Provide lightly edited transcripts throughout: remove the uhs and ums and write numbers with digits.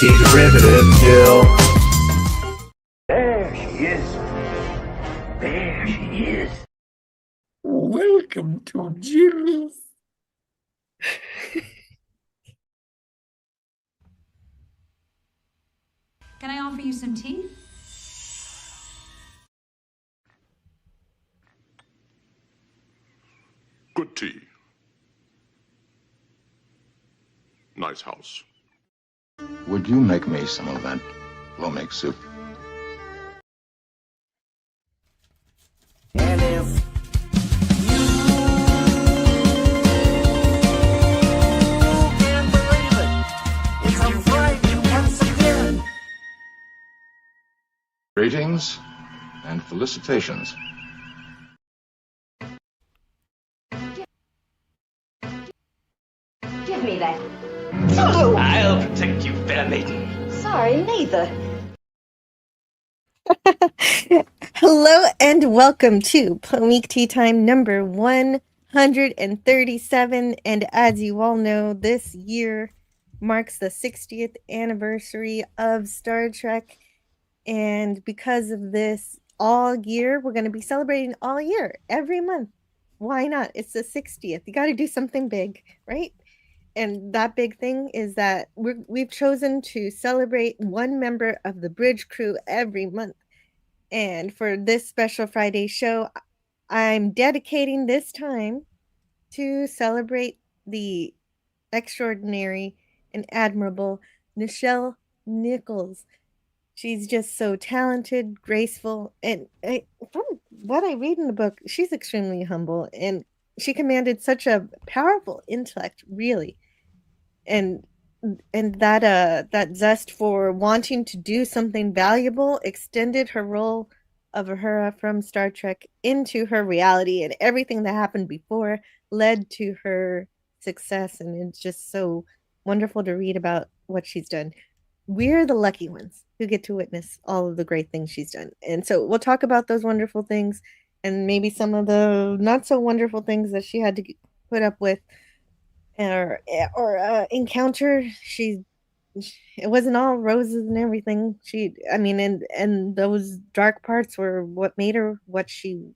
She's a riveted Jill. There she is. There she is. Welcome to Jill's. Can I offer you some tea? Good tea. Nice house. Would you make me some of that lo-mein soup? And if you can't believe it, it's a Friday once again. Greetings and felicitations. Give me that. I'll protect you, fair maiden. Sorry, neither. Hello and welcome to Week Tea Time number 137. And as you all know, this year marks the 60th anniversary of Star Trek. And because of this, all year, we're going to be celebrating all year, every month. Why not? It's the 60th. You got to do something big, right? And that big thing is that we've chosen to celebrate one member of the bridge crew every month. And for this special Friday show, I'm dedicating this time to celebrate the extraordinary and admirable Nichelle Nichols. She's just so talented, graceful, and from what I read in the book, she's extremely humble, and she commanded such a powerful intellect, really. And that zest for wanting to do something valuable extended her role of Uhura from Star Trek into her reality, and everything that happened before led to her success. And it's just so wonderful to read about what she's done. We're the lucky ones who get to witness all of the great things she's done. And so we'll talk about those wonderful things and maybe some of the not so wonderful things that she had to put up with or encounter. It wasn't all roses and everything. And those dark parts were what made her what she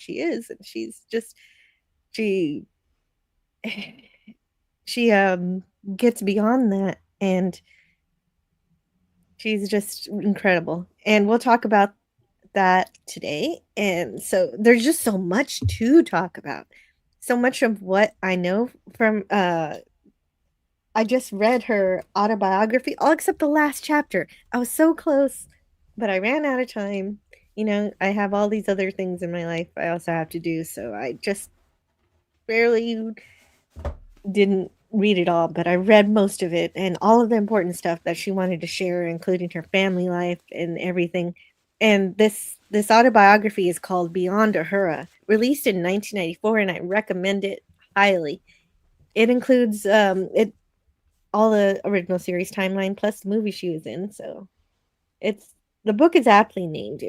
is. And she she gets beyond that, and she's just incredible. And we'll talk about that today. And so there's just so much to talk about. So much of what I know from I just read her autobiography, all except the last chapter. I was so close, but I ran out of time. I have all these other things in my life I also have to do, so I just barely didn't read it all, but I read most of it and all of the important stuff that she wanted to share, including her family life and everything. And this autobiography is called Beyond Uhura, released in 1994, and I recommend it highly. It includes all the original series timeline plus the movie she was in. So the book is aptly named.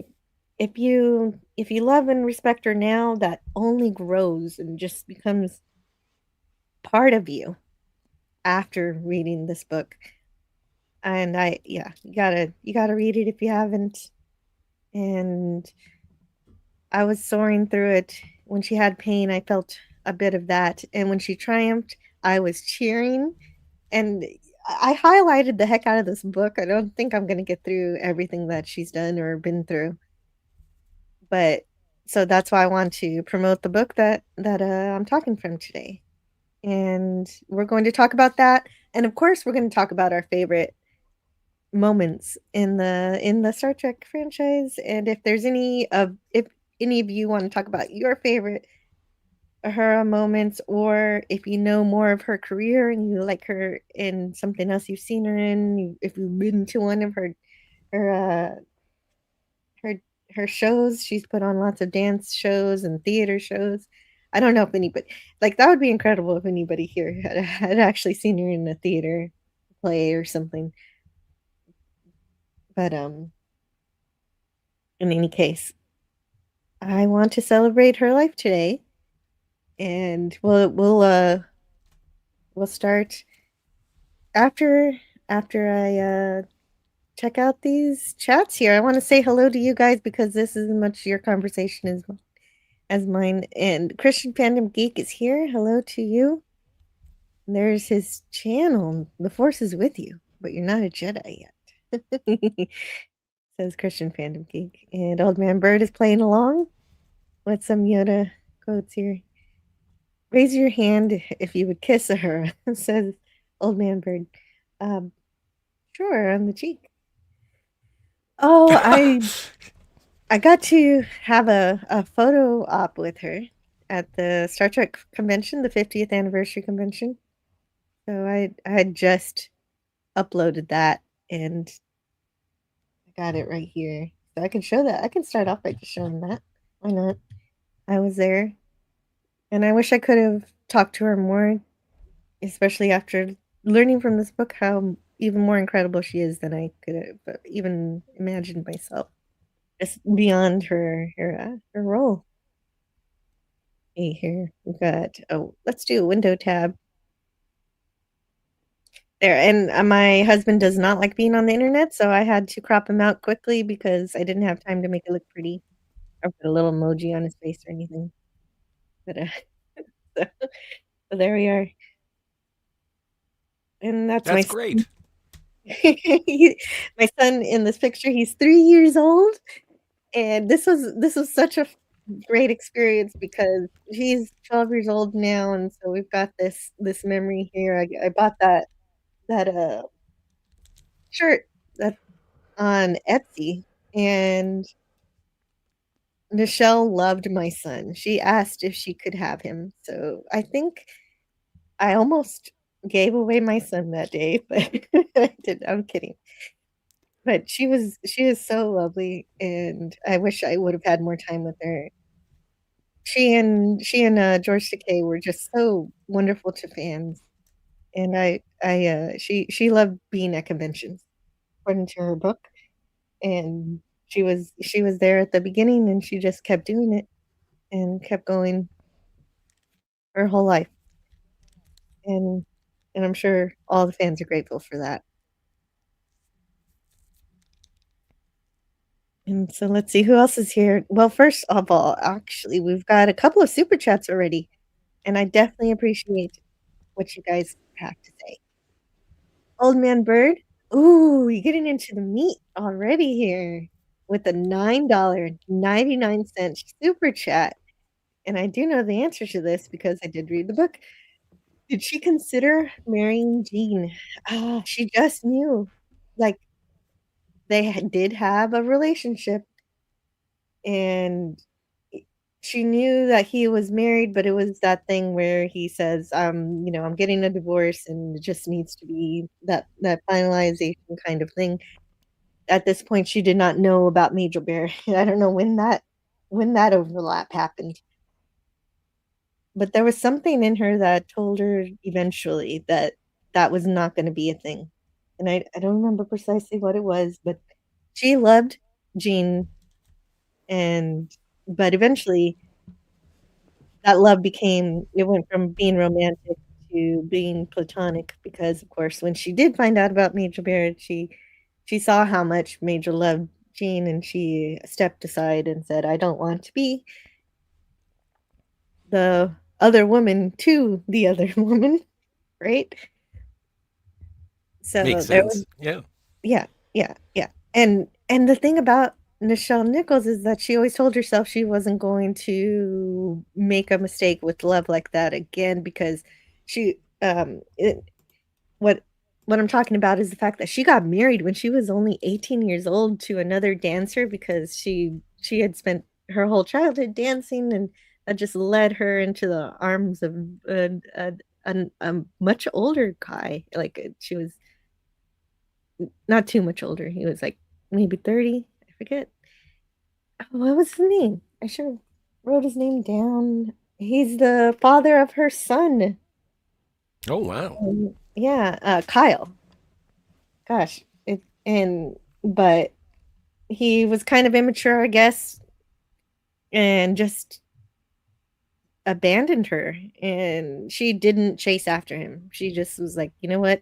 If you love and respect her now, that only grows and just becomes part of you after reading this book. And you gotta read it if you haven't. And I was soaring through it. When she had pain, I felt a bit of that. And when she triumphed, I was cheering. And I highlighted the heck out of this book. I don't think I'm going to get through everything that she's done or been through. But so that's why I want to promote the book that I'm talking from today. And we're going to talk about that. And of course, we're going to talk about our favorite moments in the Star Trek franchise. And if any of you want to talk about your favorite her moments, or if you know more of her career and you like her in something else you've seen her in, if you've been to one of her her her shows. She's put on lots of dance shows and theater shows. I don't know if anybody, like, that would be incredible if anybody here had actually seen her in a theater play or something. But in any case, I want to celebrate her life today, and we'll start after after I check out these chats here. I want to say hello to you guys because this is as much your conversation as mine. And Christian Fandom Geek is here. Hello to you. There's his channel. The Force is with you, but you're not a Jedi yet. Says Christian Fandom Geek. And Old Man Bird is playing along with some Yoda quotes here. Raise your hand if you would kiss her, says Old Man Bird. Um, sure, on the cheek. Oh, I got to have a photo op with her at the Star Trek convention, the 50th anniversary convention. So I had just uploaded that and I got it right here. So I can show that. I can start off by just showing that. Why not? I was there and I wish I could have talked to her more, especially after learning from this book how even more incredible she is than I could have even imagined myself. Just beyond her role. Hey, here we've got. Oh, let's do a window tab there. And my husband does not like being on the internet, so I had to crop him out quickly because I didn't have time to make it look pretty or put a little emoji on his face or anything. But so, so there we are, and that's my That's great. my son in this picture. He's 3 years old, and this was such a great experience because he's 12 years old now, and so we've got this memory here. I bought that shirt that on Etsy, and Nichelle loved my son. She asked if she could have him, so I think I almost gave away my son that day, but I did. I'm kidding. But she is so lovely, and I wish I would have had more time with her. She and George Takei were just so wonderful to fans, and she loved being at conventions, according to her book, and she was there at the beginning, and she just kept doing it and kept going her whole life, and I'm sure all the fans are grateful for that. And so let's see who else is here. Well, first of all, actually, we've got a couple of super chats already, and I definitely appreciate what you guys have to say. Old Man Bird, ooh, you're getting into the meat already here with a $9.99 super chat. And I do know the answer to this because I did read the book. Did she consider marrying Gene? Ah, she just knew. Like, they did have a relationship, and she knew that he was married, but it was that thing where he says, I'm getting a divorce and it just needs to be that finalization kind of thing. At this point, she did not know about Major Bear. I don't know when that overlap happened. But there was something in her that told her eventually that that was not going to be a thing. And I don't remember precisely what it was, but she loved Jean, and but eventually that love it went from being romantic to being platonic because of course when she did find out about Major Barrett, she saw how much Major loved Jean, and she stepped aside and said, I don't want to be the other woman to the other woman, right? So Makes there was, sense. Yeah. yeah, yeah, yeah. And the thing about Nichelle Nichols is that she always told herself she wasn't going to make a mistake with love like that again because she what what I'm talking about is the fact that she got married when she was only 18 years old to another dancer because she had spent her whole childhood dancing, and that just led her into the arms of a much older guy. Like she was not too much older. He was like maybe 30. I forget. Oh, what was his name? I should have wrote his name down. He's the father of her son. Oh wow. Yeah, Kyle. Gosh, but he was kind of immature, I guess, and just abandoned her. And she didn't chase after him. She just was like, you know what?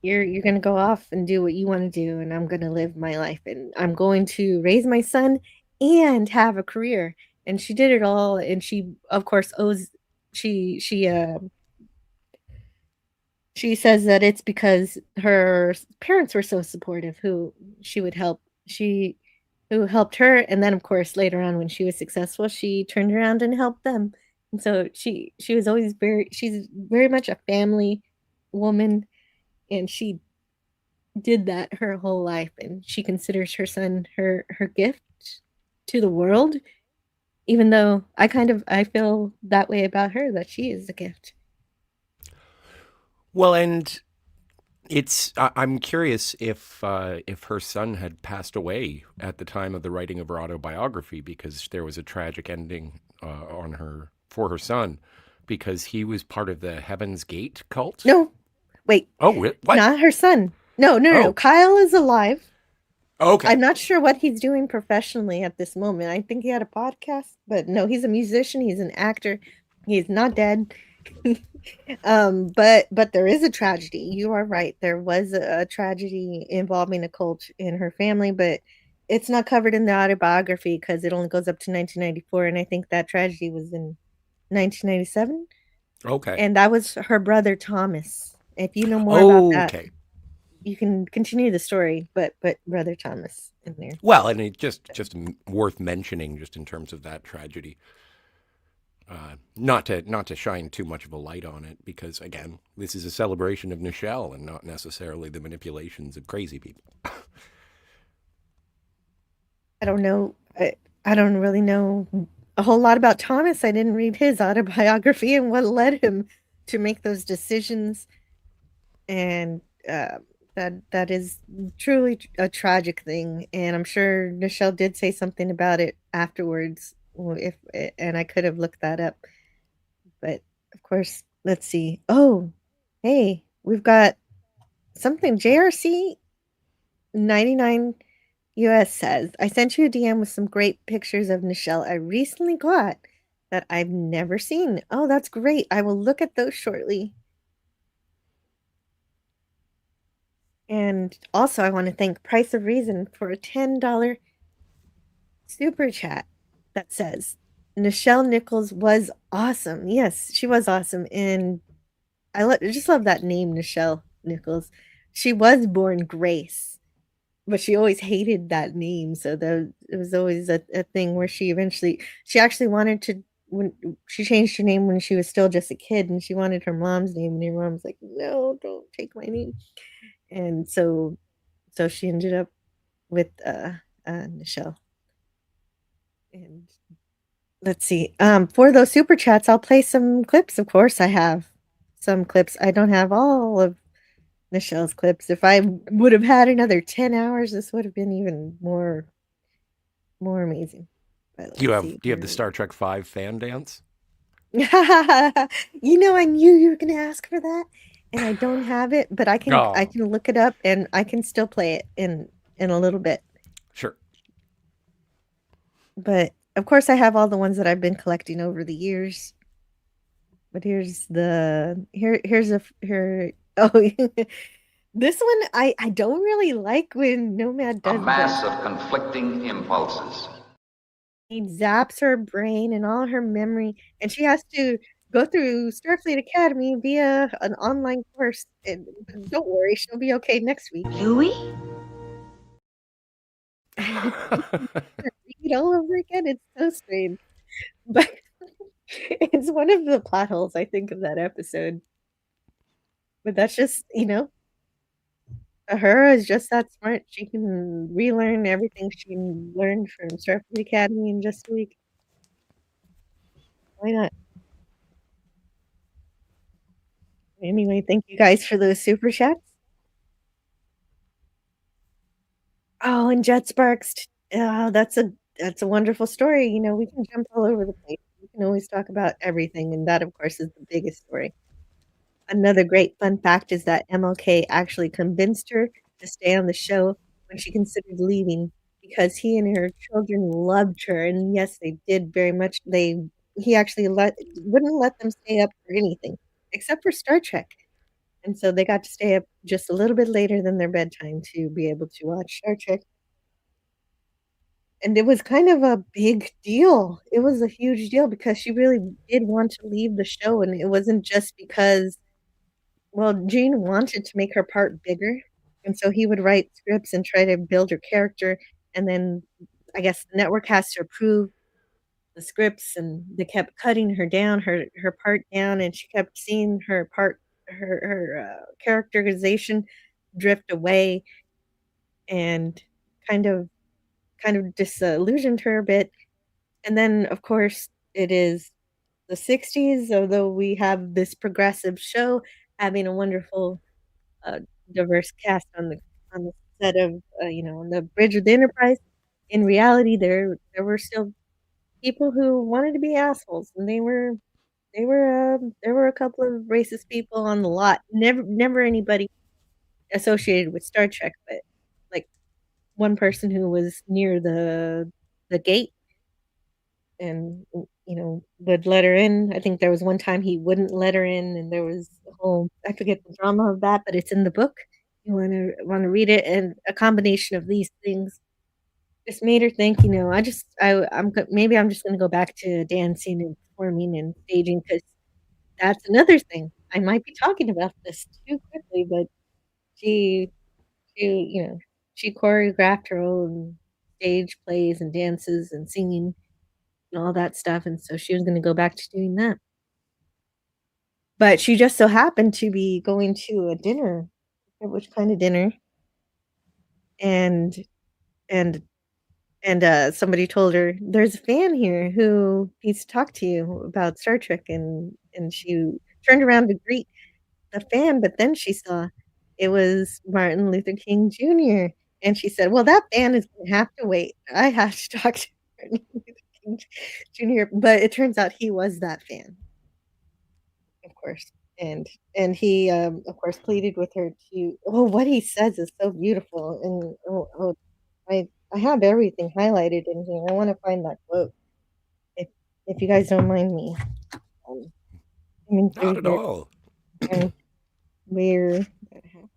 you're gonna go off and do what you want to do, and I'm gonna live my life, and I'm going to raise my son and have a career." And she did it all, and she, of course, owes she she says that it's because her parents were so supportive, who she would help. She who helped her, and then of course later on when she was successful, she turned around and helped them. And so she was always she's very much a family woman, and she did that her whole life, and she considers her son her gift to the world, even though I feel that way about her, that she is a gift. Well, and I'm curious if her son had passed away at the time of the writing of her autobiography, because there was a tragic ending on her for her son, because he was part of the Heaven's Gate cult. No, wait, Oh, what? not her son. No. Oh, Kyle is alive. okay. I'm not sure what he's doing professionally at this moment. I think he had a podcast, but no, he's a musician, he's an actor. He's not dead. But there is a tragedy. You are right. There was a tragedy involving a cult in her family, but it's not covered in the autobiography because it only goes up to 1994, and I think that tragedy was in 1997, Okay. and that was her brother Thomas. If you know more about that, Okay. you can continue the story, but brother Thomas in there. Well, and it just worth mentioning, just in terms of that tragedy. Not to shine too much of a light on it, because again, this is a celebration of Nichelle and not necessarily the manipulations of crazy people. I don't know. I don't really know a whole lot about Thomas. I didn't read his autobiography and what led him to make those decisions. And that is truly a tragic thing. And I'm sure Nichelle did say something about it afterwards. If and I could have looked that up, but of course, let's see. Oh, hey, we've got something. JRC 99 US says, "I sent you a DM with some great pictures of Nichelle I recently got that I've never seen." Oh, that's great. I will look at those shortly. And also, I want to thank Price of Reason for a $10 super chat that says, "Nichelle Nichols was awesome." Yes, she was awesome. And just love that name, Nichelle Nichols. She was born Grace, but she always hated that name. So it was always a thing where she actually wanted to, when she changed her name when she was still just a kid, and she wanted her mom's name, and her mom was like, "No, don't take my name." And so she ended up with Nichelle. And let's see. For those super chats, I'll play some clips. Of course, I have some clips. I don't have all of Nichelle's clips. If I would have had another 10 hours, this would have been even more amazing. But Do you let's have see. do you have the Star Trek V fan dance? I knew you were gonna ask for that, and I don't have it, but I Oh, can look it up, and I can still play it in a little bit. sure. But of course, I have all the ones that I've been collecting over the years. But here's a here. Oh, this one I don't really like when Nomad A does mass this. of conflicting impulses. He zaps her brain and all her memory, and she has to go through Starfleet Academy via an online course. And don't worry, she'll be okay next week. Louis? Read it all over again. It's so strange, but it's one of the plot holes I think of that episode. But that's just, her is just that smart. She can relearn everything she learned from Starfleet Academy in just a week. Why not? Anyway, thank you guys for those super chats. Oh, and Jet Sparks. Oh, that's a wonderful story. We can jump all over the place. We can always talk about everything, and that, of course, is the biggest story. Another great fun fact is that MLK actually convinced her to stay on the show when she considered leaving, because he and her children loved her, and yes, they did very much. He actually wouldn't let them stay up for anything except for Star Trek. And so they got to stay up just a little bit later than their bedtime to be able to watch Star Trek. And it was kind of a big deal. It was a huge deal because she really did want to leave the show, and it wasn't just because, well, Gene wanted to make her part bigger, and so he would write scripts and try to build her character, and then I guess the network has to approve the scripts, and they kept cutting her down, her part down, and she kept seeing her part, her characterization drift away, and kind of kind of disillusioned her a bit. And then, of course, it is the 60s, although we have this progressive show having a wonderful, uh, diverse cast on the set of, on the bridge of the Enterprise. In reality, there were still people who wanted to be assholes, and there were a couple of racist people on the lot. Never anybody associated with Star Trek, but like one person who was near the gate and would let her in. I think there was one time he wouldn't let her in, and there was a whole, I forget the drama of that, but it's in the book. You want to read it, and a combination of these things just made her think. Maybe I'm just gonna go back to dancing and performing and staging, because that's another thing. I might be talking about this too quickly, but she she she choreographed her own stage plays and dances and singing and all that stuff, and so she was going to go back to doing that. But she just so happened to be going to a dinner, which kind of dinner, and and somebody told her there's a fan here who needs to talk to you about Star Trek, and she turned around to greet the fan, but then she saw it was Martin Luther King Jr. And she said, "Well, that fan is going to have to wait. I have to talk to Martin Luther King Jr." But it turns out he was that fan, of course, and he, of course, pleaded with her to. Oh, what he says is so beautiful, and I have everything highlighted in here. I want to find that quote, if you guys don't mind me. Um, coming Not through at here all. and where that happened.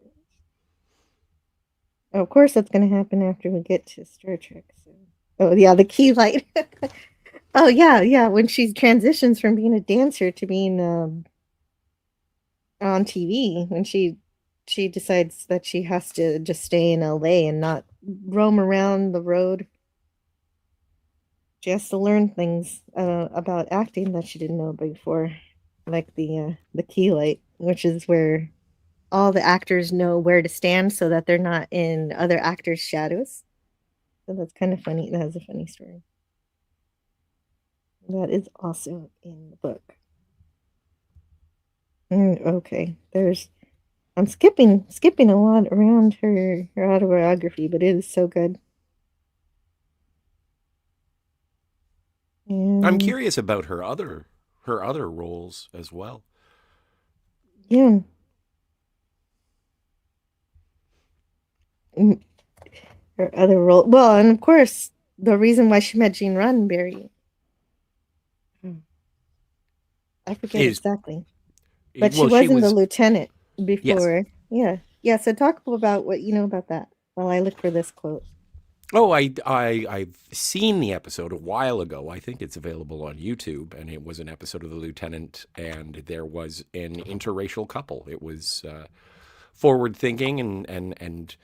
Oh, of course, that's going to happen after we get to Star Trek. So. Oh, yeah, the key light. Oh, yeah, yeah. When she transitions from being a dancer to being on TV, when she decides that she has to just stay in LA and not roam around the road. She has to learn things about acting that she didn't know before, like the key light, which is where all the actors know where to stand so that they're not in other actors' shadows. So that's kind of funny. That is a funny story. That is also in the book. Okay, I'm skipping a lot around her autobiography, but it is so good. I'm And curious about her other roles as well. yeah, mm, her other role. Well, and of course, the reason why she met Gene Roddenberry, I forget Is exactly, but she well, she wasn't the was lieutenant yes. before. Yeah, yeah. So talk about what you know about that while I look for this quote. Oh, I've seen the episode a while ago. I think it's available on YouTube, and it was an episode of The Lieutenant, and there was an interracial couple. It was forward thinking and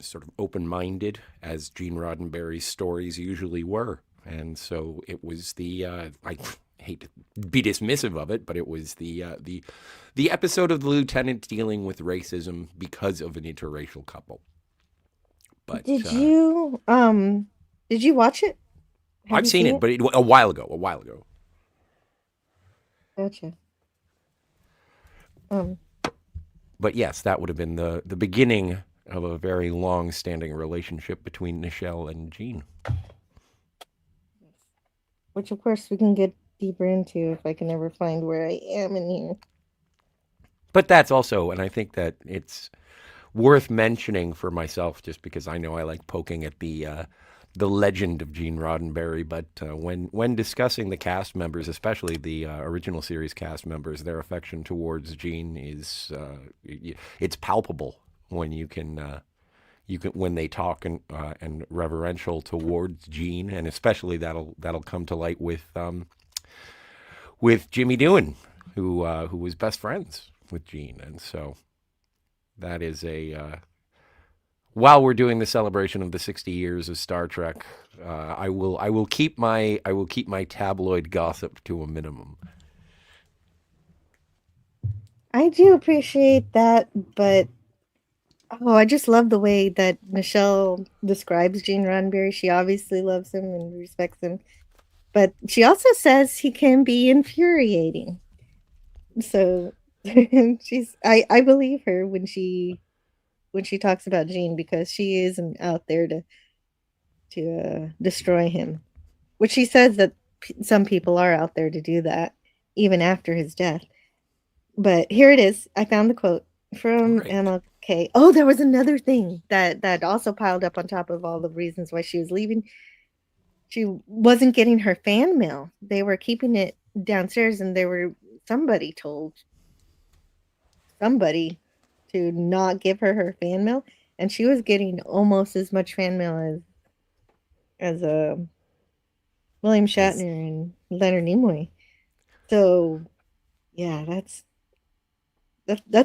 sort of open minded, as Gene Roddenberry's stories usually were. And so it was I hate to be dismissive of it, but it was the episode of The Lieutenant dealing with racism because of an interracial couple. But Did you did you watch it? Have I've you seen seen it, it? but a while ago. A while ago. Gotcha. Um, But yes, that would have been the beginning of a very long-standing relationship between Nichelle and Gene. which of course we can get deeper into if I can ever find where I am in here. But that's also, and I think that it's worth mentioning for myself, just because I know I like poking at the legend of Gene Roddenberry. But when discussing the cast members, especially the original series cast members, their affection towards Gene is it's palpable when you can when they talk and reverential towards Gene, and especially that'll come to light with Jimmy Doohan, who was best friends with Gene, and so that is a. While we're doing the celebration of the 60 years of Star Trek, I will keep my tabloid gossip to a minimum. I do appreciate that, but oh, I just love the way that Nichelle describes Gene Roddenberry. She obviously loves him and respects him, but she also says he can be infuriating. So I believe her when she talks about Gene, because she isn't out there to destroy him. Which she says that some people are out there to do that even after his death. But here it is. I found the quote from Great. MLK. Oh, there was another thing that also piled up on top of all the reasons why she was leaving. She wasn't getting her fan mail. They were keeping it downstairs, and somebody told somebody to not give her fan mail, and she was getting almost as much fan mail as William As Shatner and Leonard Nimoy. So yeah, that's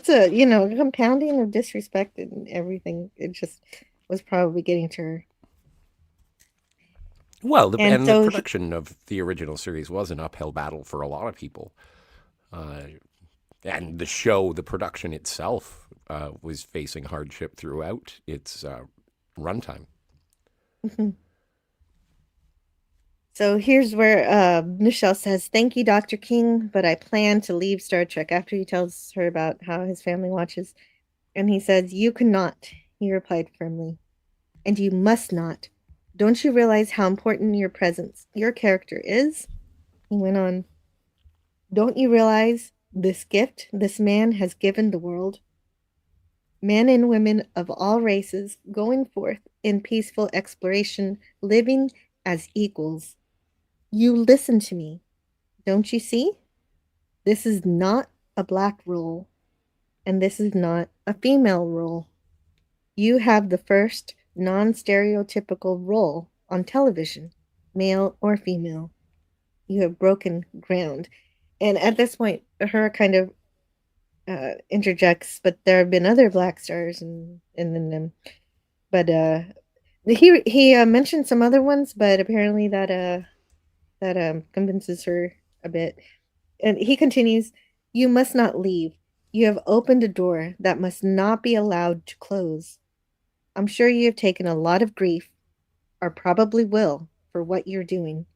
a compounding of disrespect and everything. It just was probably getting to her. well, And and the so production of the original series was an uphill battle for a lot of people. Uh, and the show, the production itself, was facing hardship throughout its runtime. so here's where Nichelle says, "Thank you, Dr. King, but I plan to leave Star Trek." After he tells her about how his family watches, and he says, "You cannot," he replied firmly, "and you must not. Don't you realize how important your presence, your character is?" He went on, "Don't you realize this gift this man has given the world? Men and women of all races going forth in peaceful exploration, living as equals. You listen to me. Don't you see? This is not a black role, and this is not a female role. You have the first non stereotypical role on television, male or female. You have broken ground." And at this point, her kind of interjects, "But there have been other black stars, and then but he mentioned some other ones, but apparently that convinces her a bit." And he continues, "You must not leave. You have opened a door that must not be allowed to close. I'm sure you have taken a lot of grief, or probably will, for what you're doing,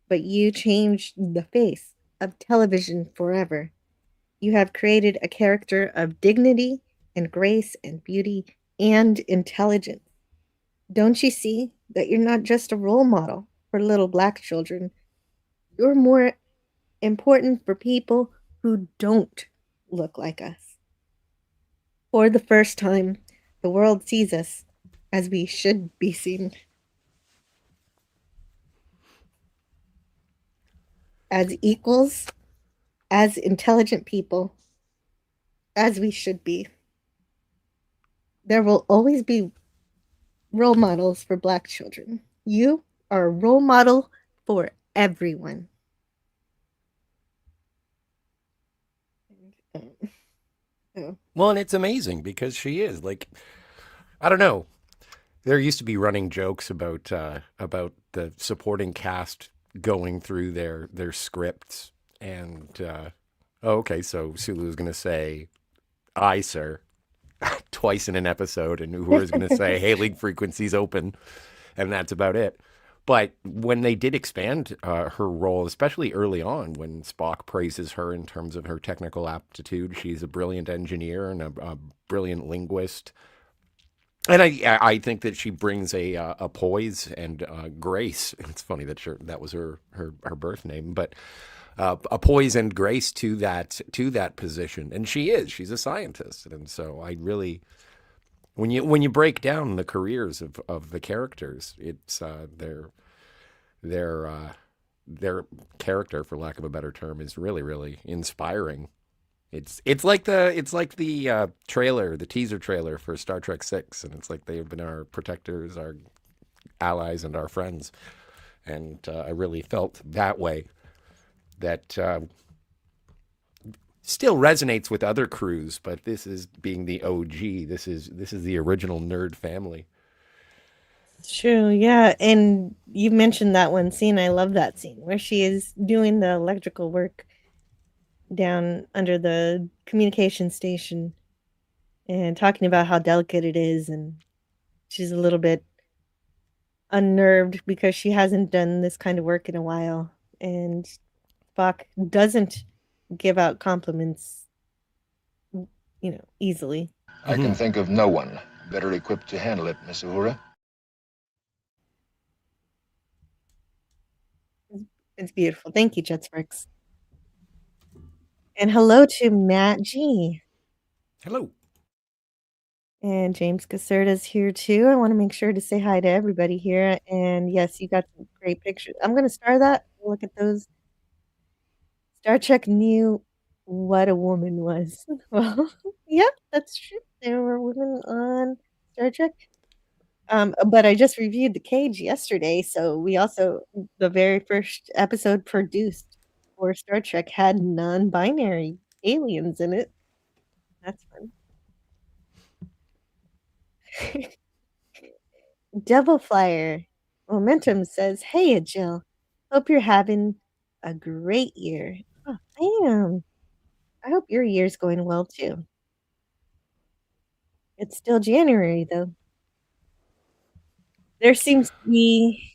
but you changed the face of television forever. You have created a character of dignity and grace and beauty and intelligence. Don't you see that you're not just a role model for little black children? You're more important for people who don't look like us. For the first time, the world sees us as we should be seen, as equals, as intelligent people, as we should be. There will always be role models for black children. You are a role model for everyone." So, Well, and it's amazing because she is like, I don't know. There used to be running jokes about the supporting cast going through their scripts, and oh, okay, so Sulu is going to say, "I, sir," twice in an episode, and Uhura is going to say, "Hailing frequencies open," and that's about it. But when they did expand her role, especially early on, when Spock praises her in terms of her technical aptitude, she's a brilliant engineer and a brilliant linguist. And I think that she brings a poise and grace. It's funny that that was her birth name, but a poise and grace to that position. And she's a scientist, and so I really when you break down the careers of the characters, it's their their character, for lack of a better term, is really really inspiring. It's like the trailer, the teaser trailer for Star Trek Six, and it's like they've been our protectors, our allies, and our friends. And I really felt that way. That still resonates with other crews, but this is being the OG. This is the original nerd family. It's true, yeah. And you mentioned that one scene. I love that scene where she is doing the electrical work down under the communication station and talking about how delicate it is, and she's a little bit unnerved because she hasn't done this kind of work in a while. And Spock doesn't give out compliments, easily. I can think of no one better equipped to handle it, Miss Uhura. It's beautiful. Thank you, Jet Sparks. And hello to Matt G. Hello. And James Caserta's here too. I want to make sure to say hi to everybody here. And yes, you got some great pictures. I'm going to star that. Look at those. Star Trek knew what a woman was. Well, yeah, that's true. There were women on Star Trek. But I just reviewed The Cage yesterday, so we also the very first episode produced for Star Trek had non-binary aliens in it. That's fun. Devil Flyer Momentum says, "Hey, Jill. Hope you're having a great year." Oh, I am. I hope your year's going well too. It's still January though. There seems to be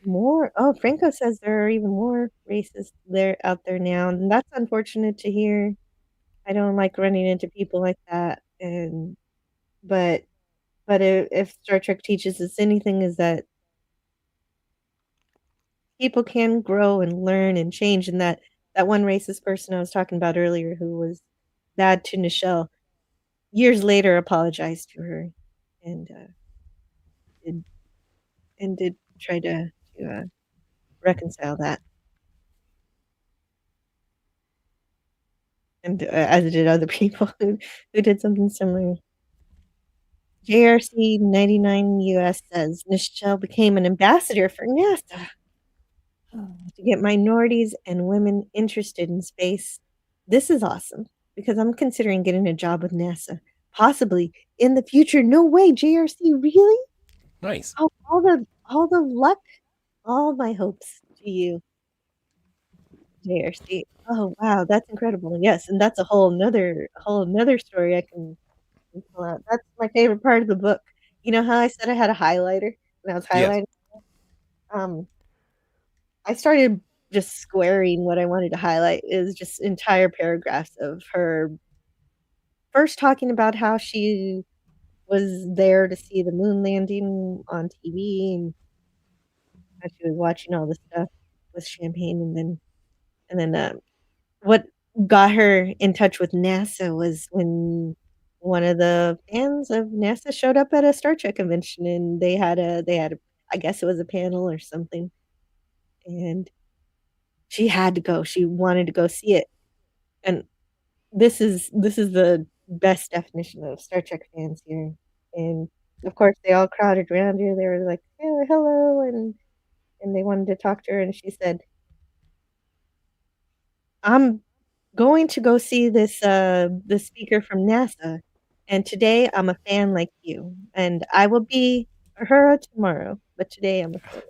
more. Oh, Franco says there are even more racists there out there now, and that's unfortunate to hear. I don't like running into people like that, and but if Star Trek teaches us anything, is that people can grow and learn and change, and that one racist person I was talking about earlier who was bad to Nichelle years later apologized to her and did did try to reconcile that. And as did other people who did something similar. JRC 99 US says Nichelle became an ambassador for NASA to get minorities and women interested in space. This is awesome because I'm considering getting a job with NASA, possibly in the future. No way, JRC, really? Nice. Oh, all the luck, all my hopes to you, JRC. Oh wow, that's incredible. Yes, and that's a whole nother story I can pull out. That's my favorite part of the book. You know how I said I had a highlighter when I was Yes. highlighting? Um, I started just squaring what I wanted to highlight is just entire paragraphs of her first talking about how she was there to see the moon landing on TV and how she was watching all this stuff with champagne, and then what got her in touch with NASA was when one of the fans of NASA showed up at a Star Trek convention, and they had a I guess it was a panel or something, and she had to go. She wanted to go see it. And this is the best definition of Star Trek fans here. And of course they all crowded around her. They were like, "Oh, hello," and they wanted to talk to her, and she said, "I'm going to go see this speaker from NASA, and today I'm a fan like you, and I will be her tomorrow, but today I'm a fan."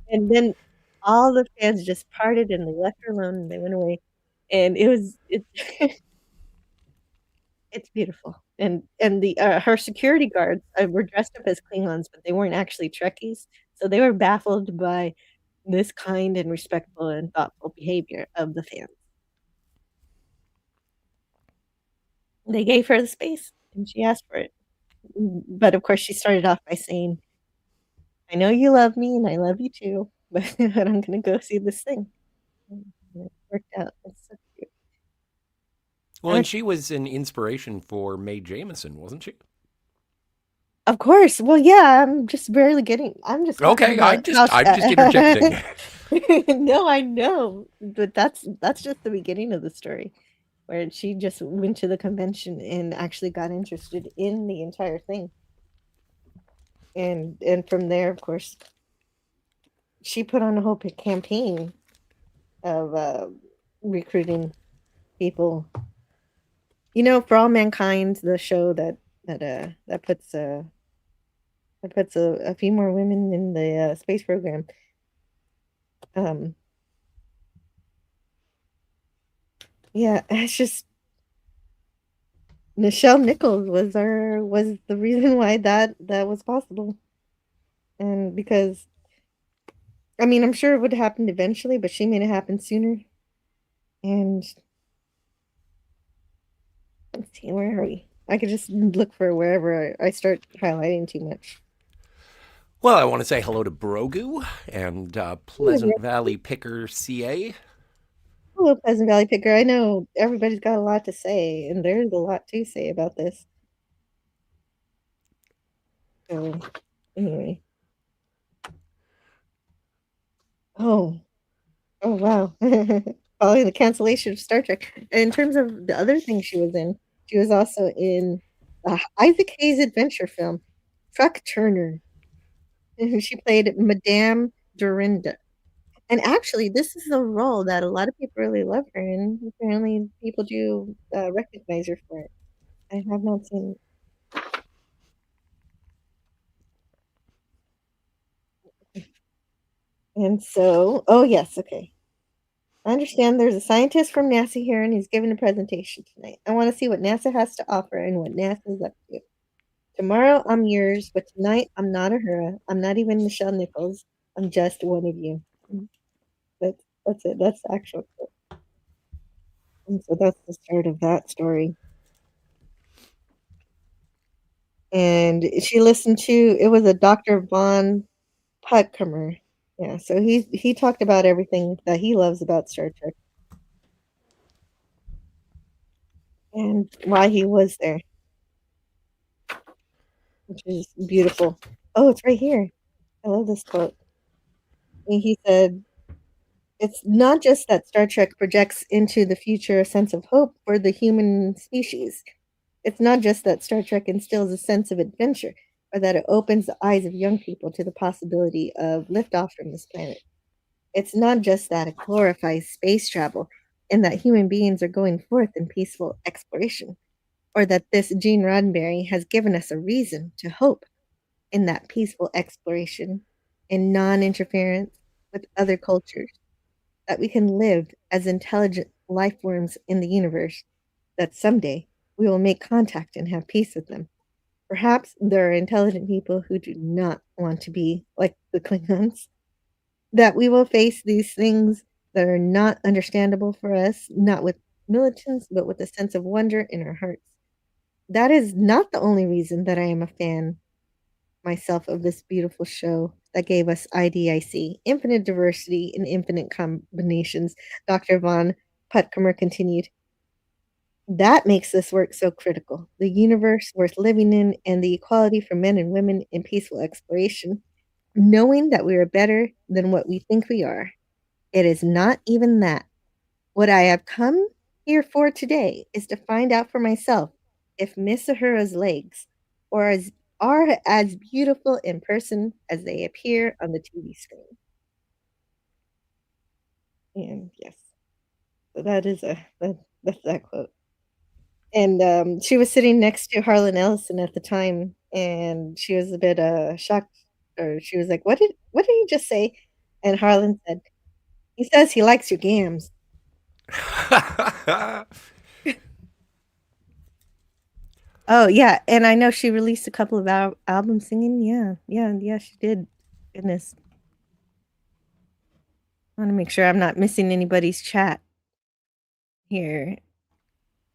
And then all the fans just parted and they left her alone and they went away. And it's it's beautiful. And the her security guards were dressed up as Klingons, but they weren't actually Trekkies, so they were baffled by this kind and respectful and thoughtful behavior of the fans. They gave her the space and she asked for it. But of course, she started off by saying, "I know you love me and I love you too, but I'm going to go see this thing." And it worked out. It's so cute. Well, and she was an inspiration for Mae Jemison, wasn't she? Of course. Well, yeah, I'm just barely getting. I'm just talking Okay, about how. I'm just interjecting. No, I know, but that's just the beginning of the story, where she just went to the convention and actually got interested in the entire thing, and from there, of course, she put on a whole campaign of recruiting people. For all mankind, the show that puts a few more women in the space program. Um, yeah, it's just Nichelle Nichols was the reason why that was possible, and because I mean I'm sure it would have happened eventually, but she made it happen sooner. And let's see, where are we? I could just look for wherever I start highlighting too much. Well, I want to say hello to Brogu and Pleasant Valley Picker CA. Hello, Pleasant Valley Picker. I know everybody's got a lot to say, and there's a lot to say about this. So, anyway. Oh, oh wow. Following the cancellation of Star Trek. In terms of the other things she was in, she was also in Isaac Hayes' adventure film, Truck Turner. She played Madame Dorinda. And actually, this is a role that a lot of people really love her in. Apparently, people do recognize her for it. I have not seen. And so, oh yes, okay. I understand there's a scientist from NASA here and he's giving a presentation tonight. I want to see what NASA has to offer and what NASA is up to. Tomorrow I'm yours, but tonight I'm not Uhura. I'm not even Nichelle Nichols. I'm just one of you. That's it. That's the actual quote. And so that's the start of that story. And she listened to it was a Dr. Von Putcomer. Yeah, so he talked about everything that he loves about Star Trek and why he was there, which is beautiful. Oh, it's right here. I love this quote. And he said, "It's not just that Star Trek projects into the future a sense of hope for the human species. It's not just that Star Trek instills a sense of adventure, or that it opens the eyes of young people to the possibility of liftoff from this planet. It's not just that it glorifies space travel and that human beings are going forth in peaceful exploration, or that this Gene Roddenberry has given us a reason to hope in that peaceful exploration and non interference with other cultures, that we can live as intelligent life forms in the universe, that someday we will make contact and have peace with them. Perhaps there are intelligent people who do not want to be like the Klingons, that we will face these things that are not understandable for us, not with militants, but with a sense of wonder in our hearts. That is not the only reason that I am a fan myself of this beautiful show that gave us IDIC, infinite diversity and infinite combinations. Dr. Von Putcomer continued. That makes this work so critical. The universe worth living in and the equality for men and women in peaceful exploration, knowing that we are better than what we think we are. It is not even that. What I have come here for today is to find out for myself if Miss Ahura's legs are as beautiful in person as they appear on the TV screen. And yes, so that's that quote. And she was sitting next to Harlan Ellison at the time, and she was a bit shocked, or she was like, what did he just say?" And Harlan said, "He says he likes your gams." Oh yeah, and I know she released a couple of albums singing. Yeah, yeah, yeah, she did. Goodness, I want to make sure I'm not missing anybody's chat here.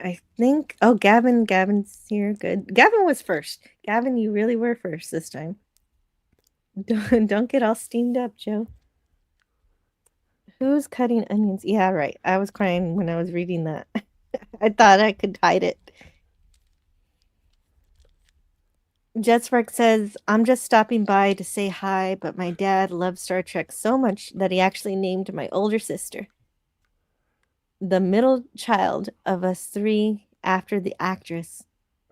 I think. Oh, Gavin's here. Good. Gavin was first. Gavin, you really were first this time. Don't get all steamed up, Joe. Who's cutting onions? Yeah, right. I was crying when I was reading that. I thought I could hide it. Jetspark says, I'm just stopping by to say hi, but my dad loves Star Trek so much that he actually named my older sister, the middle child of us three, after the actress.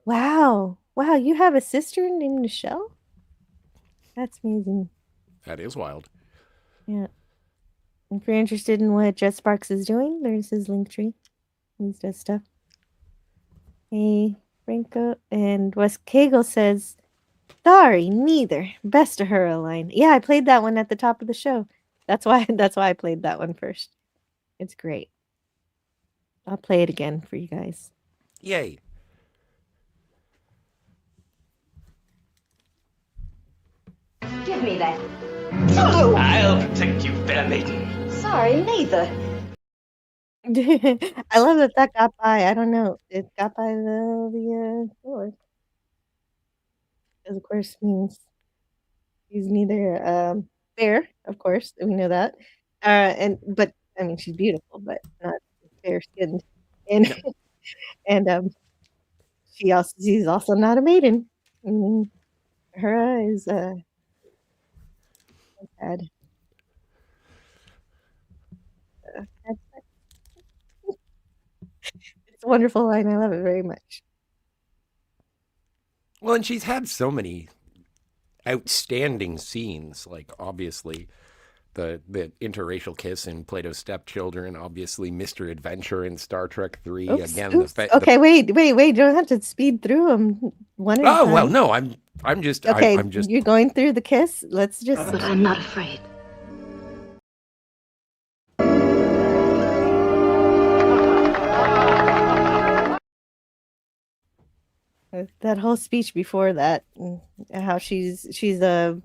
Wow. Wow, you have a sister named Nichelle? That's amazing. That is wild. Yeah. If you're interested in what Jetsparks is doing, there's his link tree. He does stuff. Hey, Franco. And Wes Cagle says, sorry, neither. Best Uhura line. Yeah, I played that one at the top of the show. That's why I played that one first. It's great. I'll play it again for you guys. Yay. Give me that. I'll protect you, fair maiden. Sorry, neither. I love that got by. I don't know. It got by the door. Because of course means she's neither fair, of course, we know that. But I mean she's beautiful, but not fair skinned. And she's also not a maiden. I mean, her is sad. Sad. It's a wonderful line. I love it very much. Well, and she's had so many outstanding scenes, like obviously the interracial kiss in Plato's Stepchildren, obviously Mr. Adventure in Star Trek 3. Oops, Again, oops. Okay, wait. You don't have to speed through them one at a time. Oh, well, no, I'm just Okay, I'm just you're going through the kiss. Let's just. But I'm not afraid. That whole speech before that, how she's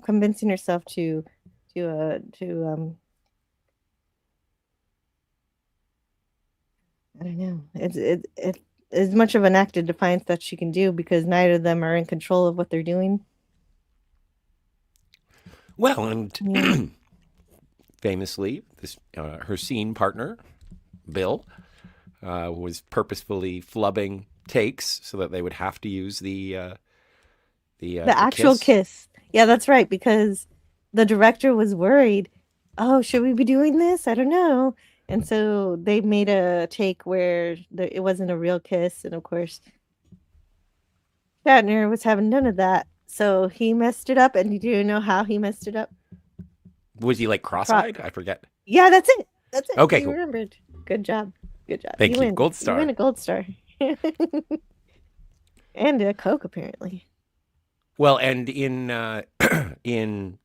convincing herself to I don't know. It's as much of an act of defiance that she can do because neither of them are in control of what they're doing. well, and Yeah. famously, this her scene partner, Bill, was purposefully flubbing takes so that they would have to use the Actual kiss. Yeah, that's right, because the director was worried. Oh, should we be doing this? I don't know. And so they made a take where it wasn't a real kiss, and of course, Shatner was having none of that. So he messed it up, and do you know how he messed it up? Was he like cross-eyed? I forget. Yeah, that's it. That's it. Okay, you cool. remembered. Good job. Good job. Thank you. Win. Gold star. You win a gold star. And a Coke, apparently. Well, and in in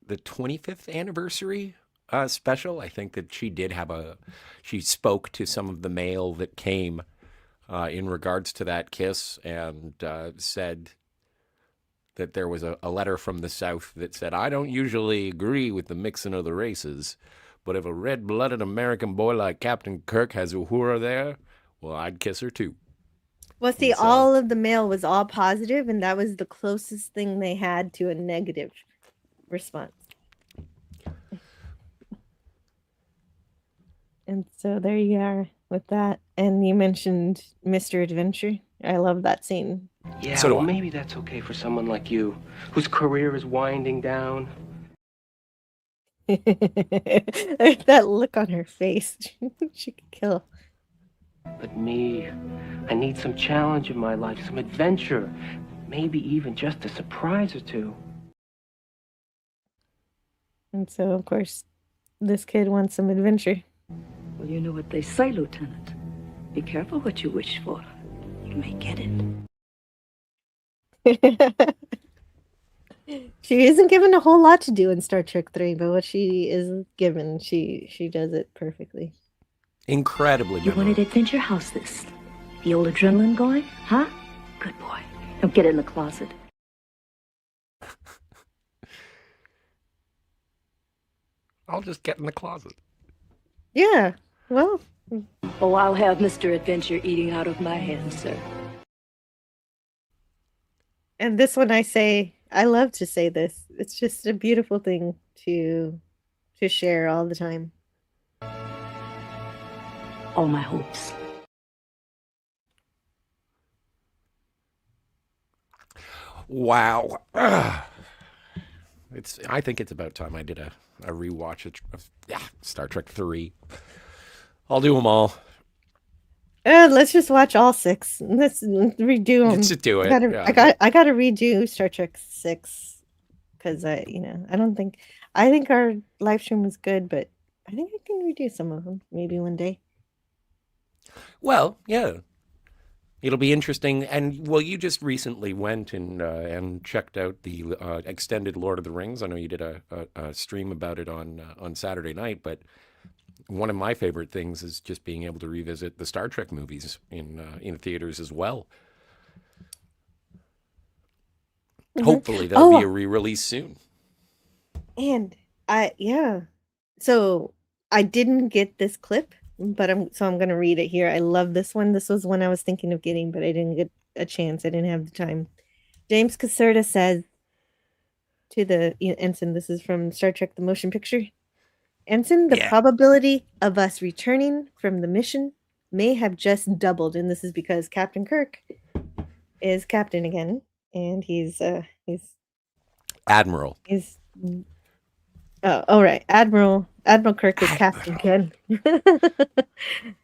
the 25th anniversary special, I think that she spoke to some of the mail that came in regards to that kiss and said that there was a letter from the South that said, I don't usually agree with the mixing of the races, but if a red-blooded American boy like Captain Kirk has Uhura there, well, I'd kiss her too. Well, see, So- all of the mail was all positive, and that was the closest thing they had to a negative response. And so there you are with that. And you mentioned Mr. Adventure. I love that scene. Yeah, So do well, I. maybe that's okay for someone like you, whose career is winding down. That look on her face. She could kill. But me, I need some challenge in my life, some adventure, maybe even just a surprise or two. And so, of course, this kid wants some adventure. Well, you know what they say, Lieutenant. Be careful what you wish for. You may get it. She isn't given a whole lot to do in Star Trek 3, but what she is given, she does it perfectly. Incredibly You wanted adventure? How's this? The old adrenaline going? Huh? Good boy. Now get in the closet. I'll just get in the closet. Yeah, well. Oh, I'll have Mr. Adventure eating out of my hand, sir. And this one I love to say this. It's just a beautiful thing to share all the time. All my hopes Wow. I think it's about time I did a rewatch of Star Trek 3. I'll do them all. Let's just watch all 6. Let's redo them. Let's just do it. I gotta redo Star Trek 6 because I think our live stream was good, but I think I can redo some of them maybe one day. Well, yeah. It'll be interesting. And well, you just recently went and checked out the extended Lord of the Rings. I know you did a stream about it on Saturday night, but one of my favorite things is just being able to revisit the Star Trek movies in theaters as well. Hopefully there'll be a re-release soon. And so I didn't get this clip, but I'm going to read it here. I love this one. This was one I was thinking of getting, but I didn't get a chance. I didn't have the time. James Caserta says to the ensign, this is from Star Trek the Motion Picture. Ensign, the probability of us returning from the mission may have just doubled, and this is because Captain Kirk is captain again, and he's Admiral. Right. Admiral Kirk is captain again.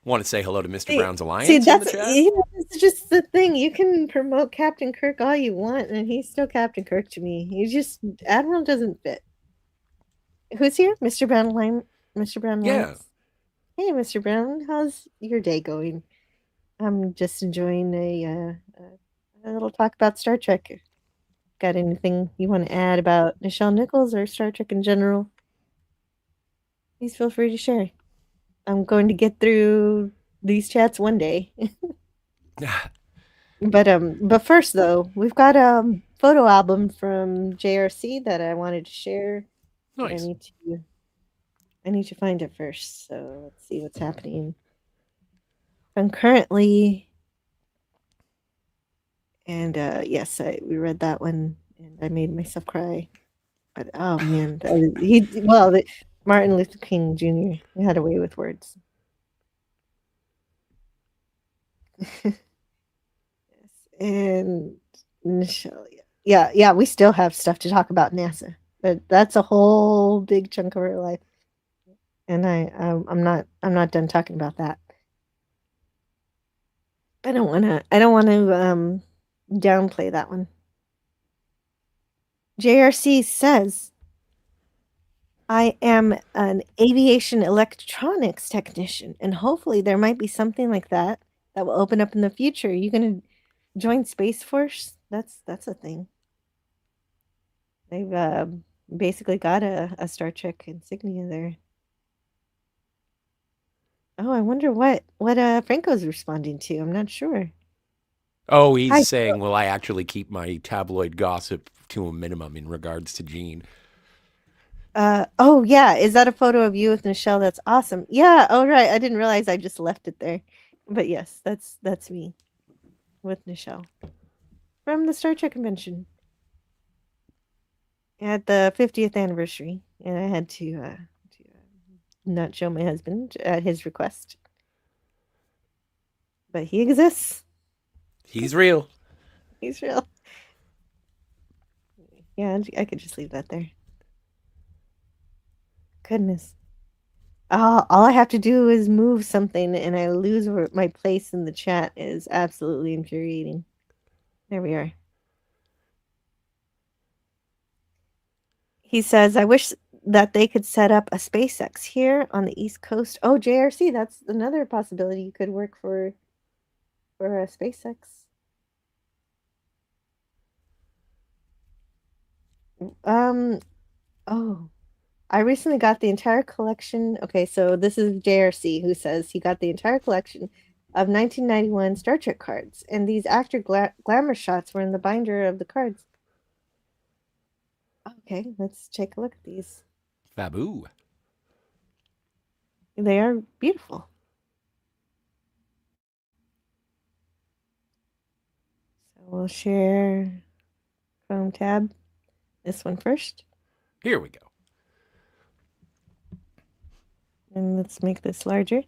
Want to say hello to Mr. Brown's Alliance? See, it's just the thing. You can promote Captain Kirk all you want, and he's still Captain Kirk to me. Admiral doesn't fit. Who's here? Mr. Brown Line. Mr. Brown Line. Yeah. Hey, Mr. Brown. How's your day going? I'm just enjoying a little talk about Star Trek. Got anything you want to add about Nichelle Nichols or Star Trek in general? Please feel free to share. I'm going to get through these chats one day. But first though, we've got a photo album from JRC that I wanted to share. Nice. I need to find it first. So let's see what's happening concurrently. And yes, we read that one, and I made myself cry. But oh man, Martin Luther King Jr. had a way with words. Yes, and Nichelle, yeah, we still have stuff to talk about NASA, but that's a whole big chunk of our life, and I'm not done talking about that. I don't want to downplay that one. JRC says, I am an aviation electronics technician, and hopefully there might be something like that will open up in the future. Are you going to join Space Force? That's a thing. They've basically got a Star Trek insignia there. Oh, I wonder what Franco's responding to. I'm not sure. Oh, he's saying, will I actually keep my tabloid gossip to a minimum in regards to Gene? Oh yeah, is that a photo of you with Nichelle? That's awesome. Yeah, oh right, I didn't realize I just left it there. But yes, that's me with Nichelle from the Star Trek convention at the 50th anniversary, and I had to not show my husband at his request. But he exists. He's real. He's real. Yeah, I could just leave that there. Goodness. All I have to do is move something and I lose my place in the chat. Is absolutely infuriating. There we are. He says, I wish that they could set up a SpaceX here on the East Coast. Oh, JRC, that's another possibility. You could work for a SpaceX. Oh, I recently got the entire collection. Okay, so this is JRC who says he got the entire collection of 1991 Star Trek cards, and these actor glamour shots were in the binder of the cards. Okay, let's take a look at these. Babu. They are beautiful. So we'll share Chrome tab. This one first. Here we go. And let's make this larger.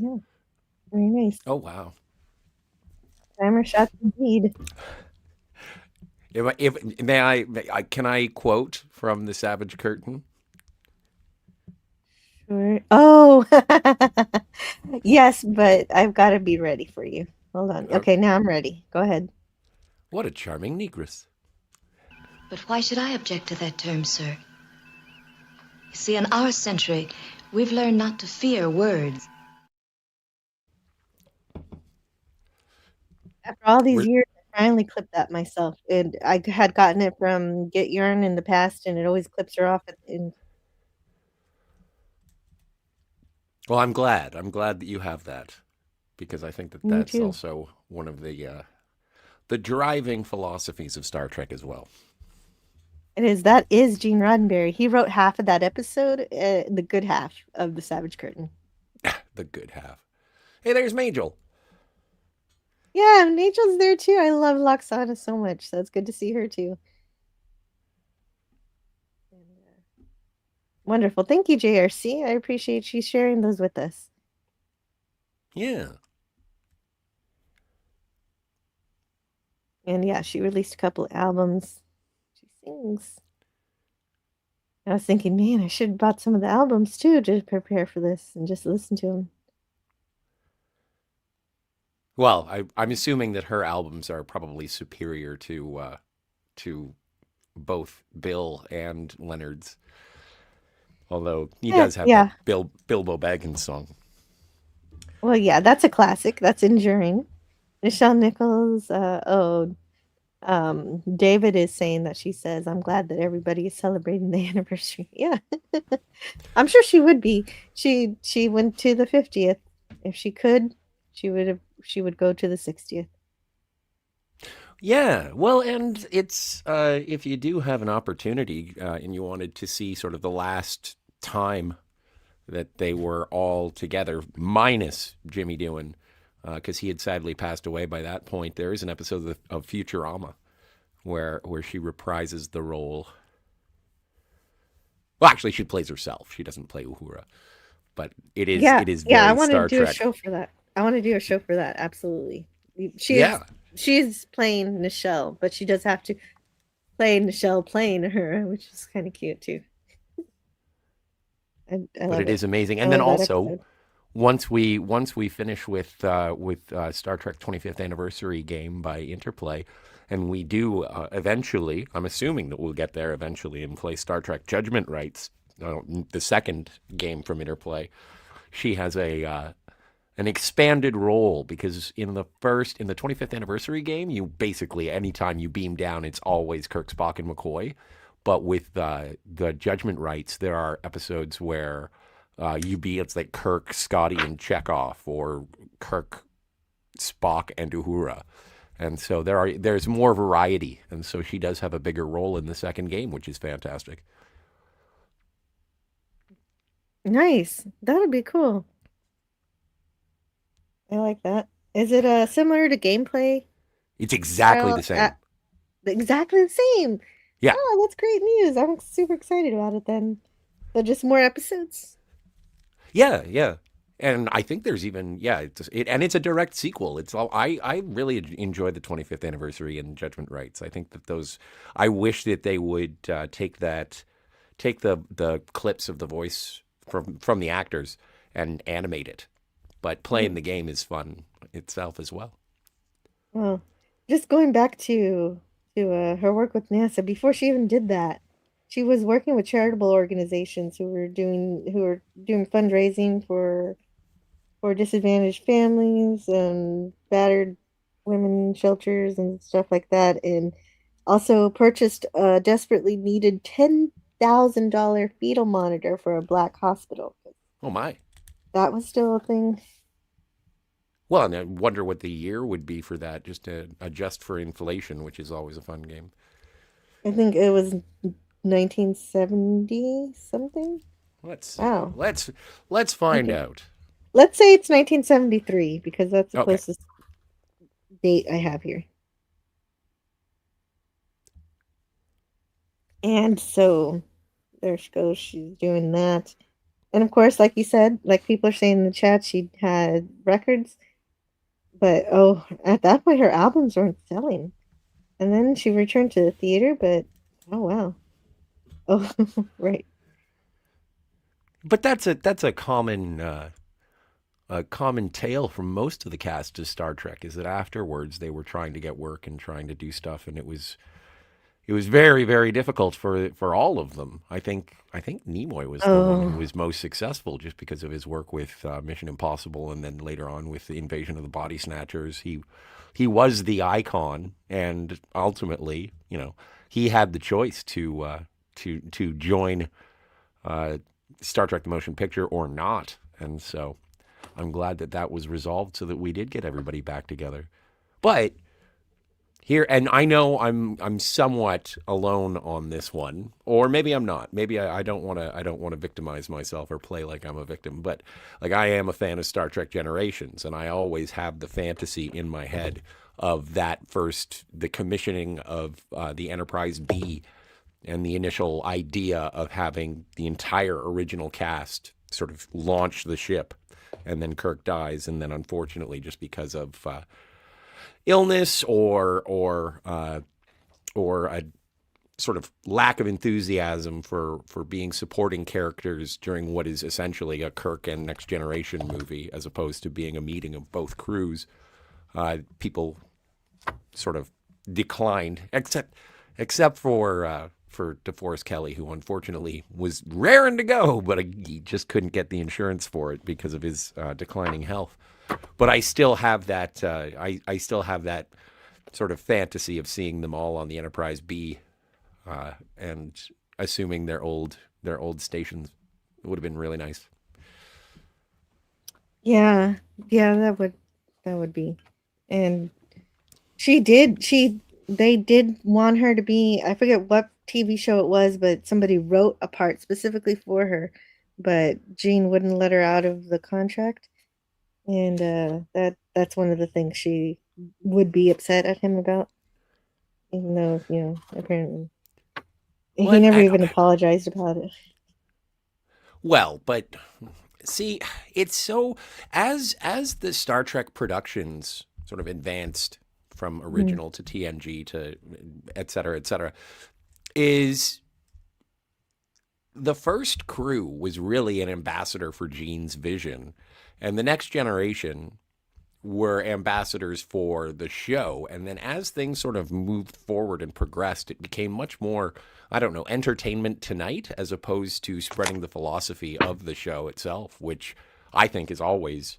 Yeah, very nice. Oh wow. Timer shots indeed. Can I quote from the Savage Curtain? Sure. Oh, yes, but I've got to be ready for you. Hold on. Uh, Okay, now I'm ready. Go ahead. what a charming negress. But why should I object to that term, sir? You see, in our century, we've learned not to fear words. After all these We're, years, I finally clipped that myself. And I had gotten it from Get Yarn in the past, and it always clips her off at the end. well, I'm glad. I'm glad that you have that because I think that Me that's too. also one of the driving philosophies of Star Trek as well. It is. That is Gene Roddenberry. He wrote half of that episode, the good half of the Savage Curtain. The good half. Hey, there's Majel. Yeah, Nigel's there too. I love Loxana so much, so it's good to see her too. Wonderful. Thank you, JRC. I appreciate you sharing those with us. Yeah. And yeah, she released a couple of albums. She sings. I was thinking, man, I should have bought some of the albums too to prepare for this and just listen to them. Well, I'm assuming that her albums are probably superior to both Bill and Leonard's. Although he Yeah, does have that yeah. Bilbo Baggins song. Well, yeah, that's a classic. That's enduring. Nichelle Nichols. David is saying that she says, "I'm glad that everybody is celebrating the anniversary." Yeah, I'm sure she would be. She went to the 50th. If she could, she would go to the 60th. Yeah, well, and it's if you do have an opportunity and you wanted to see sort of the last time that they were all together, minus Jimmy Doohan, because he had sadly passed away by that point. There is an episode of Futurama where she reprises the role. Well, actually, she plays herself. She doesn't play Uhura, but Yeah, it is yeah. I very want to Star do a Trek. show for that. I want to do a show for that. Absolutely. She is Yeah, she's playing Nichelle, but she does have to play Nichelle playing her, which is kind of cute too. I but love it it. is amazing. I And then love that also episode. once we finish with Star Trek 25th anniversary game by Interplay, and we do eventually, I'm assuming that we'll get there eventually and play Star Trek Judgment Rights, the second game from Interplay. She has a an expanded role because in the 25th anniversary game, you basically anytime you beam down, it's always Kirk, Spock, and McCoy. But with the Judgment Rights, there are episodes where it's like Kirk, Scotty, and Chekhov, or Kirk, Spock, and Uhura. And so there's more variety, and so she does have a bigger role in the second game, which is fantastic. Nice. That would be cool. I like that. Is it similar to gameplay It's exactly the style? same. Exactly the same. Yeah, Oh, that's great news. I'm super excited about it then. So just more episodes? yeah, yeah. And I think there's even and it's a direct sequel. It's all I really enjoyed the 25th anniversary and Judgment Rights. I think that those I wish that they would take the clips of the voice from the actors and animate it. But playing Mm. the game is fun itself as well. Well, just going back to her work with NASA, before she even did that, she was working with charitable organizations who were doing fundraising for disadvantaged families and battered women shelters and stuff like that, and also purchased a desperately needed $10,000 fetal monitor for a black hospital. Oh my. That was still a thing. Well, and I wonder what the year would be for that, just to adjust for inflation, which is always a fun game. I think it was 1970 something. Let's see. Wow. Let's find Okay. out. Let's say it's 1973 because that's the Okay. closest date I have here. And so there she goes. She's doing that. And of course, like you said, like people are saying in the chat, she had records, but oh, at that point, her albums weren't selling. And then she returned to the theater, but oh wow. Oh, right. But that's a common tale from most of the cast of Star Trek is that afterwards they were trying to get work and trying to do stuff, and it was very, very difficult for all of them. I think Nimoy was the one who Oh, was most successful just because of his work with Mission Impossible, and then later on with the Invasion of the Body Snatchers. He was the icon, and ultimately, he had the choice to join uh, Star Trek: The Motion Picture or not, and so I'm glad that that was resolved so that we did get everybody back together. But here, and I know I'm somewhat alone on this one, or maybe I'm not. Maybe I don't want to victimize myself or play like I'm a victim. But like I am a fan of Star Trek Generations, and I always have the fantasy in my head of the commissioning of the Enterprise B, and the initial idea of having the entire original cast sort of launch the ship, and then Kirk dies, and then unfortunately, just because of illness or a sort of lack of enthusiasm for being supporting characters during what is essentially a Kirk and Next Generation movie, as opposed to being a meeting of both crews. People sort of declined, except for DeForest Kelly, who unfortunately was raring to go, but he just couldn't get the insurance for it because of his declining health. But I still have that. I still have that sort of fantasy of seeing them all on the Enterprise B, and assuming their old stations. It would have been really nice. yeah, yeah, that would be. And she did. They did want her to be. I forget what TV show it was, but somebody wrote a part specifically for her, but Jean wouldn't let her out of the contract, and that's one of the things she would be upset at him about. Even though apparently he What? never even apologized about it. Well, but see, it's so as the Star Trek productions sort of advanced from Mhm. original to TNG to et cetera, is the first crew was really an ambassador for Gene's vision, and the Next Generation were ambassadors for the show. And then as things sort of moved forward and progressed, it became much more, I don't know, entertainment tonight as opposed to spreading the philosophy of the show itself, which I think is always,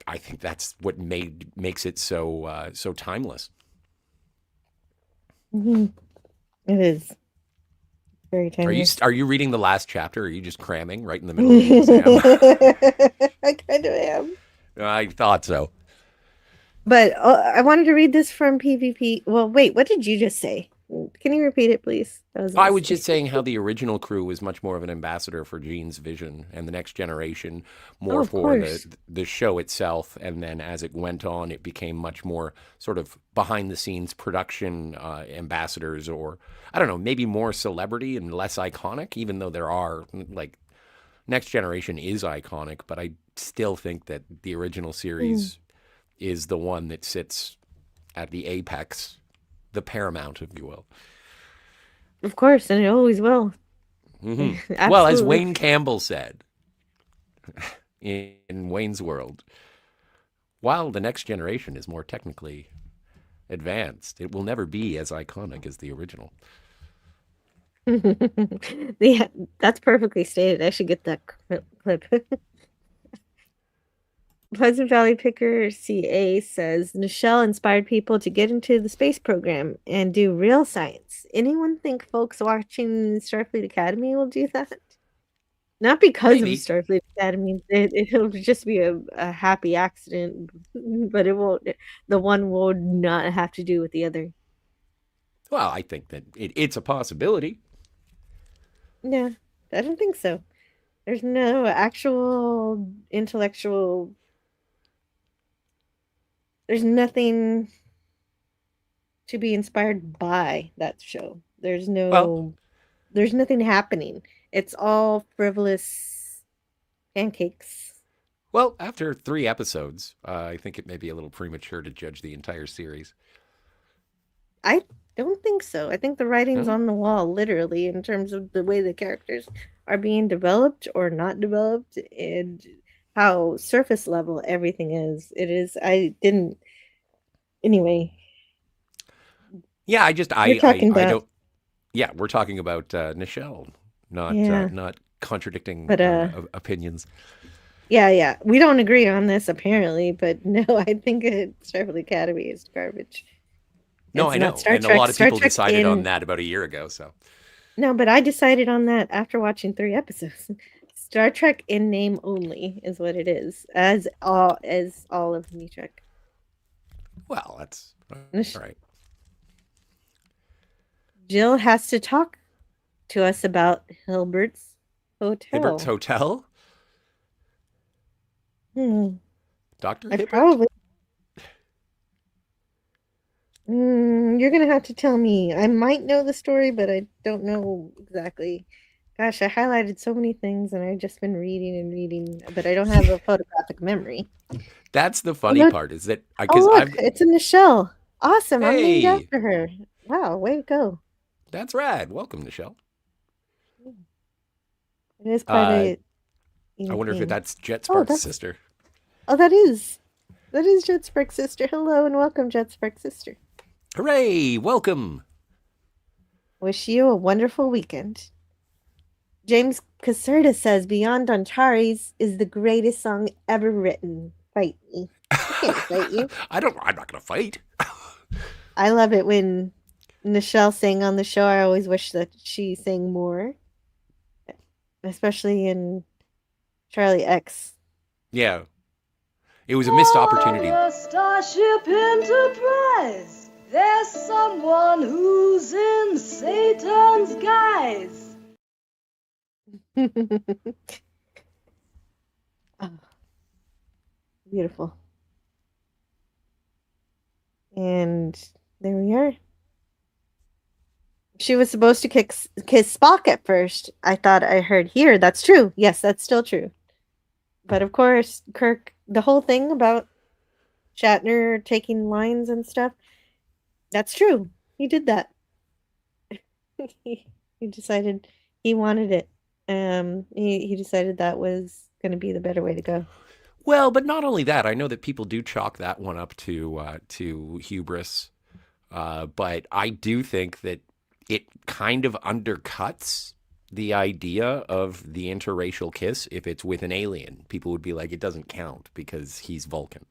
I think that's what makes it so timeless. Mhm. It is very Are you timeless. are you reading the last chapter? Or are you just cramming right in the middle of the exam? I kind of am. I thought so. But I wanted to read this from PvP. Well, wait, what did you just say? Can you repeat it, please? That was a I was just mistake. saying how the original crew was much more of an ambassador for Gene's vision, and the Next Generation Oh, more of for the course. the show itself. And then as it went on, it became much more sort of behind the scenes production ambassadors, or I don't know, maybe more celebrity and less iconic. Even though there are like Next Generation is iconic, but I still think that the original Mhm. series is the one that sits at the apex, the paramount, if you will. Of course, and it always will. Well, as Absolutely. Wayne Campbell said in Wayne's World, while the Next Generation is more technically advanced, it will never be as iconic as the original. Yeah, that's perfectly stated. I should get that clip. Pleasant Valley Picker CA says Nichelle inspired people to get into the space program and do real science. Anyone think folks watching Starfleet Academy will do that? Not because of Maybe. Starfleet Academy. It'll just be a happy accident, but it won't. The one will not have to do with the other. Well, I think that it's a possibility. Yeah, I don't think so. There's no actual intellectual. There's nothing to be inspired by that show. Well, There's nothing happening. It's all frivolous pancakes. Well, after 3 episodes, I think it may be a little premature to judge the entire series. I don't think so. I think the writing's No? on the wall, literally, in terms of the way the characters are being developed or not developed, and how surface level everything is. It is. I didn't. Anyway, Yeah, I just we're talking I about don't. Yeah, we're talking about Nichelle, yeah, not contradicting but opinions. yeah. We don't agree on this apparently, but no, I think Starfleet Academy is garbage. No, It's I not know, Star and a Trek. lot of Star people Trek decided on in that about a year ago. So no, but I decided on that after watching 3 episodes. Star Trek in name only is what it is, as all of New Trek. well, that's all right. Jill has to talk to us about Hilbert's Hibbert's hotel. Hotel, Hmm. Doctor I Hibbert. probably. You're gonna have to tell me. I might know the story, but I don't know exactly. Gosh, I highlighted so many things, and I've just been reading and reading, but I don't have a photographic memory. That's the Oh funny look! part is that Oh because look! I've It's in the shell. Awesome! I'm named hey, after her. Wow! Way to go! that's rad. Welcome, Nichelle. It is quite Uh, a I wonder if thing. that's Jet Oh, Spark's that's sister. that is Jet Spark's sister. Hello and welcome, Jet Spark's sister. Hooray! Welcome. Wish you a wonderful weekend. James Caserta says Beyond Antares is the greatest song ever written. Fight me. I can't fight you. I'm not gonna fight. I love it when Nichelle sang on the show. I always wish that she sang more, especially in Charlie X. Yeah, it was a missed opportunity. On the Starship Enterprise, there's someone who's in Satan's guise. Oh, beautiful. And there we are. She was supposed to kiss Spock at first. I thought I heard here. That's true. Yes, that's still true. But of course, Kirk, the whole thing about Shatner taking lines and stuff, that's true. He did that. he decided he wanted it. He decided that was going to be the better way to go. Well, but not only that, I know that people do chalk that one up to hubris, but I do think that it kind of undercuts the idea of the interracial kiss if it's with an alien. People would be like, it doesn't count because he's Vulcan.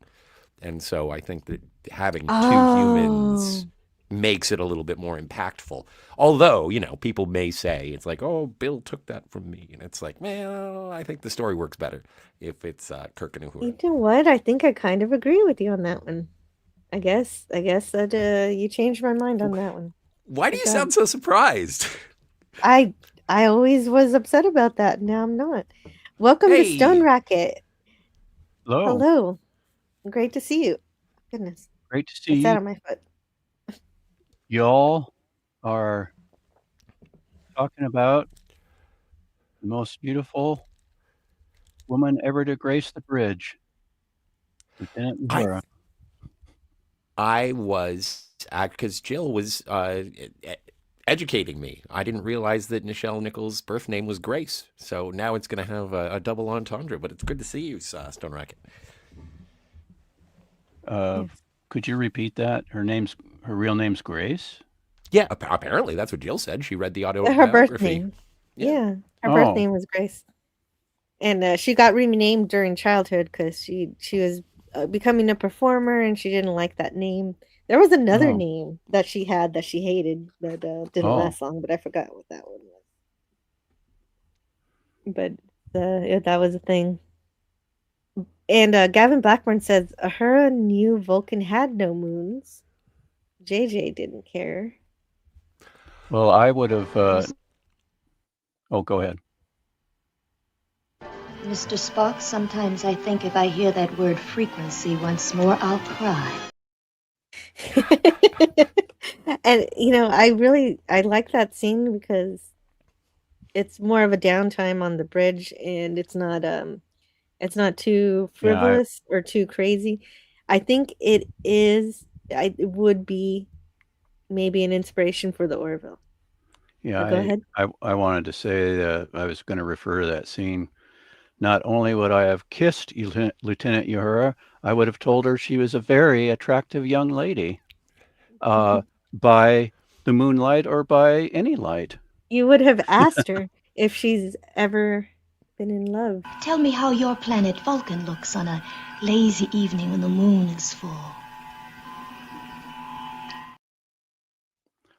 And so I think that having two humans makes it a little bit more impactful. Although, people may say it's like, oh, Bill took that from me. And it's like, well, I think the story works better if it's Kirk and Uhura. You know what? I think I kind of agree with you on that one. I guess that you changed my mind on that one. Why do you sound so surprised? I always was upset about that. Now I'm not. Welcome to Stone Racket. Hello. Hello. Great to see you. Goodness. Great to see I you. sat on my foot. Y'all are talking about the most beautiful woman ever to grace the bridge, Lieutenant Uhura. I was, because Jill was educating me. I didn't realize that Nichelle Nichols' birth name was Grace. So now it's going to have a double entendre, but it's good to see you, Stone Racket. Could you repeat that? Her real name's Grace? Yeah, apparently that's what Jill said. She read the autobiography. Her birth name. Yeah. Her birth name was Grace. And she got renamed during childhood because she was becoming a performer and she didn't like that name. There was another name that she had that she hated that didn't last long, but I forgot what that one was. But that was a thing. And Gavin Blackburn says Uhura knew Vulcan had no moons. JJ didn't care. Well, I would have. Oh, go ahead. Mr. Spock, sometimes I think if I hear that word frequency once more, I'll cry. And I like that scene because it's more of a downtime on the bridge, and it's not too Yeah, frivolous or too crazy. I think it is. It would be maybe an inspiration for the Orville. yeah, But go ahead. I wanted to say that I was going to refer to that scene. Not only would I have kissed Lieutenant Uhura, I would have told her she was a very attractive young lady, by the moonlight or by any light. You would have asked her if she's ever been in love. Tell me how your planet Vulcan looks on a lazy evening when the moon is full.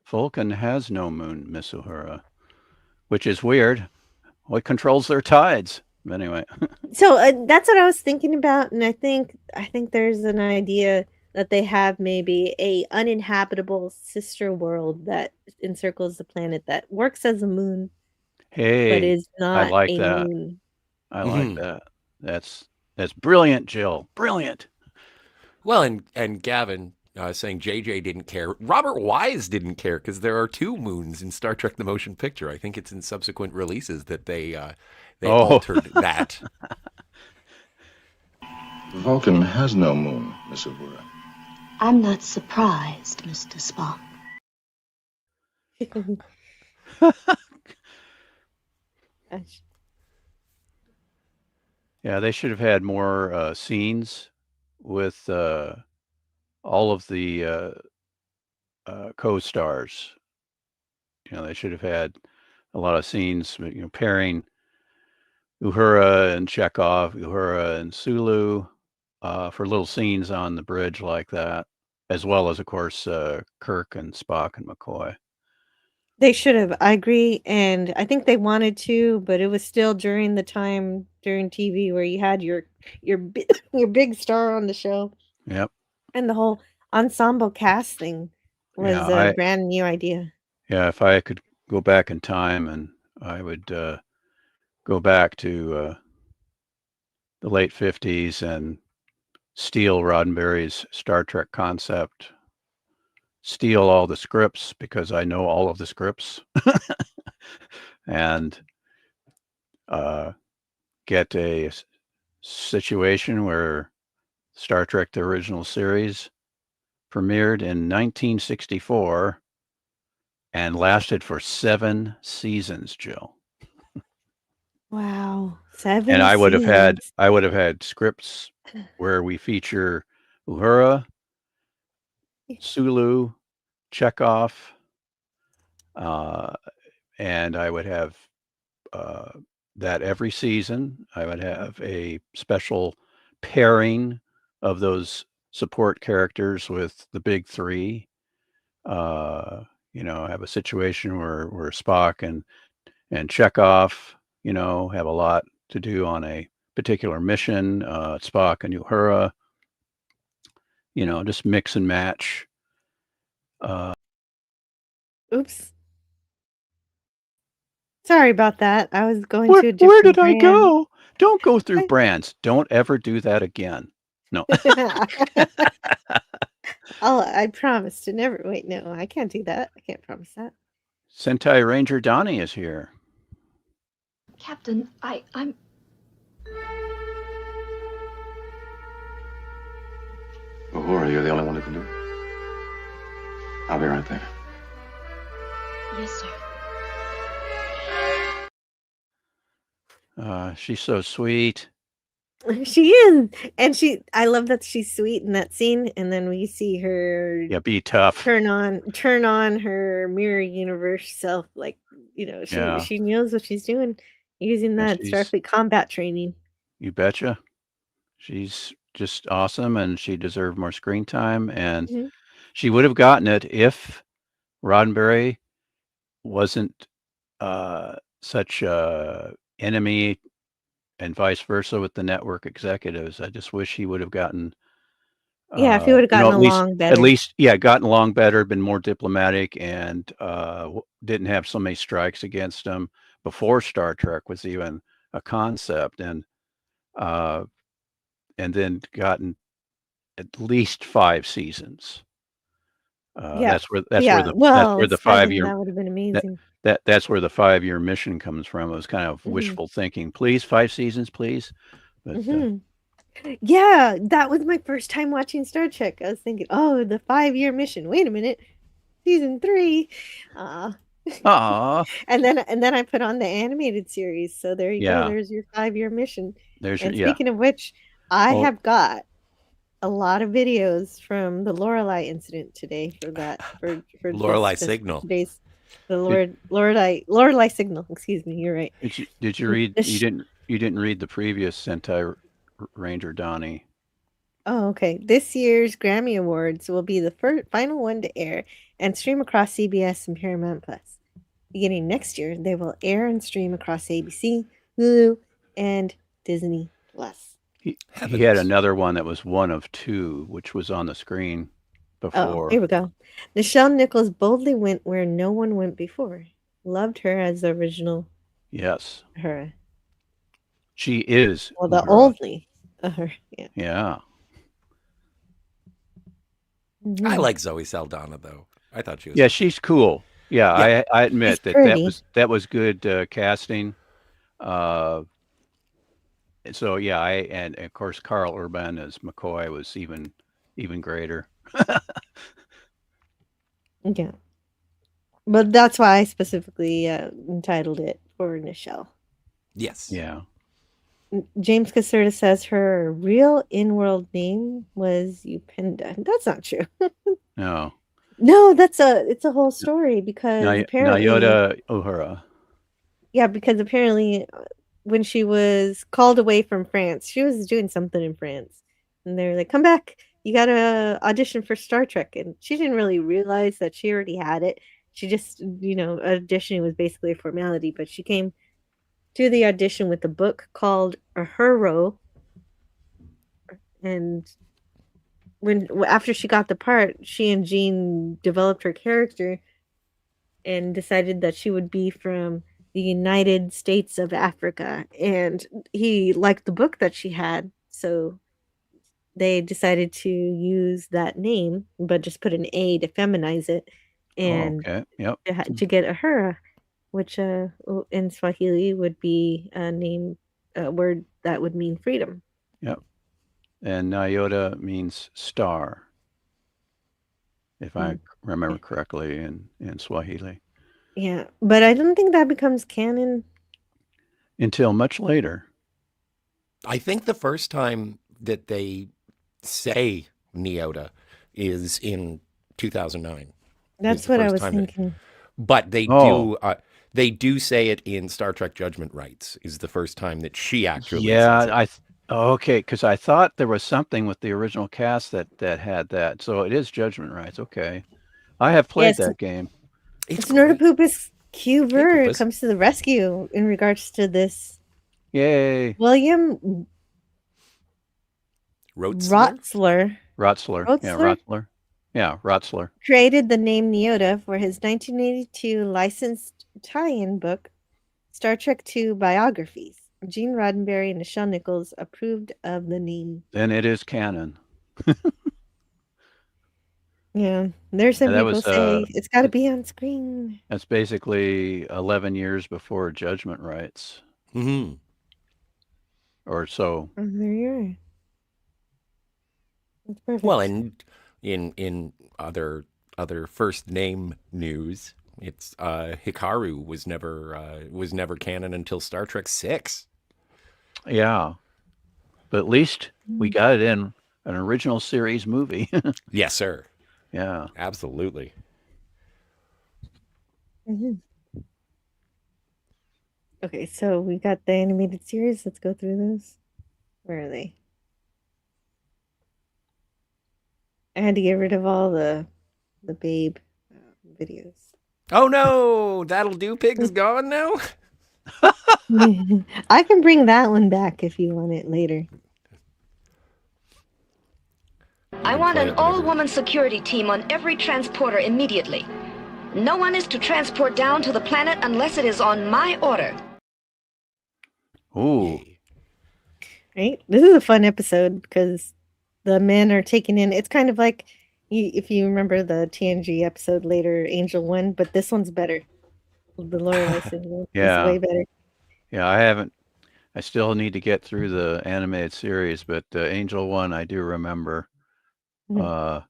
Vulcan has no moon, Miss Uhura, which is weird. What controls their tides? Anyway, So that's what I was thinking about, and I think there's an idea that they have maybe a uninhabitable sister world that encircles the planet that works as a moon, but hey, is I not like a that. moon. I like that. That's that's brilliant, Jill. Brilliant. Well, and Gavin saying JJ didn't care. Robert Wise didn't care because there are two moons in Star Trek: The Motion Picture. I think it's in subsequent releases that they altered that. Vulcan has no moon, Miss Uhura. I'm not surprised, Mr. Spock. Yeah, they should have had more scenes with all of the co-stars. You know, they should have had a lot of scenes, pairing Uhura and Chekhov, Uhura and Sulu, for little scenes on the bridge like that, as well as, of course, Kirk and Spock and McCoy. They should have. I agree, and I think they wanted to, but it was still during the time during TV where you had your big star on the show, Yep. and the whole ensemble cast thing Yeah, was a brand new idea. if I could go back in time, and I would go back to the late 50s and steal Roddenberry's Star Trek concept, steal all the scripts because I know all of the scripts, and get a situation where Star Trek: The Original Series premiered in 1964 and lasted for 7 seasons, Jill. Wow, And 7 seasons. I would have had scripts where we feature Uhura, Sulu, Chekhov, and I would have that every season. I would have a special pairing of those support characters with the big three. Have a situation where Spock and Chekhov, have a lot to do on a particular mission. Spock and Uhura, just mix and match. Oops. Sorry about that. I was going Where to a where different did I brand. go? Don't go through brands. Don't ever do that again. No. I promise to never wait, no, I can't do that. I can't promise that. Sentai Ranger Donnie is here. Captain, I'm... Uhura, you're the only one who can do it. I'll be right there. Yes, sir. She's so sweet. She is, and I love that she's sweet in that scene, and then we see her Yeah, be tough. turn on her mirror universe self, like, Yeah. she knows what she's doing using Yeah, that Starfleet combat training. You betcha. She's just awesome, and she deserved more screen time, and Mhm. she would have gotten it if Roddenberry wasn't such a enemy and vice versa with the network executives. I just wish he would have gotten, Yeah, if he would've gotten along better. at least, yeah, gotten along better, been more diplomatic, and didn't have so many strikes against him before Star Trek was even a concept, and then gotten at least 5 seasons. Yeah. That's where Yeah, the well, 7, 5-year that would have been amazing. that's where the 5-year mission comes from. It was kind of wishful thinking. Please, 5 seasons, please. But Yeah, that was my first time watching Star Trek. I was thinking, oh, the 5-year mission. Wait a minute, season 3. And then I put on the animated series. So there you go. Yeah. There's your 5-year mission. There's And your, yeah. speaking of which, I Well, have got a lot of videos from the Lorelei incident today for Lorelei signal. Today's the Lorelei signal. Excuse me. You're right. Did you read? You didn't read the previous Sentai Ranger Donnie. Oh, okay. This year's Grammy Awards will be the final one to air and stream across CBS and Paramount Plus. Beginning next year, they will air and stream across ABC, Hulu, and Disney Plus. He had another one that was one of 2, which was on the screen before. Oh, here we go. Nichelle Nichols boldly went where no one went before. Loved her as the original. Yes. Her. She is. Well, the only. Her. Yeah. Yeah. Mm-hmm. I like Zoe Saldana though. I thought she was. Yeah, she's cool. Yeah, I admit that was good casting. So yeah, and of course Carl Urban as McCoy was even greater. Yeah, but that's why I specifically entitled it for Nichelle. Yes. Yeah. James Caserta says her real in-world name was Upenda. That's not true. No. No, it's a whole story because apparently Nayota Uhura. Yeah, because apparently when she was called away from France, she was doing something in France. And they're like, come back. You got to audition for Star Trek. And she didn't really realize that she already had it. She just, auditioning was basically a formality. But she came to the audition with a book called Uhura. And after she got the part, she and Jean developed her character and decided that she would be from the United States of Africa. And he liked the book that she had, so they decided to use that name, but just put an A to feminize it, and to get Uhura, which in Swahili would be a word that would mean freedom. Yep. And Nyota means star, if I remember correctly in Swahili. Yeah, but I don't think that becomes canon until much later. I think the first time that they say Nyota is in 2009. That's what I was thinking. But they do say it in Star Trek Judgment Rights is the first time that she actually says it. Okay, because I thought there was something with the original cast that had that. So it is Judgment Rights. Okay. I have played that game. It's Nerdapoopa's Q-Bird comes to the rescue in regards to this. Yay. William Rotsler. Yeah, Rotsler. Created the name Nyota for his 1982 licensed tie-in book, Star Trek II Biographies. Gene Roddenberry and Nichelle Nichols approved of the name. Then it is canon. Yeah, there's some people say it's got to be on screen. That's basically 11 years before Judgment Rights. Mm-hmm. Or so. Oh, there you are. That's perfect. Well, and in other first name news, it's Hikaru was never canon until Star Trek VI. Yeah, but at least we got it in an original series movie. Yes, sir. Yeah, absolutely. Mm-hmm. Okay, so we got the animated series. Let's go through those. Where are they? I had to get rid of all the Babe videos. Oh no, That'll Do Pig's gone now? I can bring that one back if you want it later. I want an all-woman security team on every transporter immediately. No one is to transport down to the planet unless it is on my order. Ooh. Right? This is a fun episode because the men are taken in. It's kind of like, if you remember the TNG episode later, Angel 1, but this one's better. The Lorelei signal is Yeah. way better. Yeah, I still need to get through the animated series, but Angel One I do remember. Mhm.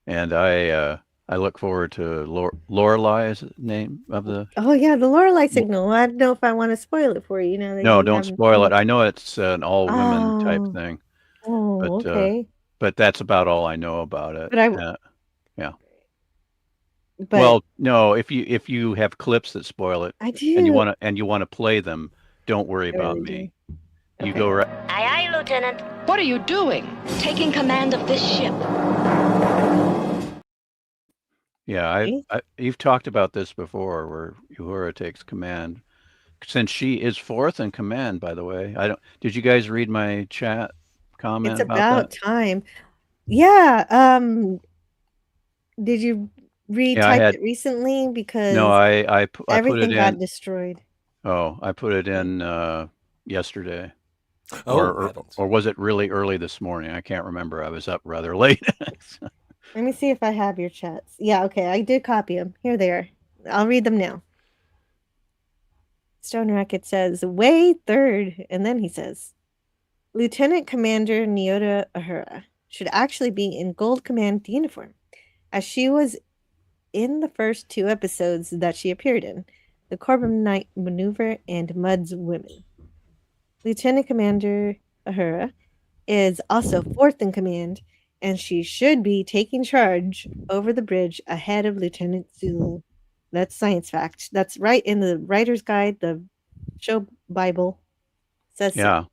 And I look forward to Lorelei is the name of the. Oh yeah, the Lorelei signal. I don't know if I want to spoil it for you. Now that No, you don't haven't spoil seen it. it. I know it's an all women type Oh, thing, oh, but okay. but that's about all I know about it. But I, Yeah. but Well, no, if you have clips that spoil it I and do. you want to play them, don't worry I about really me. do. You Okay. go right. Aye, aye, Lieutenant. What are you doing? Taking command of this ship. Yeah, See? you've talked about this before, where Uhura takes command, since she is fourth in command. By the way, I don't. Did you guys read my chat It's comment about that? about time. Yeah. Did you Yeah, I retype had. it recently? No, Because I put it everything got in. destroyed. Oh, I put it Yeah. in yesterday, Oh, heavens. or was it really early this morning? I can't remember. I was up rather late. Let me see if I have your chats. Yeah, okay, I did copy them. Here they are. I'll read them now. Stone Racket says, way third. And then he says, Lieutenant Commander Nyota Uhura should actually be in Gold Command uniform, as she was in the first two episodes that she appeared in, The Corbomite Maneuver and Mud's Women. Lieutenant Commander Uhura is also fourth in command, and she should be taking charge over the bridge ahead of Lieutenant Zulu. That's science fact. That's right in the writer's guide, the show Bible says so. Yeah,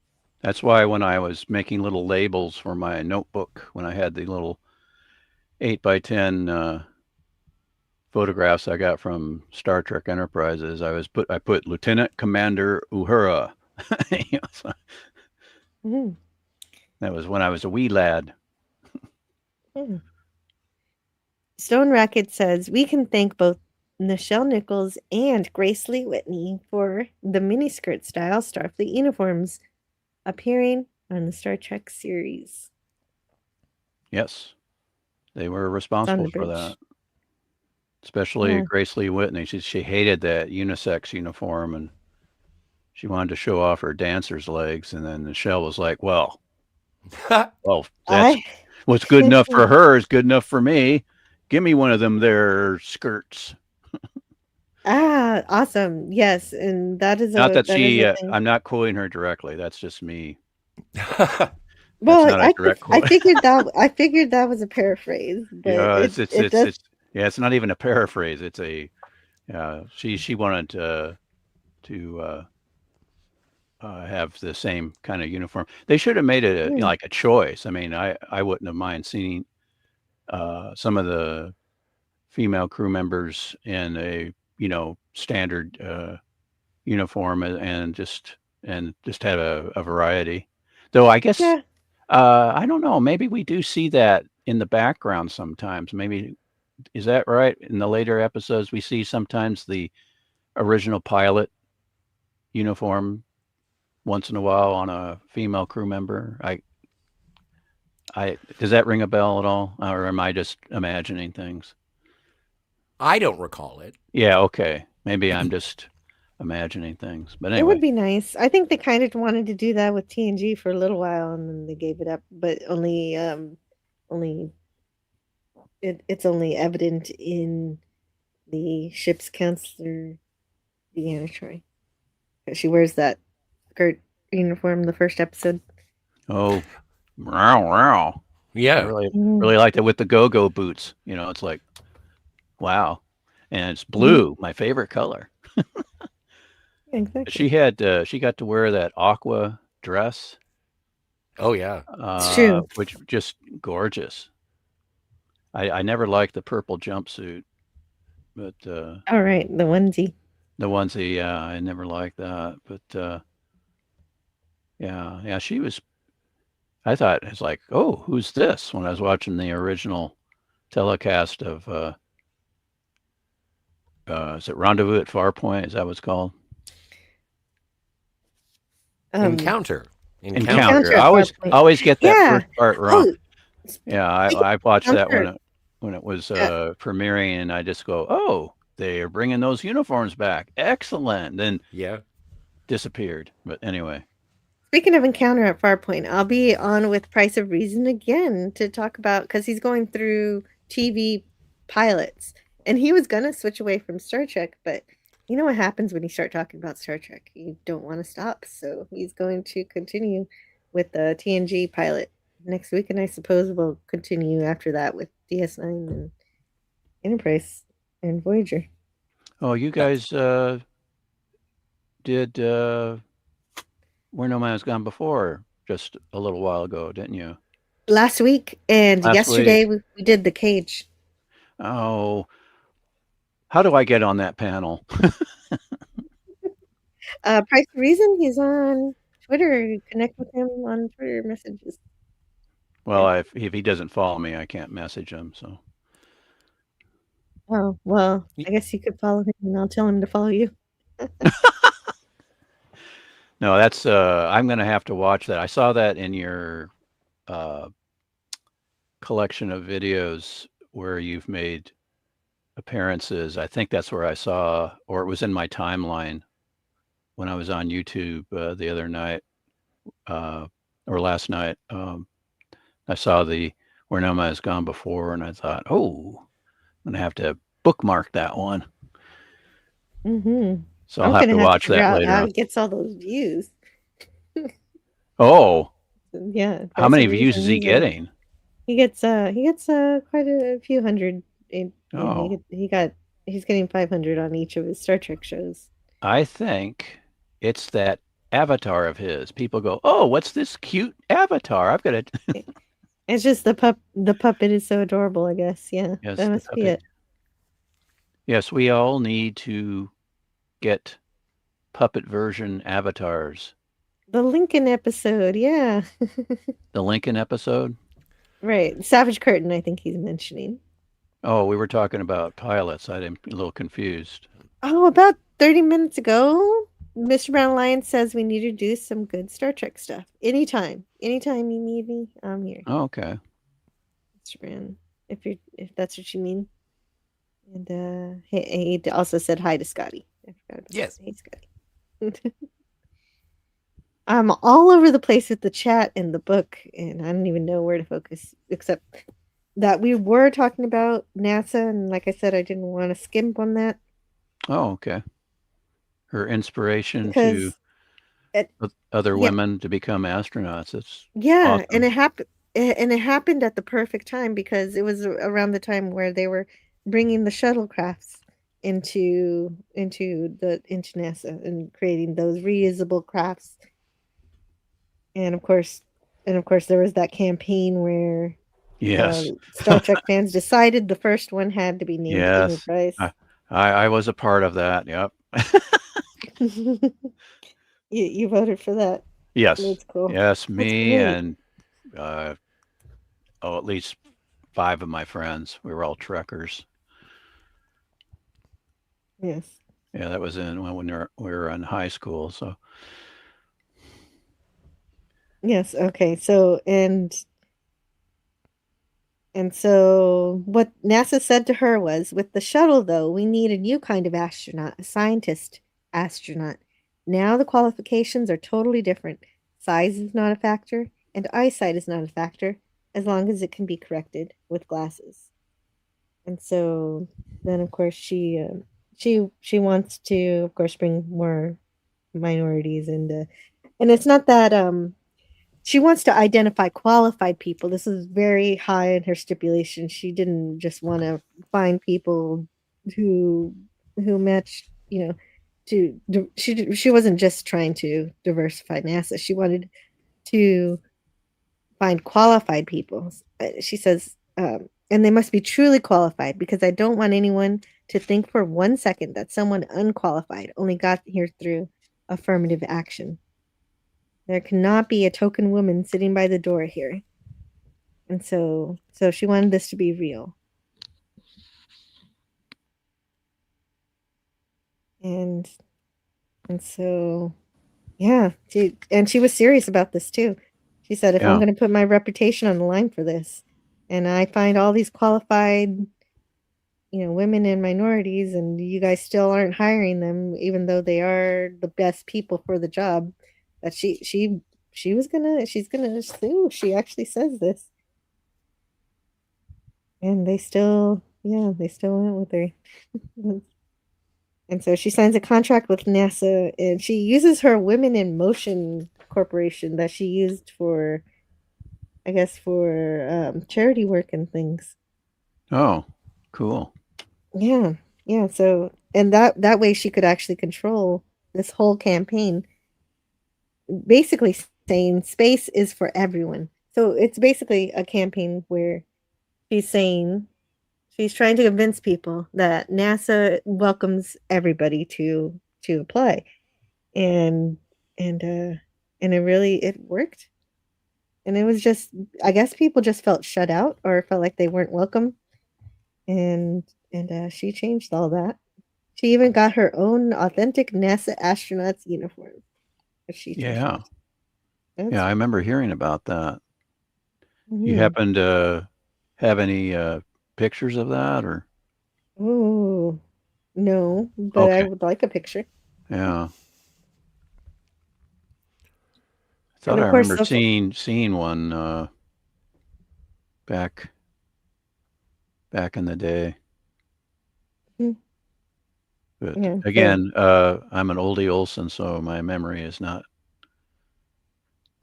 that's why when I was making little labels for my notebook, when I had the little 8 by 10 photographs I got from Star Trek Enterprises, I put Lieutenant Commander Uhura. So Mm-hmm. that was when I was a wee lad. Mm-hmm. Stone Racket says we can thank both Nichelle Nichols and Grace Lee Whitney for the miniskirt style Starfleet uniforms appearing on the Star Trek series. Yes, they were It's on responsible the for bridge. that. Especially Yeah. Grace Lee Whitney. She hated that unisex uniform and she wanted to show off her dancer's legs. And then Michelle was like, well, that's I what's good enough for her is good enough for me. Give me one of them there skirts. awesome. Yes, and that is Not a that she, thing. I'm not quoting her directly. That's just me. That's Well, not a direct I quote. figured that was a paraphrase, but Yeah, it does. yeah, it's not even a paraphrase. It's a, she wanted to have the same kind of uniform. They should have made it Mm, like a choice. I mean, I wouldn't have mind seeing some of the female crew members in a standard uniform and just have a variety. Though I guess yeah. I don't know. Maybe we do see that in the background sometimes. Maybe is that right? In the later episodes, we see sometimes the original pilot uniform once in a while on a female crew member. I does that ring a bell at all, or am I just imagining things? I don't recall it. Yeah, okay. Maybe I'm just imagining things. But It would anyway, be nice. I think they kind of wanted to do that with TNG for a little while, and then they gave it up. But only it's only evident in the ship's counselor, Deanna Troy. She wears that skirt uniform the first episode. oh, wow. I Yeah. really Mm, really liked it with the go-go boots. It's like wow, and it's mhm. blue, my favorite color. Exactly. She got to wear that aqua dress, Oh, yeah. It's true. which just gorgeous. I never liked the purple jumpsuit, but All right, the onesie. the onesie, yeah, I never liked that. But yeah, she was. I thought it's like, oh, who's this? When I was watching the original telecast of, is it Rendezvous at Farpoint? Is that what it's called? Encounter. Encounter. at I always Farpoint. always get that Yeah. first part wrong. Oh, Yeah, speaking I of watched that Encounter, when it was uh, premiering, and I just go, oh, they are bringing those uniforms back. Excellent. Then Yeah. disappeared. But anyway. Speaking of Encounter at Farpoint, I'll be on with Price of Reason again to talk about because he's going through TV pilots, and he was gonna switch away from Star Trek, but you know what happens when you start talking about Star Trek? You don't want to stop, so he's going to continue with the TNG pilot next week, and I suppose we'll continue after that with DS9 and Enterprise and Voyager. Oh, you guys did Where No Man Has Gone Before just a little while ago, didn't you? Last week and Last yesterday week. we did the Cage. Oh, how do I get on that panel? Price of Reason, he's on Twitter. Connect with him on Twitter messages. Well, if he doesn't follow me, I can't message him. So. Oh, well, I guess you could follow him and I'll tell him to follow you. No, that's I'm gonna have to watch that. I saw that in your collection of videos where you've made appearances. I think that's where I saw, or it was in my timeline when I was on YouTube the other night or last night. I saw the Where No Man Has Gone Before, and I thought, oh, I'm gonna have to bookmark that one. Mm-hmm. So I'll have to watch that later how on. he gets all those views. Oh, yeah. How many views is he getting? He gets quite a few hundred. Oh. He's getting 500 on each of his Star Trek shows. I think it's that avatar of his. People go, oh, what's this cute avatar? I've got it. It's just the puppet is so adorable, I guess. Yeah, Yes, that must be it. Yes, we all need to get puppet version avatars. The Lincoln episode, yeah. The Lincoln episode? Right. Savage Curtain, I think he's mentioning. Oh, we were talking about pilots. I'm a little confused. Oh, about 30 minutes ago, Mr. Brown Lion says we need to do some good Star Trek stuff. Anytime you need me, I'm here. Oh, okay. Mr. Brown, if that's what you mean. And he also said hi to Scotty. I forgot about yes. That. Hey, Scotty. I'm all over the place with the chat and the book, and I don't even know where to focus, except that we were talking about NASA, and like I said, I didn't want to skimp on that. Oh, okay. Her inspiration to other women to become astronauts. It's awesome. And it happened at the perfect time because it was around the time where they were bringing the shuttlecrafts into NASA and creating those reusable crafts. And of course there was that campaign where Star Trek fans decided the first one had to be named Enterprise. I was a part of that. Yep. You voted for that. Yes. That's cool. Yes, me and at least 5 of my friends. We were all Trekkers. Yes. Yeah, that was when we were in high school. So. Yes. Okay. So and so what NASA said to her was, with the shuttle, though, we need a new kind of astronaut, a scientist astronaut. Now the qualifications are totally different. Size is not a factor, and eyesight is not a factor, as long as it can be corrected with glasses. And so then, of course, she wants to, of course, bring more minorities and it's not that she wants to identify qualified people. This is very high in her stipulation. She didn't just want to find people who match, she wasn't just trying to diversify NASA. She wanted to find qualified people. She says, and they must be truly qualified, because I don't want anyone to think for 1 second that someone unqualified only got here through affirmative action. There cannot be a token woman sitting by the door here. And so she wanted this to be real. And so, yeah, she was serious about this too. She said, if I'm going to put my reputation on the line for this, and I find all these qualified women and minorities, and you guys still aren't hiring them, even though they are the best people for the job. That she's gonna sue. She actually says this, and they still went with her. And so she signs a contract with NASA, and she uses her Women in Motion corporation that she used for, I guess, for charity work and things. Oh, cool. Yeah, yeah. So, and that way she could actually control this whole campaign, basically saying space is for everyone. So it's basically a campaign where she's saying she's trying to convince people that NASA welcomes everybody to apply, and and uh and it worked. And it was just, I guess people just felt shut out or felt like they weren't welcome, and she changed all that. She even got her own authentic NASA astronaut's uniform, which she Yeah. chose. Yeah, I remember hearing about that. You Mhm. happen to have any pictures of that or? Oh, no, but I Okay. would like a picture. Yeah. I And thought of I course, remember seeing one back in the day. Mm. But Yeah, so again, I'm an oldie Olson, so my memory is not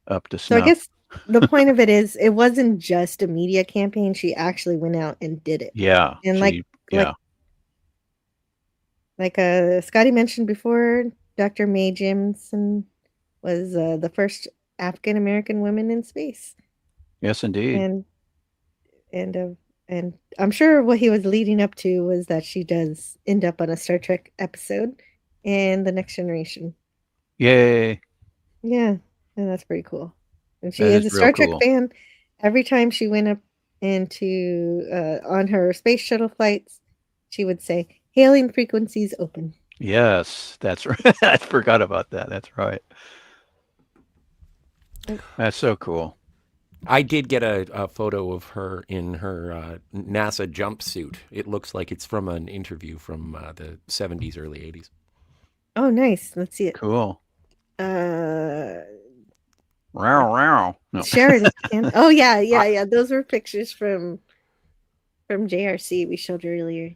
up to I snuff. guess the point of it is it wasn't just a media campaign. She actually went out and did it. Yeah, And yeah. like Scotty mentioned before, Dr. Mae Jemison was the first African American woman in space. Yes, indeed. And and uh, and I'm sure what he was leading up to was that she does end up on a Star Trek episode in The Next Generation. Yay. Yeah, and that's pretty cool. And she That is is a real Star Trek cool. fan. Every time she went up into on her space shuttle flights, she would say, "Hailing frequencies open." Yes, that's right. I forgot about that. That's right. Yep. That's so cool. I did get a photo of her in her NASA jumpsuit. It looks like it's from an interview from the 70s, early 80s. Oh, nice. Let's see it. Cool. Uh, Row, row. No. Share it if you can. Oh yeah, yeah, yeah. Those were pictures from JRC we showed earlier.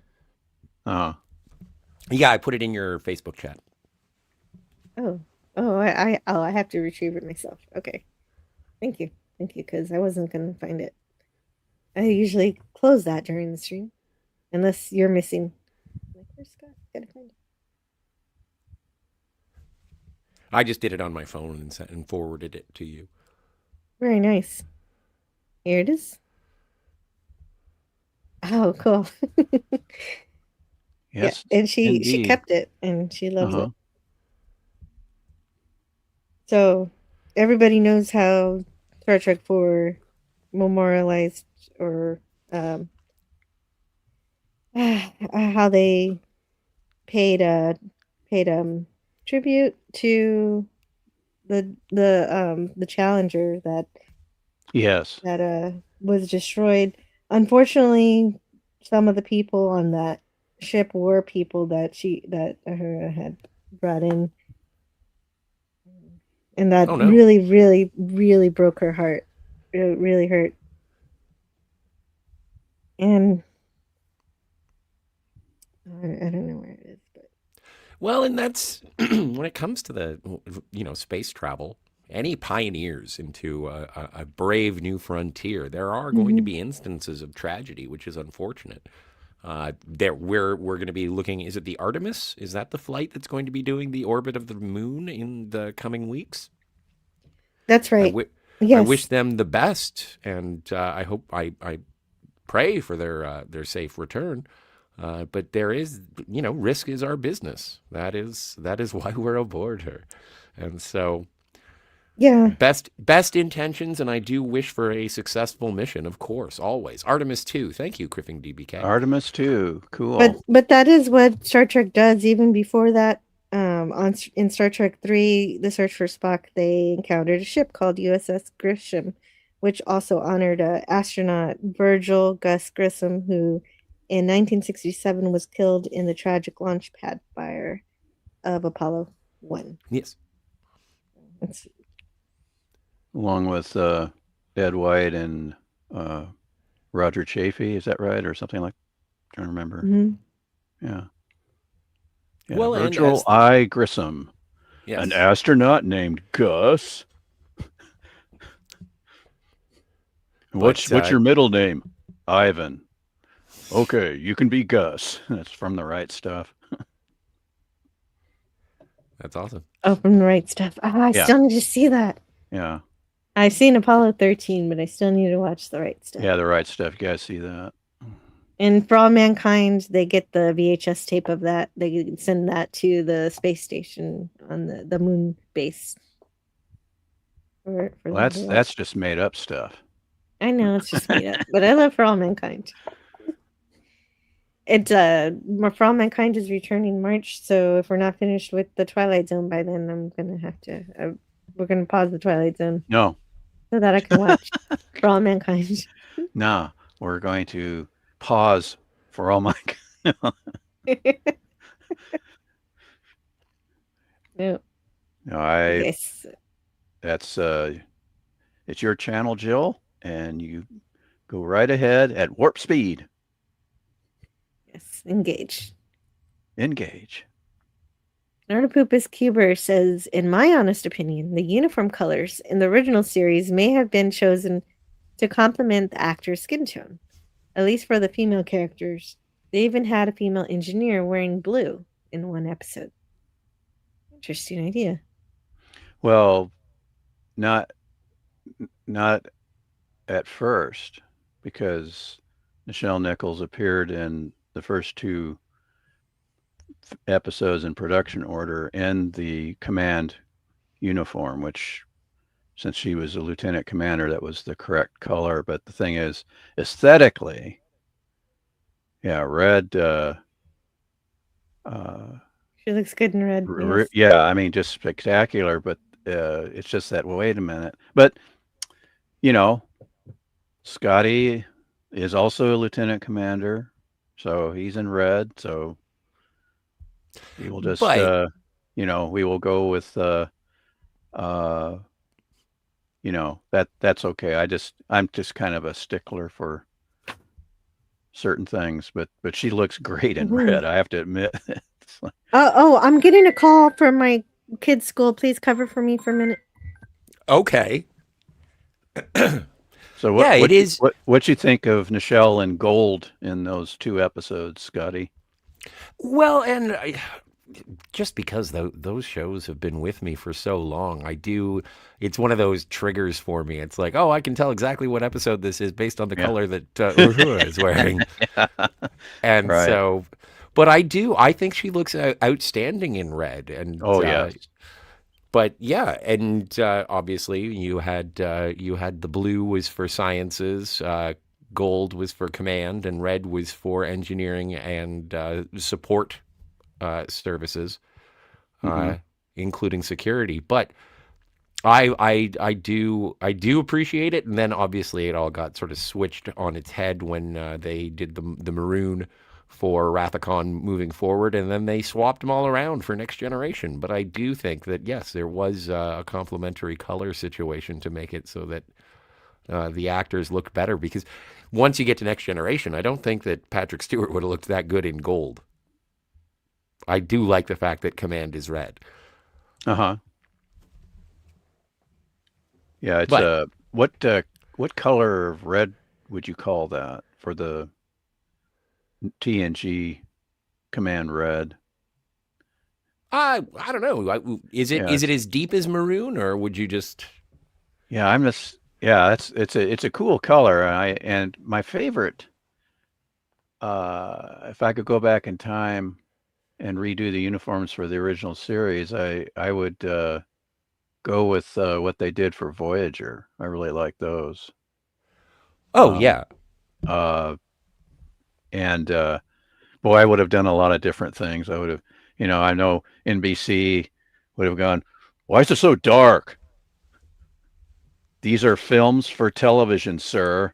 Oh. Yeah, I put it in your Facebook chat. I have to retrieve it myself. Okay, thank you, because I wasn't gonna find it. I usually close that during the stream, unless you're missing. Like, where's Scott? Gotta find it. I just did it on my phone and forwarded it to you. Very nice. Here it is. Oh, cool. Yeah, Yes, and she indeed. kept it, and she loves Uh-huh. it. So everybody knows how Star Trek 4 memorialized, or um, how they paid tribute to the Challenger Yes. that was destroyed. Unfortunately, some of the people on that ship were people that Uhura had brought in, and that Oh, no. really, really, really broke her heart. It really hurt. And I don't know where it is, but Well, and that's when it comes to the space travel. Any pioneers into a brave new frontier, there are going to Mhm. be instances of tragedy, which is unfortunate. There, we're going to be looking. Is it the Artemis? Is that the flight that's going to be doing the orbit of the moon in the coming weeks? That's I, right. wi- I wish Yes. them the best, and I hope I pray for their safe return. But there is, risk is our business. That is why we're aboard her, and so Yeah. best intentions, and I do wish for a successful mission, of course, always. Artemis 2. Thank you, Criffing DBK. Artemis 2. Cool. But that is what Star Trek does. Even before that, in Star Trek 3, The Search for Spock, they encountered a ship called USS Grisham, which also honored astronaut Virgil Gus Grissom, who in 1967 was killed in the tragic launch pad fire of Apollo 1. Yes. It's, Along with Ed White and Roger Chaffee, is that right, or something like? I'm trying to remember. mhm. Yeah. Well, and Virgil as I. Grissom, yes, an astronaut named Gus. What's your middle name? Ivan. Okay, you can be Gus. That's from The Right Stuff. that's awesome. Oh, from The Right Stuff. I Yeah. still need to see that. Yeah. I've seen Apollo 13, but I still need to watch The Right Stuff. Yeah, The Right Stuff. You guys see that? And For All Mankind, they get the VHS tape of that. They send that to the space station on the moon base. For Well, that's just made up stuff. I know it's just made up, but I love For All Mankind. It's For All Mankind is returning March, so if we're not finished with the Twilight Zone by then, I'm gonna have to. We're gonna pause the Twilight Zone No. so that I can watch For All Mankind. No, we're going to pause For All Mankind. No. No, Yes. That's it's your channel, Jill, and you go right ahead at warp speed. Yes. Engage. Engage. Nerdapupus Cuber says, in my honest opinion, the uniform colors in the original series may have been chosen to complement the actor's skin tone, at least for the female characters. They even had a female engineer wearing blue in one episode. Interesting idea. Well, not at first, because Nichelle Nichols appeared in the first two episodes in production order in the command uniform, which, since she was a lieutenant commander, that was the correct color. But the thing is, aesthetically, yeah, red. She looks good in red. Yes. Yeah, I mean, just spectacular. But it's just that. Well, wait a minute. But Scotty is also a lieutenant commander, so he's in red. So we will just, we will go with, that's okay. I'm just kind of a stickler for certain things, but she looks great in red. I have to admit. I'm getting a call from my kid's school. Please cover for me for a minute. Okay. So what you think of Nichelle in gold in those two episodes, Scotty? Well, and just because those shows have been with me for so long, it's one of those triggers for me. It's like, oh, I can tell exactly what episode this is based on the color that Uhura is wearing. And right. So, but I think she looks outstanding in red. And yes. But yeah, and obviously you had the blue was for sciences, gold was for command, and red was for engineering and support services, including security. But I do appreciate it, and then obviously it all got sort of switched on its head when they did the maroon for Rathacon moving forward, and then they swapped them all around for Next Generation. But I do think that, yes, there was a complementary color situation to make it so that the actors looked better, because once you get to Next Generation, I don't think that Patrick Stewart would have looked that good in gold. I do like the fact that command is red. Yeah, it's what color of red would you call that for the TNG command red? I don't know. Is it as deep as maroon, or would you just? Yeah, it's a cool color. And my favorite, if I could go back in time and redo the uniforms for the original series, I would go with what they did for Voyager. I really like those. Oh, yeah. And boy, I would have done a lot of different things. I would have, I know NBC would have gone, why is it so dark? These are films for television, sir.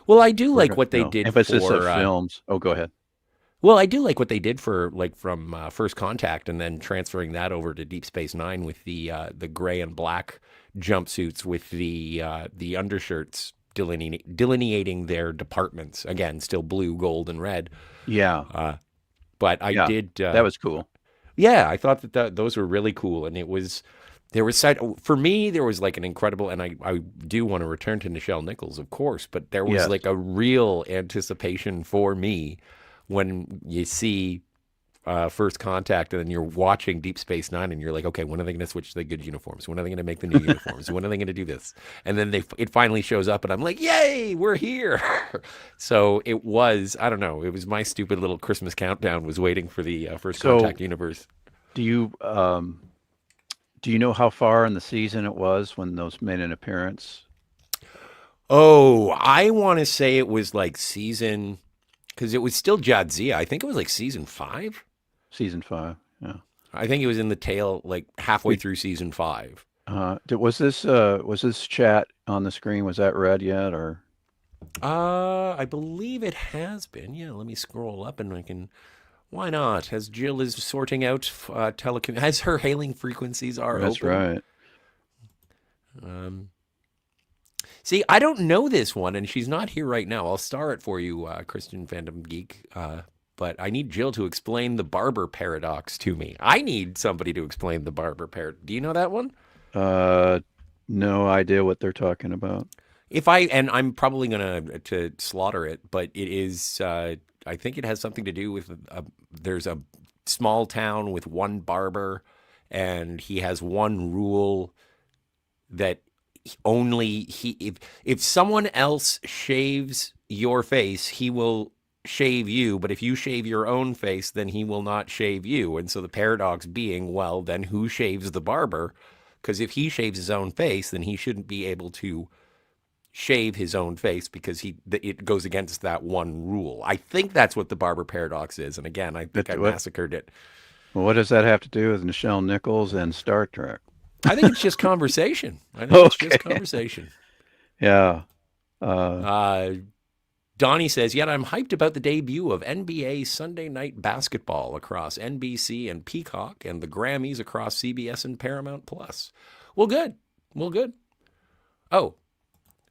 Well, I do like what they did emphasis of for. films. Oh, go ahead. Well, I do like what they did for like from First Contact, and then transferring that over to Deep Space Nine with the gray and black jumpsuits with the undershirts delineating their departments. Again, still blue, gold, and red. Yeah. But I Yeah. did. That was cool. Yeah, I thought that those were really cool, and there was for me there was like an incredible, and I do want to return to Nichelle Nichols, of course, but there was Yes. like a real anticipation for me when you see First Contact and then you're watching Deep Space Nine and you're like, okay, when are they going to switch to the good uniforms? When are they going to make the new uniforms? When are they going to do this? And then it finally shows up and I'm like, yay, we're here. So it was, I don't know, it was my stupid little Christmas countdown was waiting for the First Contact universe. Do you know how far in the season it was when those made an appearance? Oh, I want to say it was like season, because it was still Jadzia. I think it was like season 5. Season 5, yeah. I think it was in the tail, like halfway through season 5. Was this chat on the screen? Was that read yet, or? I believe it has been. Yeah, let me scroll up and I can. Why not? As Jill is sorting out as her hailing frequencies are That's open. right. See, I don't know this one, and she's not here right now. I'll star it for you, Christian Fandom Geek. But I need Jill to explain the Barber paradox to me. I need somebody to explain the Barber paradox. Do you know that one? No idea what they're talking about. I'm probably gonna to slaughter it, but it is. I think it has something to do with there's a small town with one barber, and he has one rule that only if someone else shaves your face, he will shave you, but if you shave your own face, then he will not shave you. And so the paradox being, well, then who shaves the barber? Because if he shaves his own face, then he shouldn't be able to shave his own face because it goes against that one rule. I think that's what the barber paradox is. And again, I think I massacred it. Well, what does that have to do with Nichelle Nichols and Star Trek? I think it's just conversation. It's just conversation. Yeah. Donnie says, yet I'm hyped about the debut of NBA Sunday Night Basketball across NBC and Peacock and the Grammys across CBS and Paramount Plus. Well, good. Oh,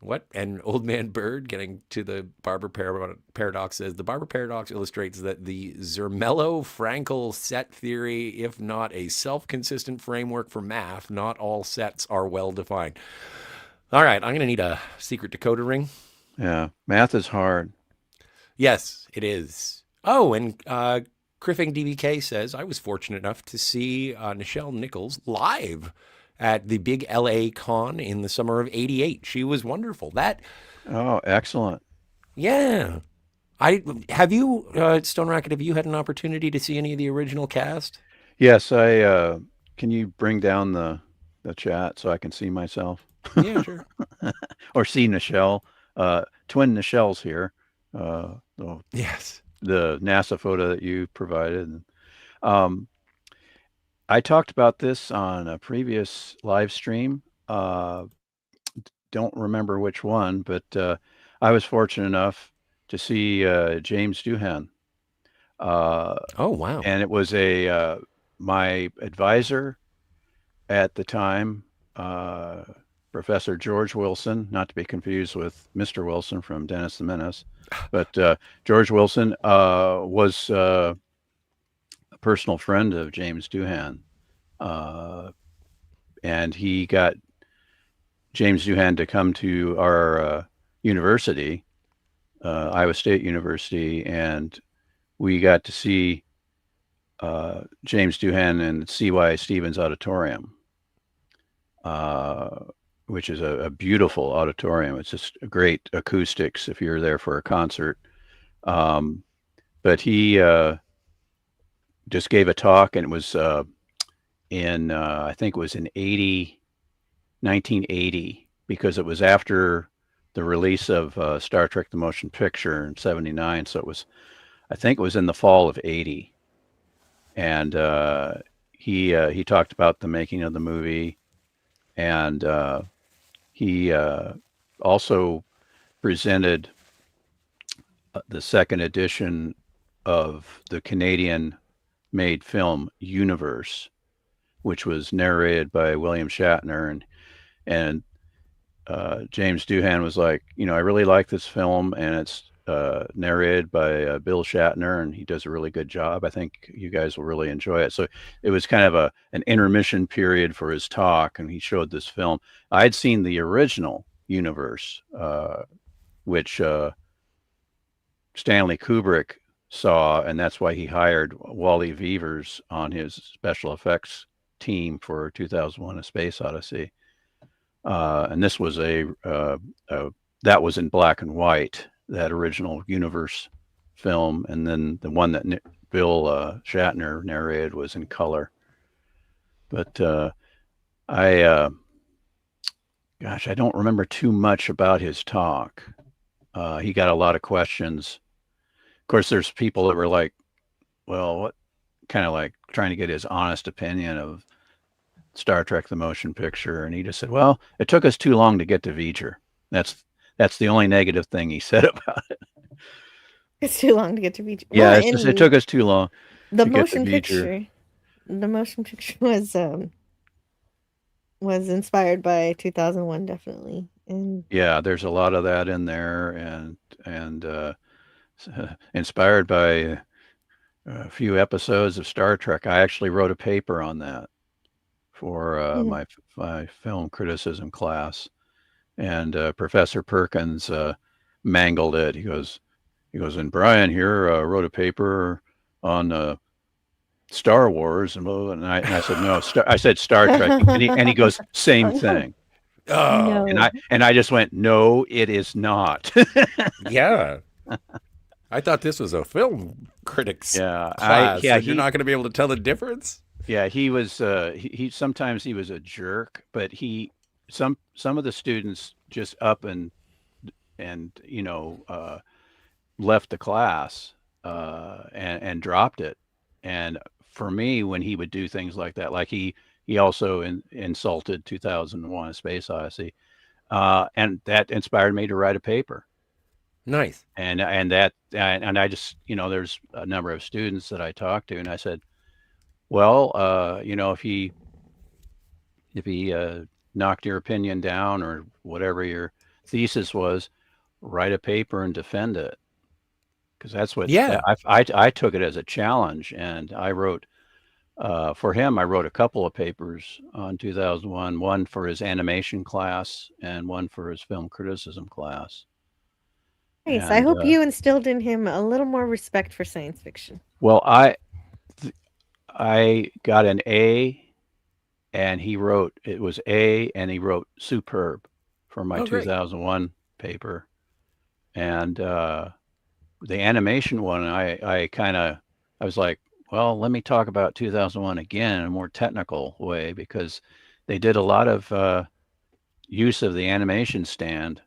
what? And Old Man Bird, getting to the Barber paradox, says, the Barber paradox illustrates that the Zermelo-Fraenkel set theory, if not a self-consistent framework for math, not all sets are well-defined. All right, I'm going to need a secret decoder ring. Yeah, math is hard. Yes, it is. Oh, and Criffing DBK says, I was fortunate enough to see Nichelle Nichols live at the big LA con in the summer of '88. She was wonderful. Oh, excellent. Yeah. Have you, Stone Racket, have you had an opportunity to see any of the original cast? Yes, can you bring down the chat so I can see myself? Yeah, sure. Or see Nichelle. Twin Nichelles here. Yes. The NASA photo that you provided. I talked about this on a previous live stream. Don't remember which one, but I was fortunate enough to see James Doohan. Oh, wow. And it was my advisor at the time, Professor George Wilson, not to be confused with Mr. Wilson from Dennis the Menace, but George Wilson was a personal friend of James Doohan. And he got James Doohan to come to our university, Iowa State University, and we got to see James Doohan in C.Y. Stevens Auditorium, which is a beautiful auditorium. It's just great acoustics if you're there for a concert. But he just gave a talk, and it was I think it was in 1980, because it was after the release of Star Trek the Motion Picture in '79. So I think it was in the fall of '80. And he talked about the making of the movie, and he also presented the second edition of the Canadian-made film Universe, which was narrated by William Shatner, and James Doohan was like, I really like this film, and it's narrated by Bill Shatner, and he does a really good job. I think you guys will really enjoy it. So it was kind of an intermission period for his talk, and he showed this film. I'd seen the original Universe, which Stanley Kubrick saw, and that's why he hired Wally Weavers on his special effects team for 2001: A Space Odyssey. And this was that was in black and white, that original Universe film, and then the one that Bill Shatner narrated was in color. But I don't remember too much about his talk. He got a lot of questions. Of course, there's people that were like, well, what, kind of like trying to get his honest opinion of Star Trek: The Motion Picture, and he just said, "Well, it took us too long to get to V'ger." That's the only negative thing he said about it. It's too long to get to V'ger. Yeah, it took us too long the to get to motion V'ger. picture. The motion picture was inspired by 2001, definitely, and Yeah, there's a lot of that in there, and inspired by a few episodes of Star Trek. I actually wrote a paper on that for my film criticism class, and Professor Perkins mangled it. He goes, and Brian here wrote a paper on Star Wars, and I said no, I said Star Trek, and he goes, same thing. Oh, no. And I just went, no, it is not. Yeah. I thought this was a film critics Yeah, class, and you're not going to be able to tell the difference. Yeah, he was. He sometimes he was a jerk, but some of the students just up and left the class and dropped it. And for me, when he would do things like that, like he also insulted 2001: A Space Odyssey, and that inspired me to write a paper. Nice. And I just, there's a number of students that I talked to, and I said, well, if he knocked your opinion down or whatever your thesis was, write a paper and defend it, because that's what. Yeah. I took it as a challenge, and I wrote for him. I wrote a couple of papers on 2001, one for his animation class and one for his film criticism class. Nice. And, I hope you instilled in him a little more respect for science fiction. Well, I got an A, and he wrote, it was A, and he wrote superb for my 2001 paper. And the animation one, I was like, well, let me talk about 2001 again in a more technical way, because they did a lot of use of the animation stand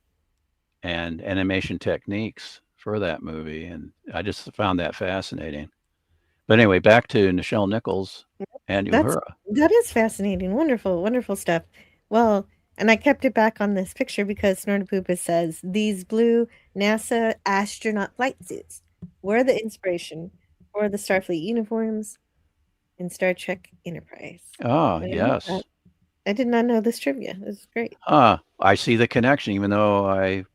and animation techniques for that movie. And I just found that fascinating. But anyway, back to Nichelle Nichols and Uhura. That is fascinating. Wonderful, wonderful stuff. Well, and I kept it back on this picture because Snortopoopa says these blue NASA astronaut flight suits were the inspiration for the Starfleet uniforms in Star Trek Enterprise. Oh, yes. I did not know this trivia. This is great. I see the connection, even though I've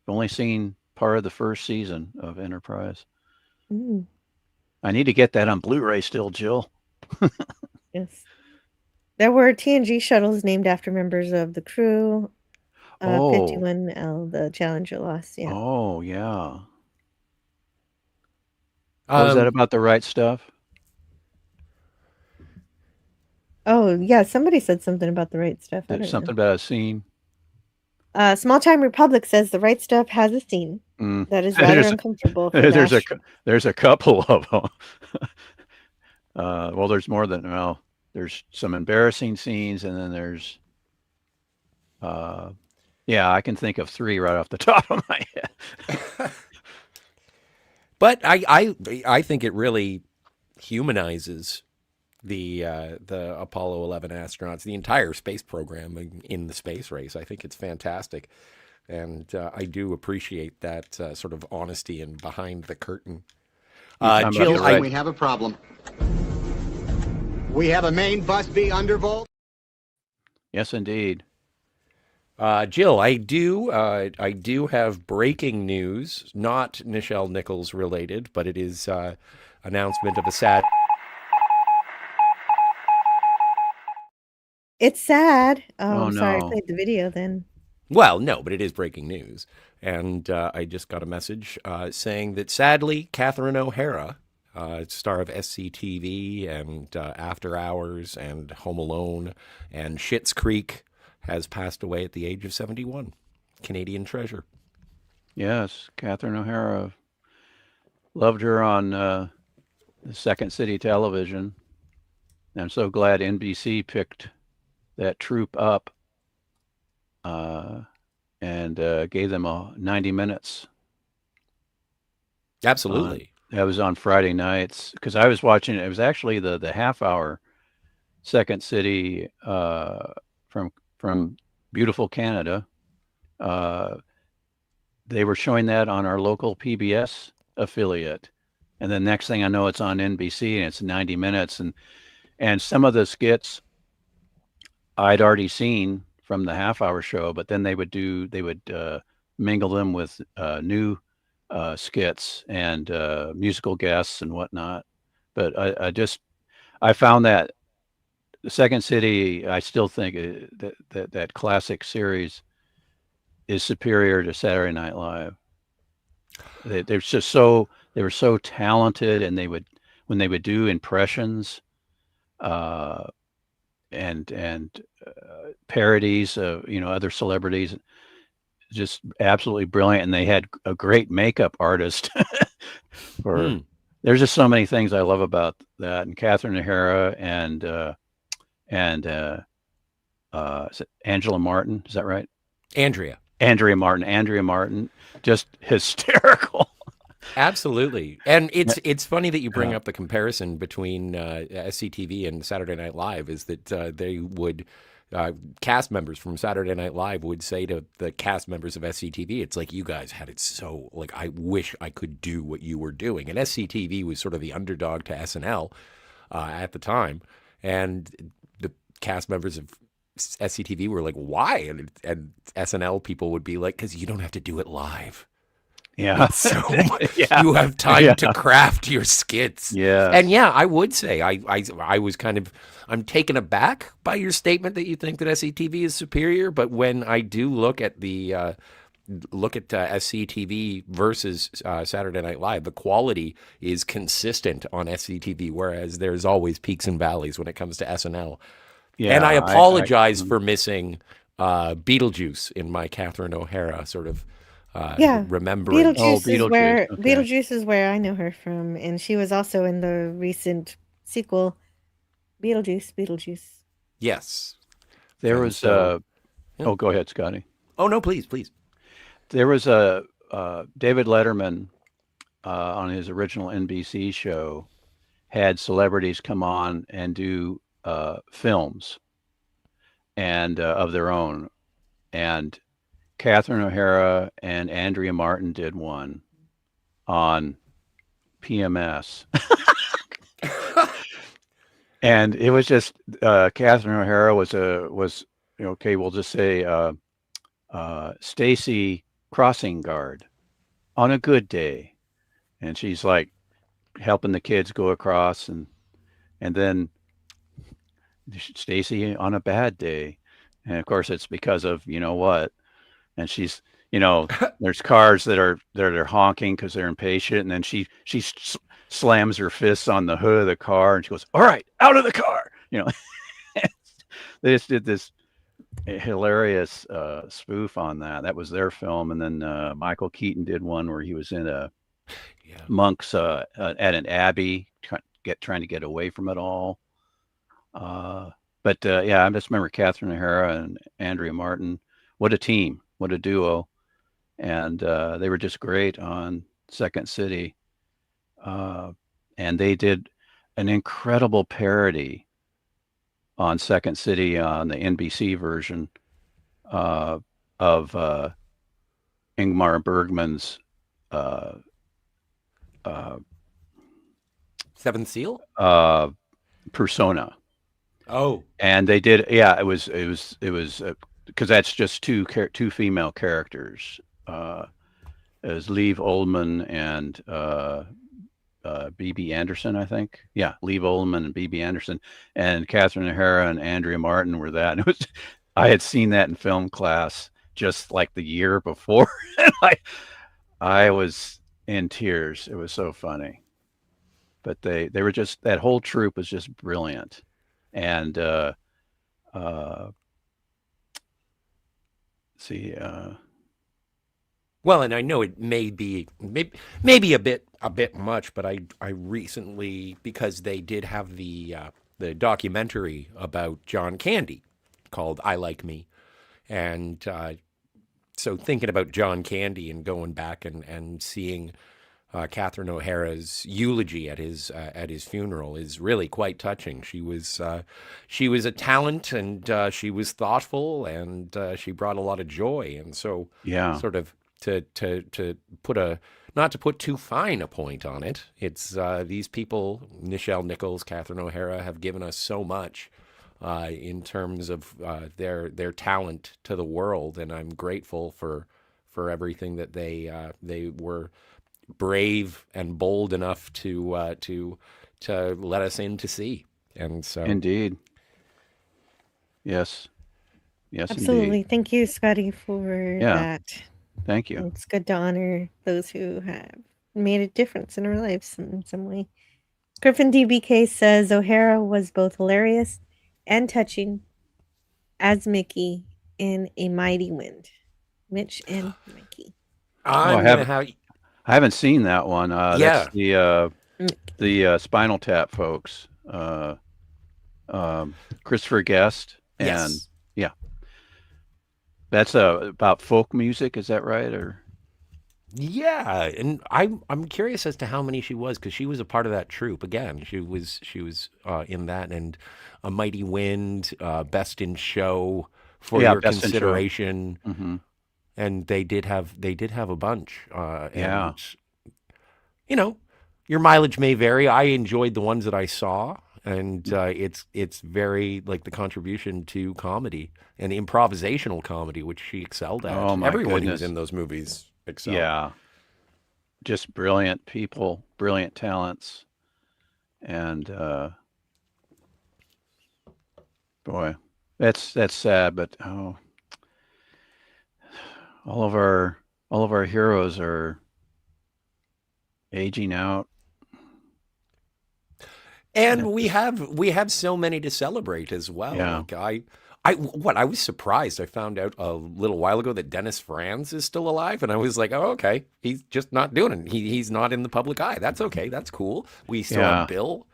only seen part of the first season of Enterprise. Mm. I need to get that on Blu-ray still, Jill. Yes. There were TNG shuttles named after members of the crew. 51L, the Challenger lost. Yeah. Oh, yeah. What was that about the right stuff? Oh, yeah. Somebody said something about the right stuff. There's something about a scene. Small Time Republic says the right stuff has a scene that is rather uncomfortable. There's a couple of them. Well, there's more than, there's some embarrassing scenes, and then there's, I can think of 3 right off the top of my head. But I think it really humanizes the Apollo 11 astronauts, the entire space program in the space race. I think it's fantastic. And I do appreciate that sort of honesty and behind the curtain. You're talking about Jill, the right- We have a problem. We have a main bus B undervolt. Yes, indeed. Jill, I do have breaking news, not Nichelle Nichols related, but it is announcement of a sad. It's sad. Oh, Sorry, I no. played the video then. Well, no, but it is breaking news. And I just got a message saying that sadly, Catherine O'Hara, star of SCTV and After Hours and Home Alone and Schitt's Creek, has passed away at the age of 71. Canadian treasure. Yes, Catherine O'Hara. Loved her on the Second City Television. I'm so glad NBC picked that troupe up and gave them 90 minutes. Absolutely. That was on Friday nights because I was watching it. It was actually the half-hour Second City from beautiful Canada. They were showing that on our local PBS affiliate, and the next thing I know, it's on NBC and it's 90 minutes, and some of the skits I'd already seen from the half-hour show, but then they would mingle them with new skits and musical guests and whatnot. But I found that the Second City, I still think that classic series is superior to Saturday Night Live. They were so talented, and when they would do impressions and parodies of other celebrities, just absolutely brilliant. And they had a great makeup artist for. There's just so many things I love about that. And Catherine O'Hara and is it Angela Martin? Is that right? Andrea Martin, just hysterical. Absolutely. And it's funny that you bring up the comparison between SCTV and Saturday Night Live, is that they would cast members from Saturday Night Live would say to the cast members of SCTV, it's like, you guys had it so, like, I wish I could do what you were doing. And SCTV was sort of the underdog to SNL at the time. And the cast members of SCTV were like, why? And SNL people would be like, because you don't have to do it live. Yeah. So you have time to craft your skits. Yeah. And yeah, I would say I was I'm taken aback by your statement that you think that SCTV is superior. But when I do look at SCTV versus Saturday Night Live, the quality is consistent on SCTV, whereas there's always peaks and valleys when it comes to SNL. Yeah, and I apologize for missing Beetlejuice in my Catherine O'Hara sort of remembering. Beetlejuice is where I know her from, and she was also in the recent sequel, Beetlejuice. Yes. There was go ahead, Scotty. Oh no, please. There was a David Letterman on his original NBC show had celebrities come on and do films and of their own, and Catherine O'Hara and Andrea Martin did one on PMS. And it was just Catherine O'Hara was okay, we'll just say Stacy crossing guard on a good day, and she's like helping the kids go across, and then Stacy on a bad day, and of course it's because of what, and she's there's cars that are honking because they're impatient, and then she slams her fists on the hood of the car, and she goes, all right, out of the car. They just did this hilarious spoof on that was their film. And then Michael Keaton did one where he was in monks at an abbey trying to get away from it all. But I just remember Catherine O'Hara and Andrea Martin. What a team, what a duo. And they were just great on Second City. And they did an incredible parody on Second City on the NBC version of Ingmar Bergman's uh, uh, Seventh Seal? Persona. Oh, And they did, yeah, it was because that's just two female characters. It was Liv Ullmann and BB Anderson, I think. Yeah, Liv Ullmann and BB Anderson, and Catherine O'Hara and Andrea Martin were that. And it was, I had seen that in film class just like the year before. And I was in tears. It was so funny. But they were just, that whole troupe was just brilliant. And uh, see, well, and I know it may be maybe a bit much, but I recently, because they did have the documentary about John Candy called "I Like Me," and so thinking about John Candy and going back and seeing Catherine O'Hara's eulogy at his funeral is really quite touching. She was a talent, and she was thoughtful, and she brought a lot of joy. And so, yeah, sort of to put a, not to put too fine a point on it, it's these people, Nichelle Nichols, Catherine O'Hara, have given us so much in terms of their talent to the world, and I'm grateful for everything that they were brave and bold enough to let us in to see. And so, indeed. Yes. Yes, Absolutely. indeed. Thank you, Scotty, for Yeah. that. Thank you. It's good to honor those who have made a difference in our lives in some way. Griffin DBK says O'Hara was both hilarious and touching as Mickey in A Mighty Wind. Mitch and Mickey. Oh, I'm gonna have, I haven't seen that one. That's yeah, the Spinal Tap folks. Christopher Guest, and yes. yeah, that's about folk music. Is that right? Or Yeah, and I'm curious as to how many she was, because she was a part of that troupe. Again, she was in that, and A Mighty Wind, Best in Show, For yeah, Your Best in Show. Consideration, Hmm. and they did have a bunch. Yeah. And you know, your mileage may vary. I enjoyed the ones that I saw, and it's very like the contribution to comedy and improvisational comedy, which she excelled at. Oh my Everyone who was goodness. in those movies excelled. Yeah. Just brilliant people, brilliant talents, and boy, that's sad. But oh, all of our all of our heroes are aging out. That And just we have so many to celebrate as well. yeah. Like I was surprised. I found out a little while ago that Dennis Franz is still alive, and I was like, oh, okay, he's just not doing it. He's not in the public eye. That's okay. That's cool. We still have Yeah. Bill.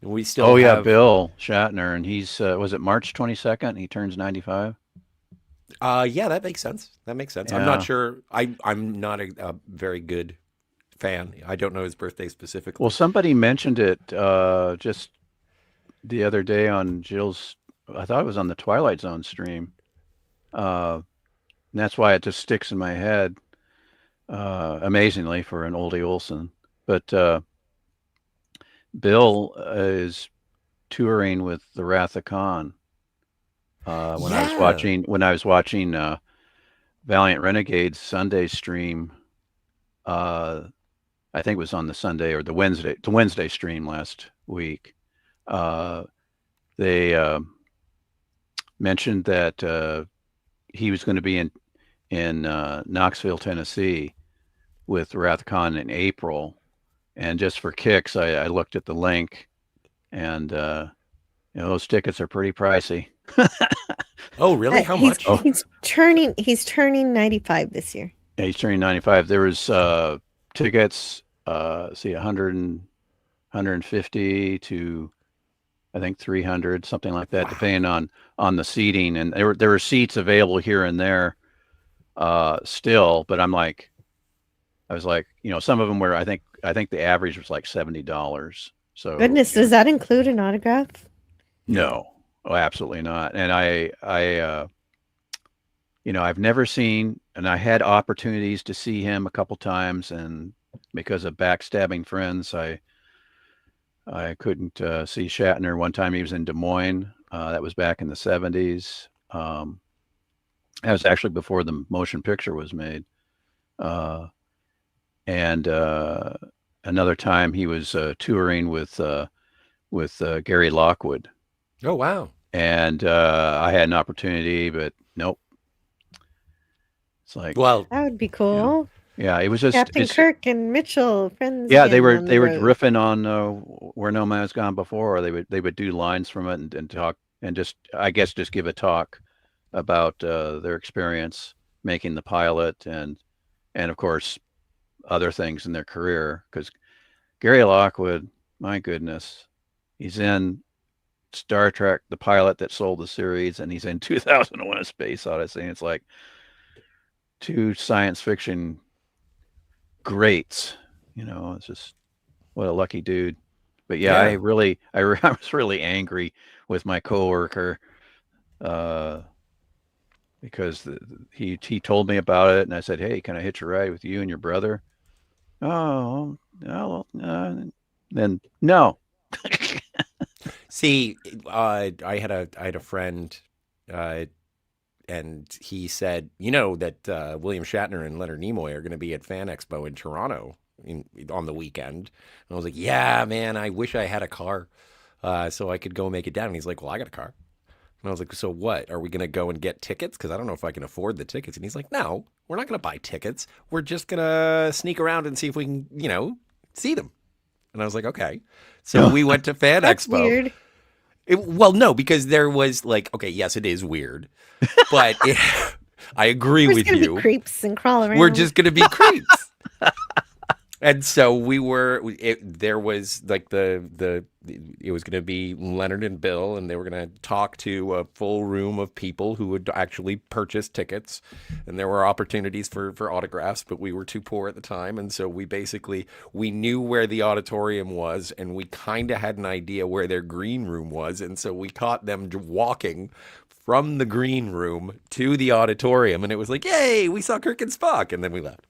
We still Oh yeah, have Bill Shatner, and he's was it March 22nd? He turns 95. yeah, that makes sense. That makes sense. I'm not Yeah. sure. I'm not a very good fan. I don't know his birthday Well, specifically. somebody mentioned it just the other day on Jill's. I thought it was on the Twilight Zone stream. And that's why it just sticks in my head. Amazingly for an oldie Olsen, but Bill is touring with the Wrath of Khan. Yeah. When I was watching Valiant Renegades Sunday stream, uh, I think it was on the Sunday or the Wednesday stream last week. Uh, they mentioned that he was going to be in Knoxville, Tennessee, with Wrath of Khan in April, and just for kicks, I looked at the link, and those tickets are pretty pricey. Oh, really? How He's much? Oh, he's turning 95 this year. yeah, he's turning 95. There was tickets, see, 100 150 to I think 300, something like that, Wow. depending on the seating. And there were seats available here and there still, but I was like, some of them were, I think the average was like $70. So, Goodness, does that include an autograph? No. no, oh, absolutely not. And I've never seen, and I had opportunities to see him a couple times, and because of backstabbing friends, I couldn't see Shatner. One time he was in Des Moines. That was back in the 70s. That was actually before the motion picture was made. And another time he was touring with Gary Lockwood. Oh, wow. And I had an opportunity, but nope. It's like, Well, That would be cool. yeah, it was just Captain Kirk and Mitchell, friends. yeah, they again were on the they were road. riffing on Where No Man Has Gone Before. Or they would do lines from it and talk and just I guess just give a talk about their experience making the pilot and of course other things in their career because Gary Lockwood, my goodness, he's in Star Trek, the pilot that sold the series, and he's in 2001: A Space Odyssey. And it's like two science fiction greats. It's just what a lucky dude. But yeah, yeah. I was really angry with my coworker uh, because he told me about it, and I said, "Hey, can I hitch a ride with you and your brother?" Oh, no, then no. See, I had a friend, uh, and he said, that William Shatner and Leonard Nimoy are going to be at Fan Expo in Toronto on the weekend. And I was like, yeah, man, I wish I had a car so I could go make it down. And he's like, well, I got a car. And I was like, so what? Are we going to go and get tickets? Because I don't know if I can afford the tickets. And he's like, no, we're not going to buy tickets. We're just going to sneak around and see if we can, see them. And I was like, okay. So we went to Fan That's Expo. weird. Well, no, because there was like, okay, yes, it is weird, but I agree We're with just gonna you. be creeps and crawl around. We're just going to be creeps. And so there was like it was going to be Leonard and Bill, and they were going to talk to a full room of people who would actually purchase tickets. And there were opportunities for autographs, but we were too poor at the time. And so we knew where the auditorium was, and we kind of had an idea where their green room was. And so we caught them walking from the green room to the auditorium, and it was like, yay, we saw Kirk and Spock, and then we left.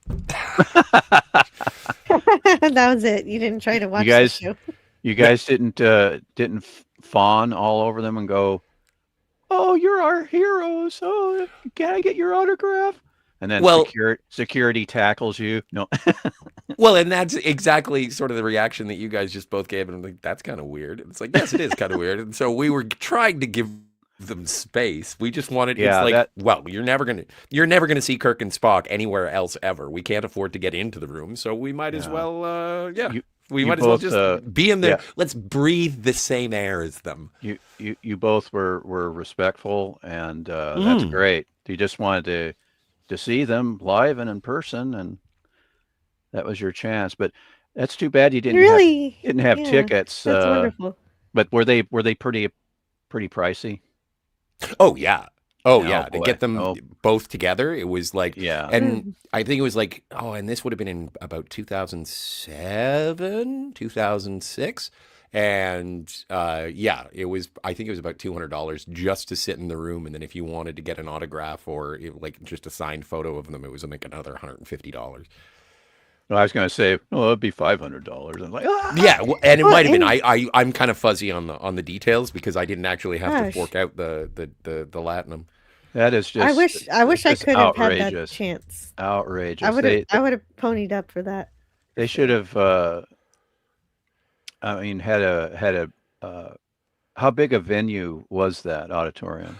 That was it. You didn't try to watch You guys, the show. you guys didn't fawn all over them and go, "Oh, you're our heroes. Oh, can I get your autograph?" And then Well, security tackles you. No. well, and that's exactly sort of the reaction that you guys just both gave, and I'm like, that's kind of weird. And it's like, yes, it is kind of weird. And so we were trying to give them space. We just wanted. Yeah, it's like, well, you're never gonna see Kirk and Spock anywhere else ever. We can't afford to get into the room, so we might as Yeah. well, yeah. We you might as well both, just be in the. yeah. Let's breathe the same air as them. You both were respectful, and that's great. You just wanted to see them live and in person, and that was your chance. But that's too bad you didn't have Yeah, tickets. that's wonderful. But were they pretty pricey? Oh yeah. Oh Oh, yeah. To boy. get them Oh. both together, it was like, Yeah. and I think it was like, and this would have been in about 2007, 2006. And yeah, I think it was about $200 just to sit in the room. And then if you wanted to get an autograph or like just a signed photo of them, it was like another $150. I was going to say, it'd be $500. I'm like, Yeah, and it Well, might have been. and- I'm kind of fuzzy on the details because I didn't actually have Gosh. to fork out the latinum. that is just. I wish I just could have had that outrageous. chance. Outrageous. I would have ponied up for that. They should have. I mean, had a. How big a venue was that auditorium?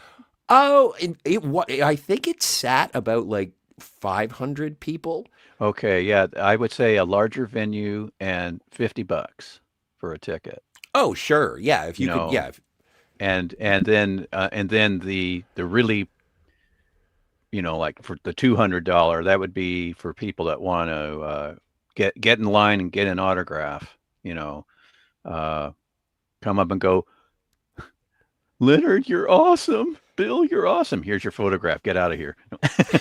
Oh, I think it sat about like 500 people. Okay, yeah, I would say a larger venue and $50 for a ticket. Oh, sure. Yeah, if You you could, know, yeah. and then the really like for the $200 that would be for people that want to get in line and get an autograph. Come up and go, Leonard, you're awesome. Bill, you're awesome. Here's your photograph. Get out of here.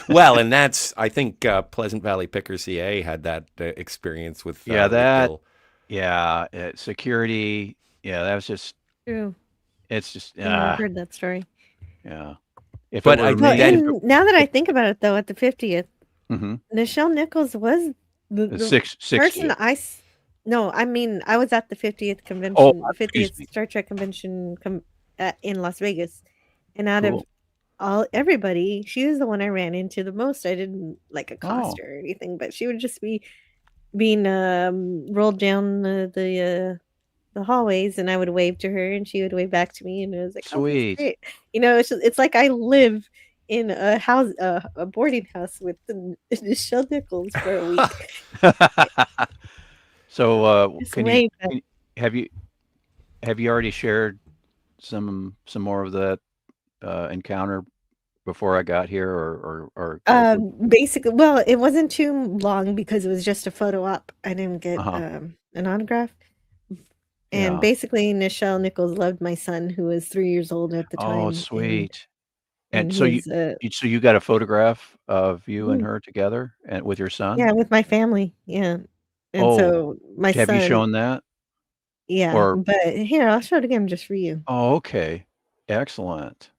Well, and I think Pleasant Valley Picker CA had that experience with Yeah, with that. Bill. Yeah, security. Yeah, that was just. True. It's just. I've heard that story. Yeah. If But it were Well, me, and now that I think about it, though, at the 50th, mm-hmm. Nichelle Nichols was The the person 60th. no, I mean, I was at the 50th Oh, convention, the excuse 50th me. Star Trek convention in Las Vegas. And out of Cool. everybody, she was the one I ran into the most. I didn't like accost Oh, her or anything, but she would just be being rolled down the hallways, and I would wave to her and she would wave back to me, and it was like, oh, that's sweet. great. It's like I live in a house, a boarding house with Nichelle Nichols for a week. So, Just can you wave back. have you have you already shared some more of that encounter before I got here, Basically, well, it wasn't too long because it was just a photo op. I didn't get uh-huh. an autograph. And Yeah. basically, Nichelle Nichols loved my son, who was 3 years old at the Oh, time, sweet. and And so his you got a photograph of you and mhm, her together and with your son? yeah, with my family, yeah. And Oh, so my have you son, shown that? yeah, Or but here, I'll show it again just for you. oh, okay. Excellent.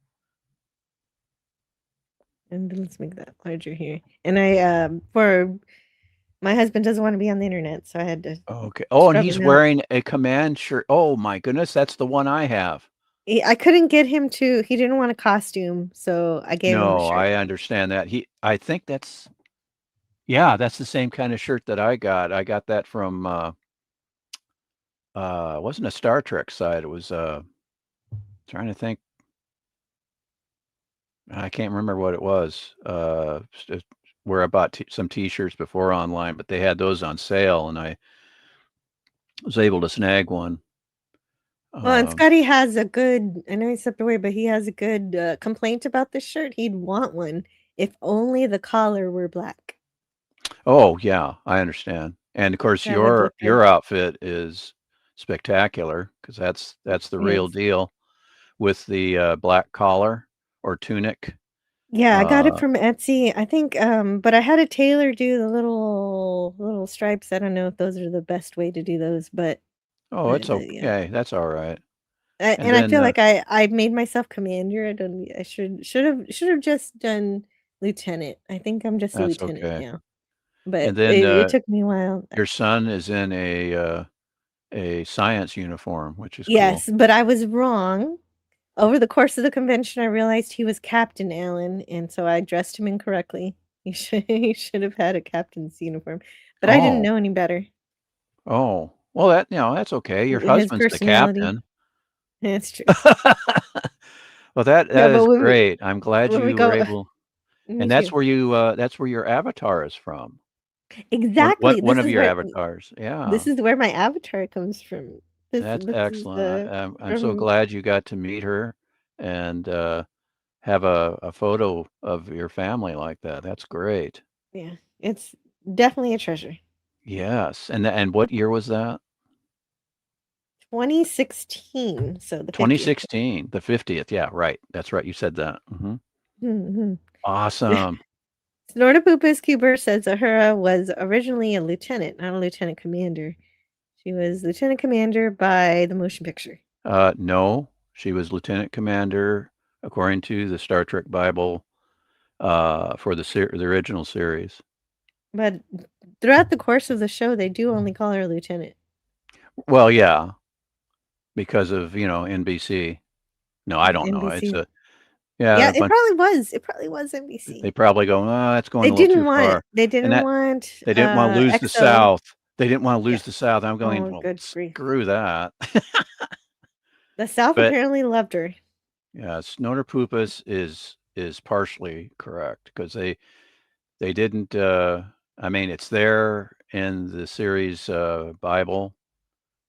And let's make that larger here. And I for my husband doesn't want to be on the internet, so I had to Okay. Oh, and scrub he's him out. wearing a command shirt. Oh my goodness, that's the one I have. I couldn't get him to. He didn't want a costume, so I gave him the No, shirt. I understand that. I think that's yeah, that's the same kind of shirt that I got. I got that from it wasn't a Star Trek site. It was trying to think. I can't remember what it was. Where I bought some T-shirts before online, but they had those on sale, and I was able to snag one. Well, and Um, Scotty has a good. I know he stepped away, but he has a good complaint about this shirt. He'd want one if only the collar were black. oh yeah, I understand. And of course, That would look good. your outfit is spectacular because that's the real Thanks. deal with the black collar or tunic. Yeah, I got it Uh, from Etsy. I think, but I had a tailor do the little stripes. I don't know if those are the best way to do those, but oh, it's yeah. okay. That's all right. And And I then feel like I made myself commander. I should have just done lieutenant. I think I'm just a that's lieutenant okay. now, but And then it took me a while. your son is in a science uniform, which is cool. Yes, but I was wrong. Over the course of the convention, I realized he was Captain Allen, and so I dressed him incorrectly. He should have had a captain's uniform, but I didn't Oh, know any better. oh, well, that's okay. Your His husband's the personality. captain. That's true. Well, that No, that but is great. I'm glad when we you were go, able, me and too. that's where your avatar is from. Exactly. One of your avatars. Yeah, This is where my avatar comes from. that's This is excellent. I'm so from glad you got to meet her and have a photo of your family like that. That's great. yeah. It's definitely a treasure. Yes. And what year was that? 2016, so the 50th. 2016, the 50th. Yeah, right. That's right. You said that. Mm-hmm. Awesome. Snortapoopas Cuber says Uhura was originally a lieutenant, not a lieutenant commander. She was lieutenant commander by the motion picture. No, she was lieutenant commander according to the Star Trek Bible for the original series. But throughout the course of the show, they do only call her lieutenant. Well, yeah, because of NBC. No, I don't know. It's NBC. yeah, Yeah, a bunch. It probably was They NBC. probably go, oh, that's going They a little didn't too want it. far, They and didn't that want they didn't want to lose the EXO. South. They didn't want to Yeah. lose the South. I'm going, Oh, well, good grief. screw that. The South But apparently loved her. yeah, Snortapoopas is partially correct because they didn't. I mean, it's there in the series Bible,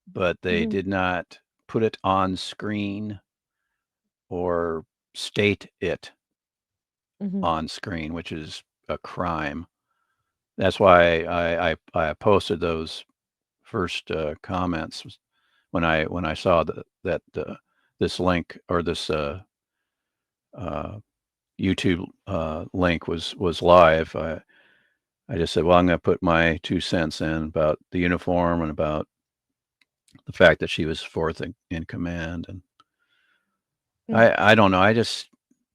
but they Mhm. did not put it on screen or state it Mhm. on screen, which is a crime. That's why I posted those first comments when I saw that this link or this uh, YouTube link was live. I just said, well, I'm going to put my 2 cents in about the uniform and about the fact that she was fourth in command. And Mm. I don't know. I just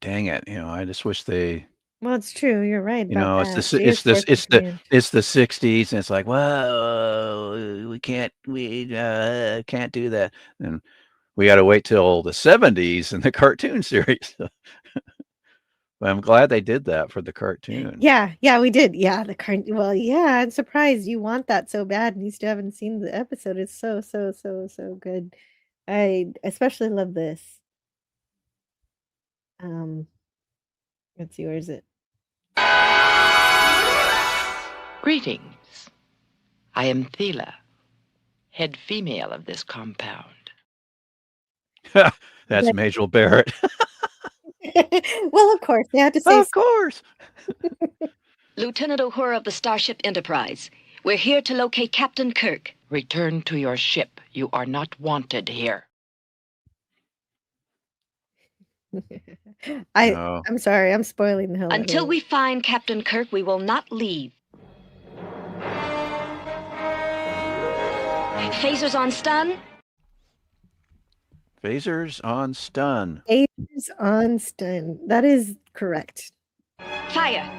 dang it, I just wish they, Well, it's true. You're right you about know, that. It is fourth in command. it's the 60s, and it's like, well, we can't do that, and we got to wait till the 70s in the cartoon series. But I'm glad they did that for the cartoon. Yeah, we did. Yeah, the current. Well, yeah, I'm surprised you want that so bad, and you still haven't seen the episode. It's so, so, so, so good. I especially love this. Um, let's see, where is it? Greetings. I am Thela, head female of this compound. That's Majel Barrett. Well, of course, they had to say. Of course. Lieutenant Uhura of the Starship Enterprise. We're here to locate Captain Kirk. Return to your ship. You are not wanted here. No. I'm sorry, I'm spoiling the hell out of Until it. we find Captain Kirk, we will not leave. Phasers on stun. Phasers on stun. Phasers on stun. That is correct. Fire.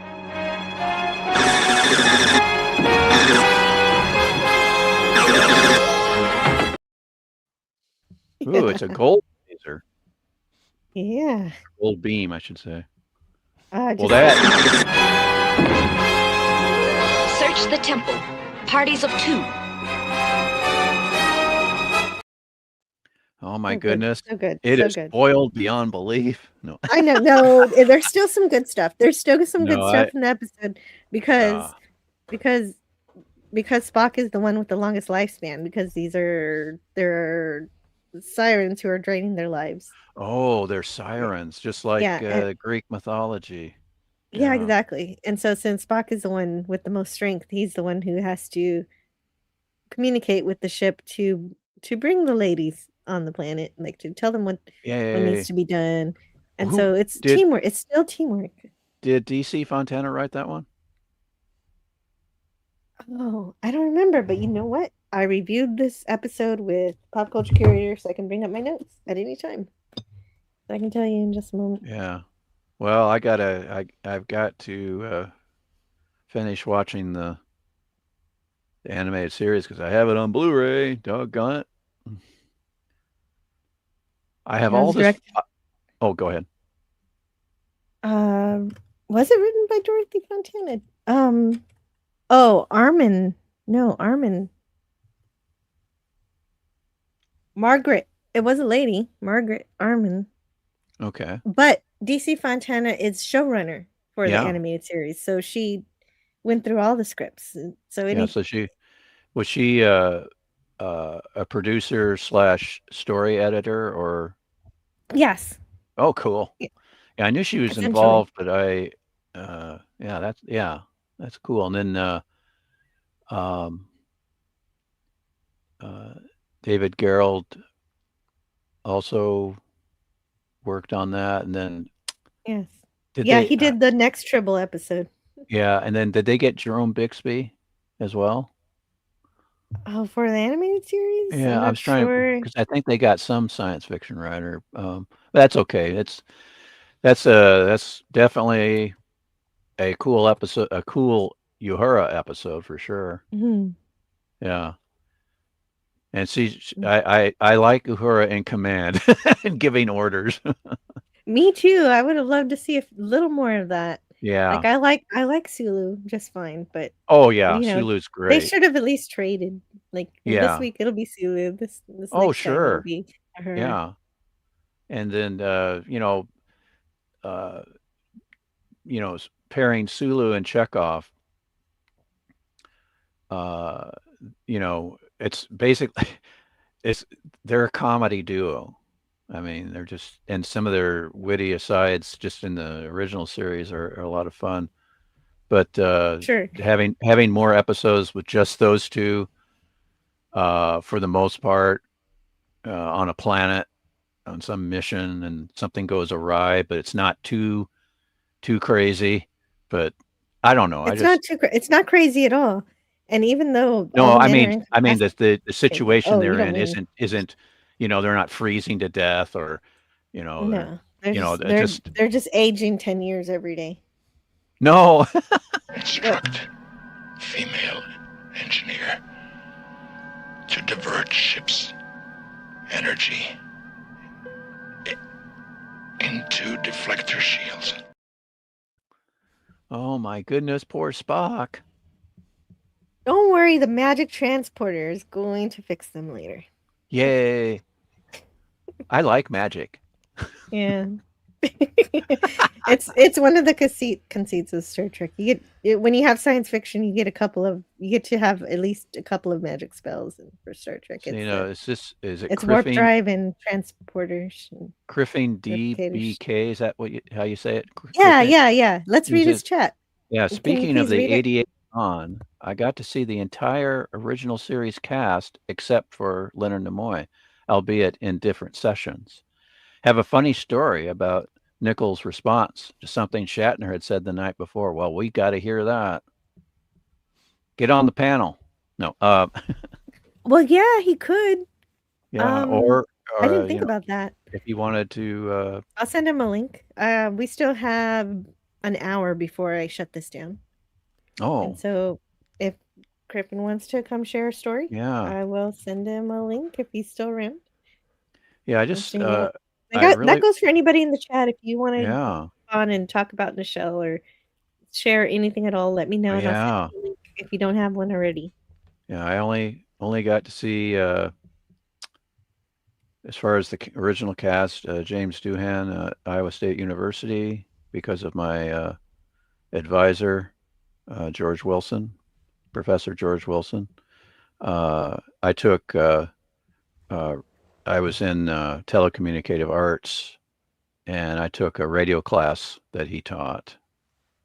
Ooh, it's a gold phaser. Yeah. Gold beam, I should say. Well, that. Search the temple. Parties of 2. Oh my So good, goodness. so good, It so is good. spoiled beyond belief. No. I know. No, there's still some good stuff. There's still some good No, stuff in the episode because Ah. because Spock is the one with the longest lifespan because there are sirens who are draining their lives. Oh, they're sirens, just like Yeah, Greek mythology. yeah, exactly. And so since Spock is the one with the most strength, he's the one who has to communicate with the ship to bring the ladies on the planet, like to tell them what needs Yay. to be done. And Who so it's did- teamwork. It's still teamwork. Did DC Fontana write that one? Oh, I don't remember, but you know what? I reviewed this episode with Pop Culture Curator, so I can bring up my notes at any time. I can tell you in just a moment. Yeah. Well, I've got to finish watching the animated series because I have it on Blu-ray. Doggone it. I have It was all this. directed- Oh, go ahead. Was it written by Dorothy Fontana? Oh, Armin. No, Armin. Margaret. It was a lady, Margaret Armin. Okay. But DC Fontana is showrunner for the Yeah. animated series, so she went through all the scripts. So Yeah. So was she a producer / story editor or? Yes. Oh, cool. Yeah. Yeah, I knew she was Essentially. involved, but that's cool. And then David Gerald also worked on that, and then Yes. Did Yeah, they- he did the next Tribble episode. yeah, and then did they get Jerome Bixby as well? Oh, for the animated series? Yeah, I'm I not was trying sure. because I think they got some science fiction writer. But that's okay. That's definitely a cool episode, a cool Uhura episode for sure. Mhm. Yeah. And I like Uhura in command and giving orders. Me too. I would have loved to see a little more of that. Yeah. Like I like Sulu just fine, but Oh yeah, you know, Sulu's they great. should have at least traded. Like Yeah. this week it'll be Sulu. This Oh next time it'll sure. be her. Yeah. And then pairing Sulu and Chekhov, it's basically they're a comedy duo. I mean, they're just, and some of their witty asides just in the original series are a lot of fun. But Sure. having more episodes with just those two, for the most part, on a planet on some mission and something goes awry, but it's not too crazy. But I don't know. It's not crazy at all. And even though No, all I men are mean the situation Oh, they're you don't in mean- isn't they're not freezing to death or No, They're just aging 10 years every day. No. Instruct female engineer to divert ship's energy into deflector shields. Oh my goodness, poor Spock. Don't worry, the magic transporter is going to fix them later. Yay. I like magic. Yeah. It's one of the conceits of Star Trek. You get when you have science fiction, you get to have at least a couple of magic spells for Star Trek. So, is it it's warp Criffing, drive and transporters. And Criffing replicators. DBK? Is that how you say it? Yeah. Let's read his chat. Yeah, Can you speaking of please the read it? 88 on, I got to see the entire original series cast except for Leonard Nimoy, albeit in different sessions. Have a funny story about Nichols' response to something Shatner had said the night before. Well, we got to hear that. Get on the panel. No. Well, yeah, he could. Yeah, or I didn't think about that. If he wanted to. I'll send him a link. We still have an hour before I shut this down. Oh. And so if Crippen wants to come share a story, yeah, I will send him a link if he's still around. Yeah, I just that goes for anybody in the chat. If you want to Yeah. on and talk about Nichelle or share anything at all, let me know and I'll send you a link if you don't have one already. Yeah, I only got to see as far as the original cast, James Doohan, Iowa State University, because of my advisor, George Wilson, Professor George Wilson. I was in telecommunicative arts, and I took a radio class that he taught,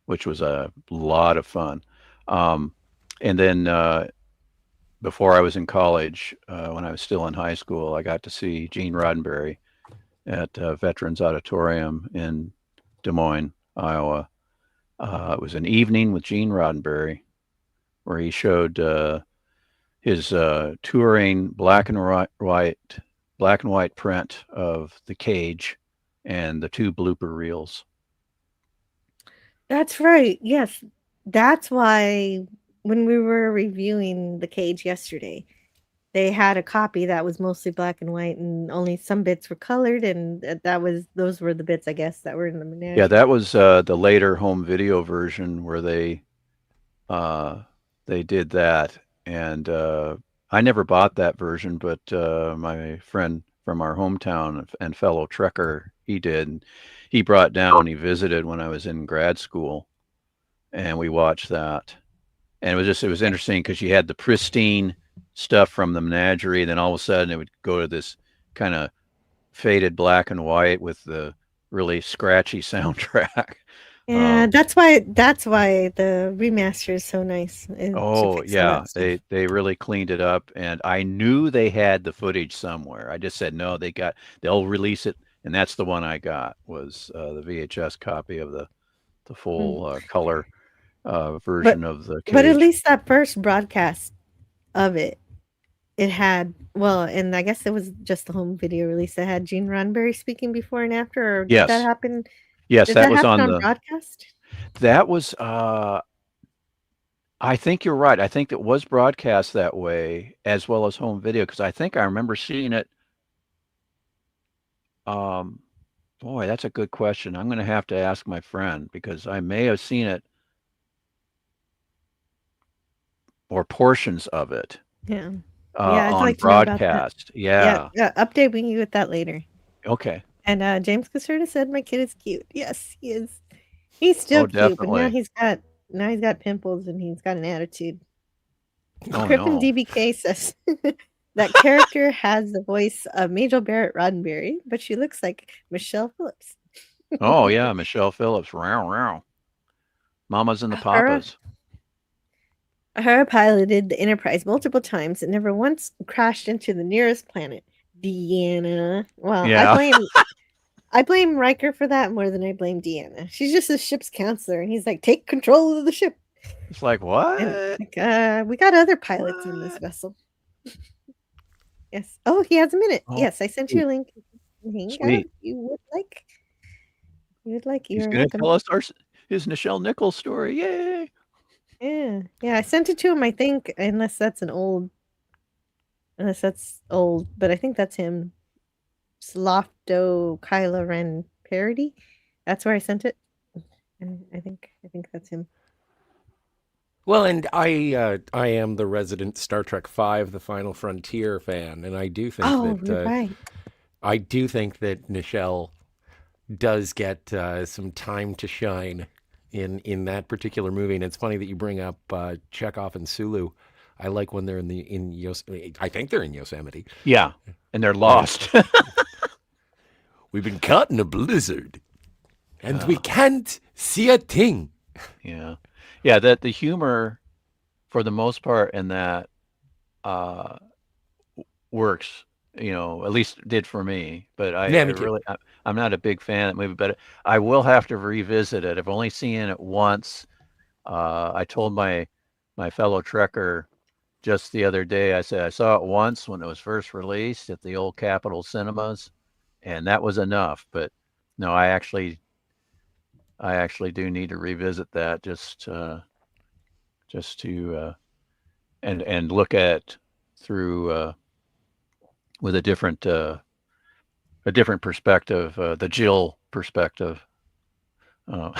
which was a lot of fun. And then before I was in college, when I was still in high school, I got to see Gene Roddenberry at Veterans Auditorium in Des Moines, Iowa. It was an evening with Gene Roddenberry where he showed his touring black and white print of The Cage and the 2 blooper reels. That's right. Yes. That's why when we were reviewing The Cage yesterday, they had a copy that was mostly black and white and only some bits were colored, and those were the bits, I guess, that were in the menagerie. Yeah, that was the later home video version where they did that, and I never bought that version, but my friend from our hometown and fellow Trekker, he did. And he brought down, he visited when I was in grad school, and we watched that. And it was interesting because you had the pristine stuff from the menagerie, then all of a sudden it would go to this kind of faded black and white with the really scratchy soundtrack. Yeah, that's why the remaster is so nice. Oh yeah, they really cleaned it up, and I knew they had the footage somewhere. I just said no, they'll release it, and that's the one I got was the VHS copy of the full color version of The Cage. But at least that first broadcast of it had, well, and I guess it was just the home video release that had Gene Roddenberry speaking before and after, or yes. did that happen? Yes, did that was happen on the broadcast. That was I think you're right. I think it was broadcast that way as well as home video, because I think I remember seeing it. Boy, that's a good question. I'm going to have to ask my friend, because I may have seen it or portions of it. Yeah. I'd on like broadcast. Yeah. Update we can get that later. Okay. And James Caserta said my kid is cute. Yes, he is. He's still cute, definitely. but now he's got pimples and he's got an attitude. Oh, Crippen no. DBK says that character has the voice of Majel Barrett Roddenberry, but she looks like Michelle Phillips. Oh yeah, Michelle Phillips. Row, row. Mamas and the Papas. Uhura piloted the Enterprise multiple times and never once crashed into the nearest planet. Deanna. Well, yeah. I blame Riker for that more than I blame Deanna. She's just a ship's counselor, and he's like, take control of the ship. It's like, what? And, we got other pilots in this vessel. Yes. Oh, he has a minute. Yes, I sent you a link. Hang out if you would like. You'd like. He's You're going to welcome. tell us his Nichelle Nichols story. Yay! Yeah. I sent it to him. I think, unless that's old, but I think that's him. Slofto Kylo Ren parody. That's where I sent it. And I think that's him. Well, and I am the resident Star Trek V: The Final Frontier fan, and I do think You're right. I do think that Nichelle does get some time to shine in that particular movie. And it's funny that you bring up Chekhov and Sulu. I like when they're in Yosemite. I think they're in Yosemite. Yeah, and they're lost. We've been caught in a blizzard, and we can't see a thing. Yeah. That the humor, for the most part, in that works. At least did for me. But I'm not a big fan of that movie. But I will have to revisit it. I've only seen it once. I told my fellow Trekker just the other day. I said I saw it once when it was first released at the old Capitol Cinemas, and that was enough. But no, I actually do need to revisit that just to and look at through with a different perspective, the Jill perspective. I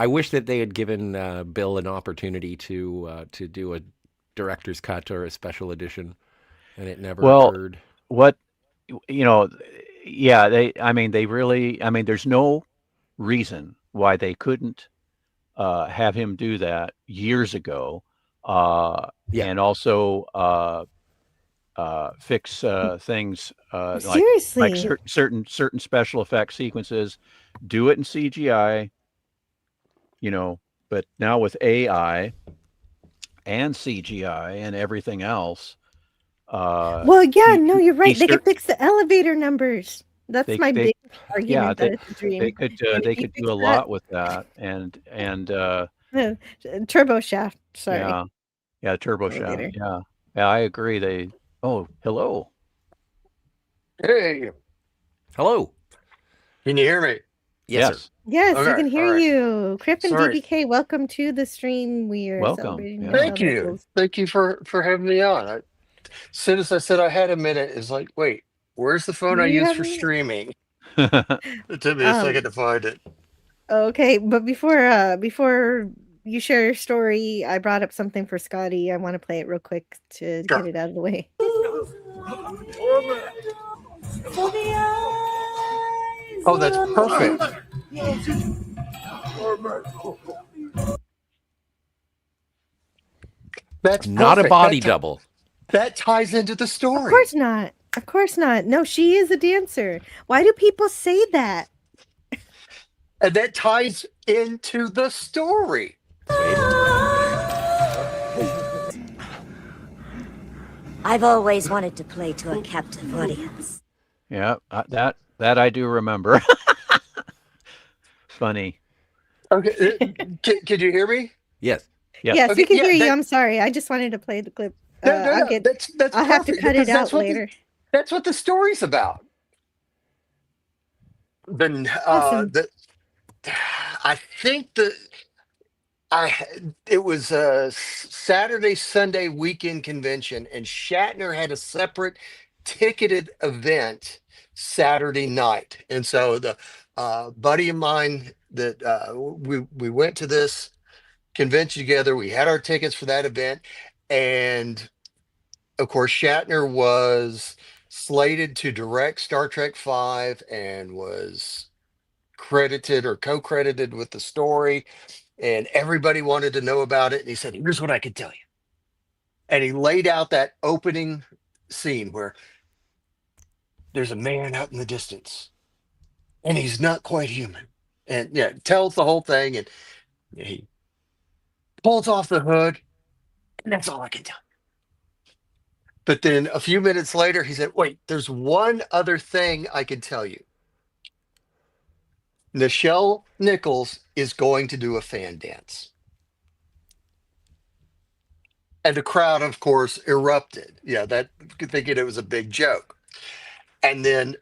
wish that they had given Bill an opportunity to do a director's cut or a special edition, and it never occurred. There's no reason why they couldn't have him do that years ago, and also fix things Seriously. like certain special effect sequences, do it in CGI, but now with AI and CGI and everything else. Well, yeah, no, you're right. They could fix the elevator numbers. That's my big argument. That it's a dream. They could do a lot with that, and turbo shaft. Sorry. Yeah, turbo shaft. Yeah, I agree. Hello. Hey. Hello. Can you hear me? Yes. Yes, Okay, we can hear you. Crip and Sorry. DBK, welcome to the stream. We are Welcome. celebrating. Yeah. Thank you. Thank you for having me on. As soon as I said I had a minute, it's like, wait, where's the phone I use for streaming? It took me a second to find it. Okay, but before you share your story, I brought up something for Scotty. I want to play it real quick to get it out of the way. Oh, that's perfect. That's not perfect. a body double. That ties into the story. Of course not. Of course not. No, she is a dancer. Why do people say that? And that ties into the story. I've always wanted to play to a captive audience. Yeah, that I do remember. Funny. Okay, can you hear me? Yes. Yes, Okay, we can hear you. that- I'm sorry. I just wanted to play the clip. No, that's I'll have to perfect, cut because it that's out what later. That's what the story's about. Then Awesome. I think it was a Saturday Sunday weekend convention, and Shatner had a separate ticketed event Saturday night, and so the buddy of mine that we went to this convention together. We had our tickets for that event, and of course Shatner was slated to direct Star Trek V and was credited or co-credited with the story, and everybody wanted to know about it. And he said, here's what I can tell you. And he laid out that opening scene where there's a man out in the distance and he's not quite human, and tells the whole thing, and he pulls off the hood, and that's all I can tell you. But then a few minutes later he said, wait, there's one other thing I can tell you. Nichelle Nichols is going to do a fan dance. And the crowd, of course, erupted. Yeah, that thinking it was a big joke. And then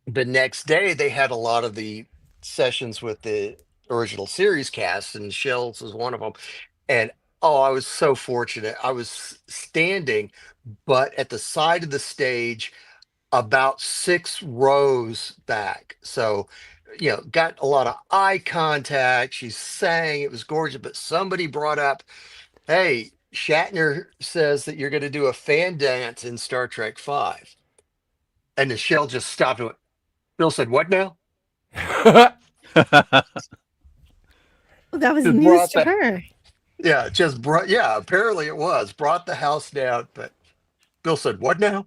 the next day, they had a lot of the sessions with the original series cast, and Shells was one of them. And oh, I was so fortunate. I was standing, but at the side of the stage, about 6 rows back. So, got a lot of eye contact. She sang, it was gorgeous, but somebody brought up, hey, Shatner says that you're going to do a fan dance in Star Trek 5. And Nichelle just stopped and went, Bill said, what now? That was Just news brought to the, her. yeah, just brought, yeah, apparently it was, brought the house down. But Bill said, what now?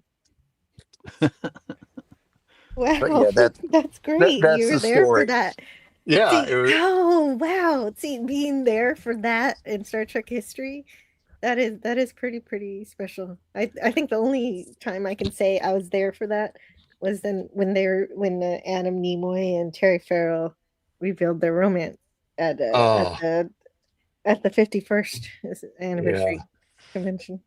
But Wow, yeah, that's great. You that's were the there for story. that. Yeah, See, oh wow. See, being there for that in Star Trek history, that is pretty special. I think the only time I can say I was there for that was then when Adam Nimoy and Terry Farrell revealed their romance at oh, at the 51st yeah. anniversary convention.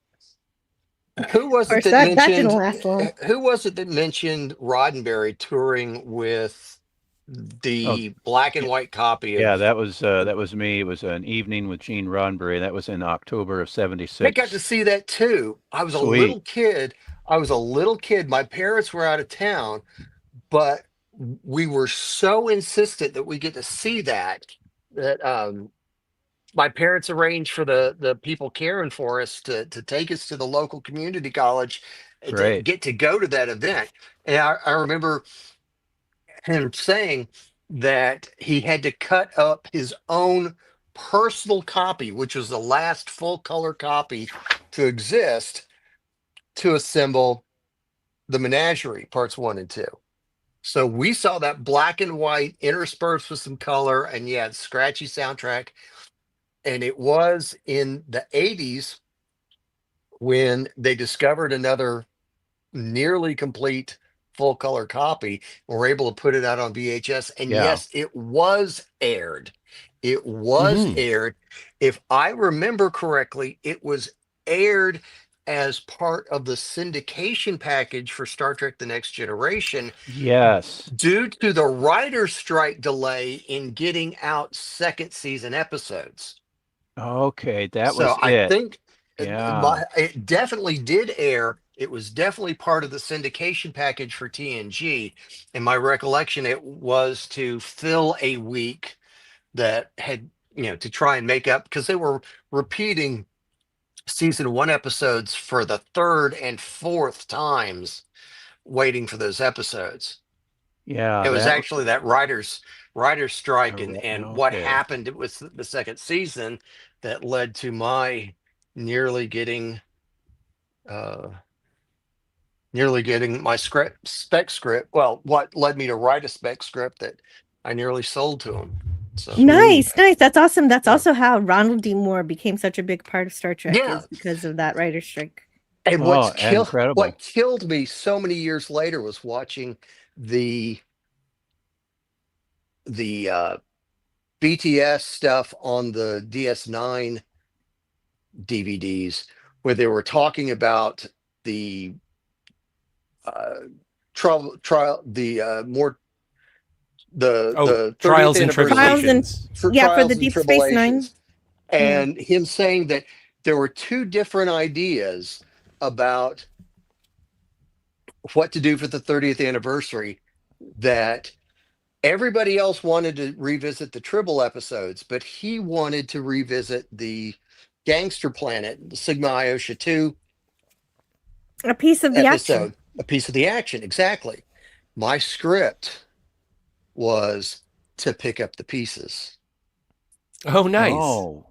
Who Of was it course, that that didn't mentioned? last long. Who was it that mentioned Roddenberry touring with Oh, the black and yeah, white copy yeah, of? that was me. It was an evening with Gene Roddenberry. That was in October of I got to '76. see that too. I was a Sweet. little kid. I was a little kid. My parents were out of town, but we were so insistent that we get to see that my parents arranged for the people caring for us to take us to the local community college to Great. get to go to that event. And I remember him saying that he had to cut up his own personal copy, which was the last full color copy to exist, to assemble the Menagerie parts 1 and 2. So we saw that black and white interspersed with some color, and yeah, scratchy soundtrack. And it was in the 80s when they discovered another nearly complete full color copy and were able to put it out on VHS. And Yeah. yes, it was aired. It was Hmm. aired. If I remember correctly, it was aired as part of the syndication package for Star Trek The Next Generation Yes. due to the writer's strike delay in getting out second season episodes. Okay, that So was I it. think Yeah. it definitely did air. It was definitely part of the syndication package for TNG. In my recollection, it was to fill a week that had, to try and make up because they were repeating season 1 episodes for the third and fourth times, waiting for those episodes. Yeah, It was that actually that writer's strike and what okay. happened with the second season that led to my nearly getting uh my spec script. Well, what led me to write a spec script that I nearly sold to him. So Sweet. Nice, nice. That's awesome. That's yeah. also how Ronald D. Moore became such a big part of Star Trek Yeah. is because of that writer's strike. And Oh, incredible. what killed me so many years later was watching the the BTS stuff on the DS9 DVDs where they were talking about the uh, trial, more Oh, the 30th trials and Trials anniversary and tribulations. for yeah, for the trials and Deep Space Nine. tribulations, Yeah. and him saying that there were two different ideas about what to do for the 30th anniversary, that everybody else wanted to revisit the Tribble episodes, but he wanted to revisit the Gangster Planet, the Sigma Iosha 2 A piece of the action. episode, a piece of the action. Exactly. My script was to pick up the pieces. Oh, nice. Oh.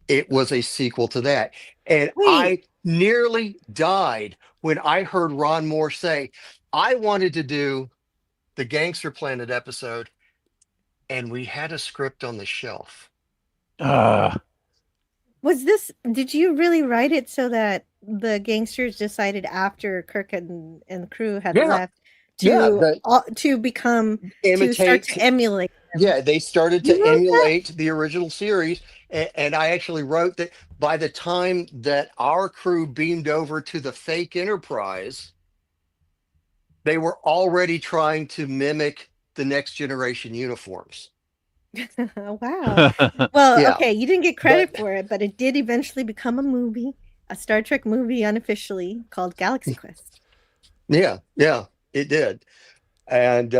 It was a sequel to that. And Wait, I nearly died when I heard Ron Moore say, I wanted to do the Gangster Planet episode, and we had a script on the shelf. Uh, did you really write it so that the gangsters decided after Kirk and the crew had Yeah. left Yeah. to become to start Imitate. to emulate them? Yeah, they started You to wrote that? emulate the original series. And I actually wrote that by the time that our crew beamed over to the fake Enterprise, They were already trying to mimic the next generation uniforms. Wow. Well, Yeah, okay, you didn't get but credit for it, but it did eventually become a movie, a Star Trek movie unofficially called Galaxy Quest. yeah, it did. And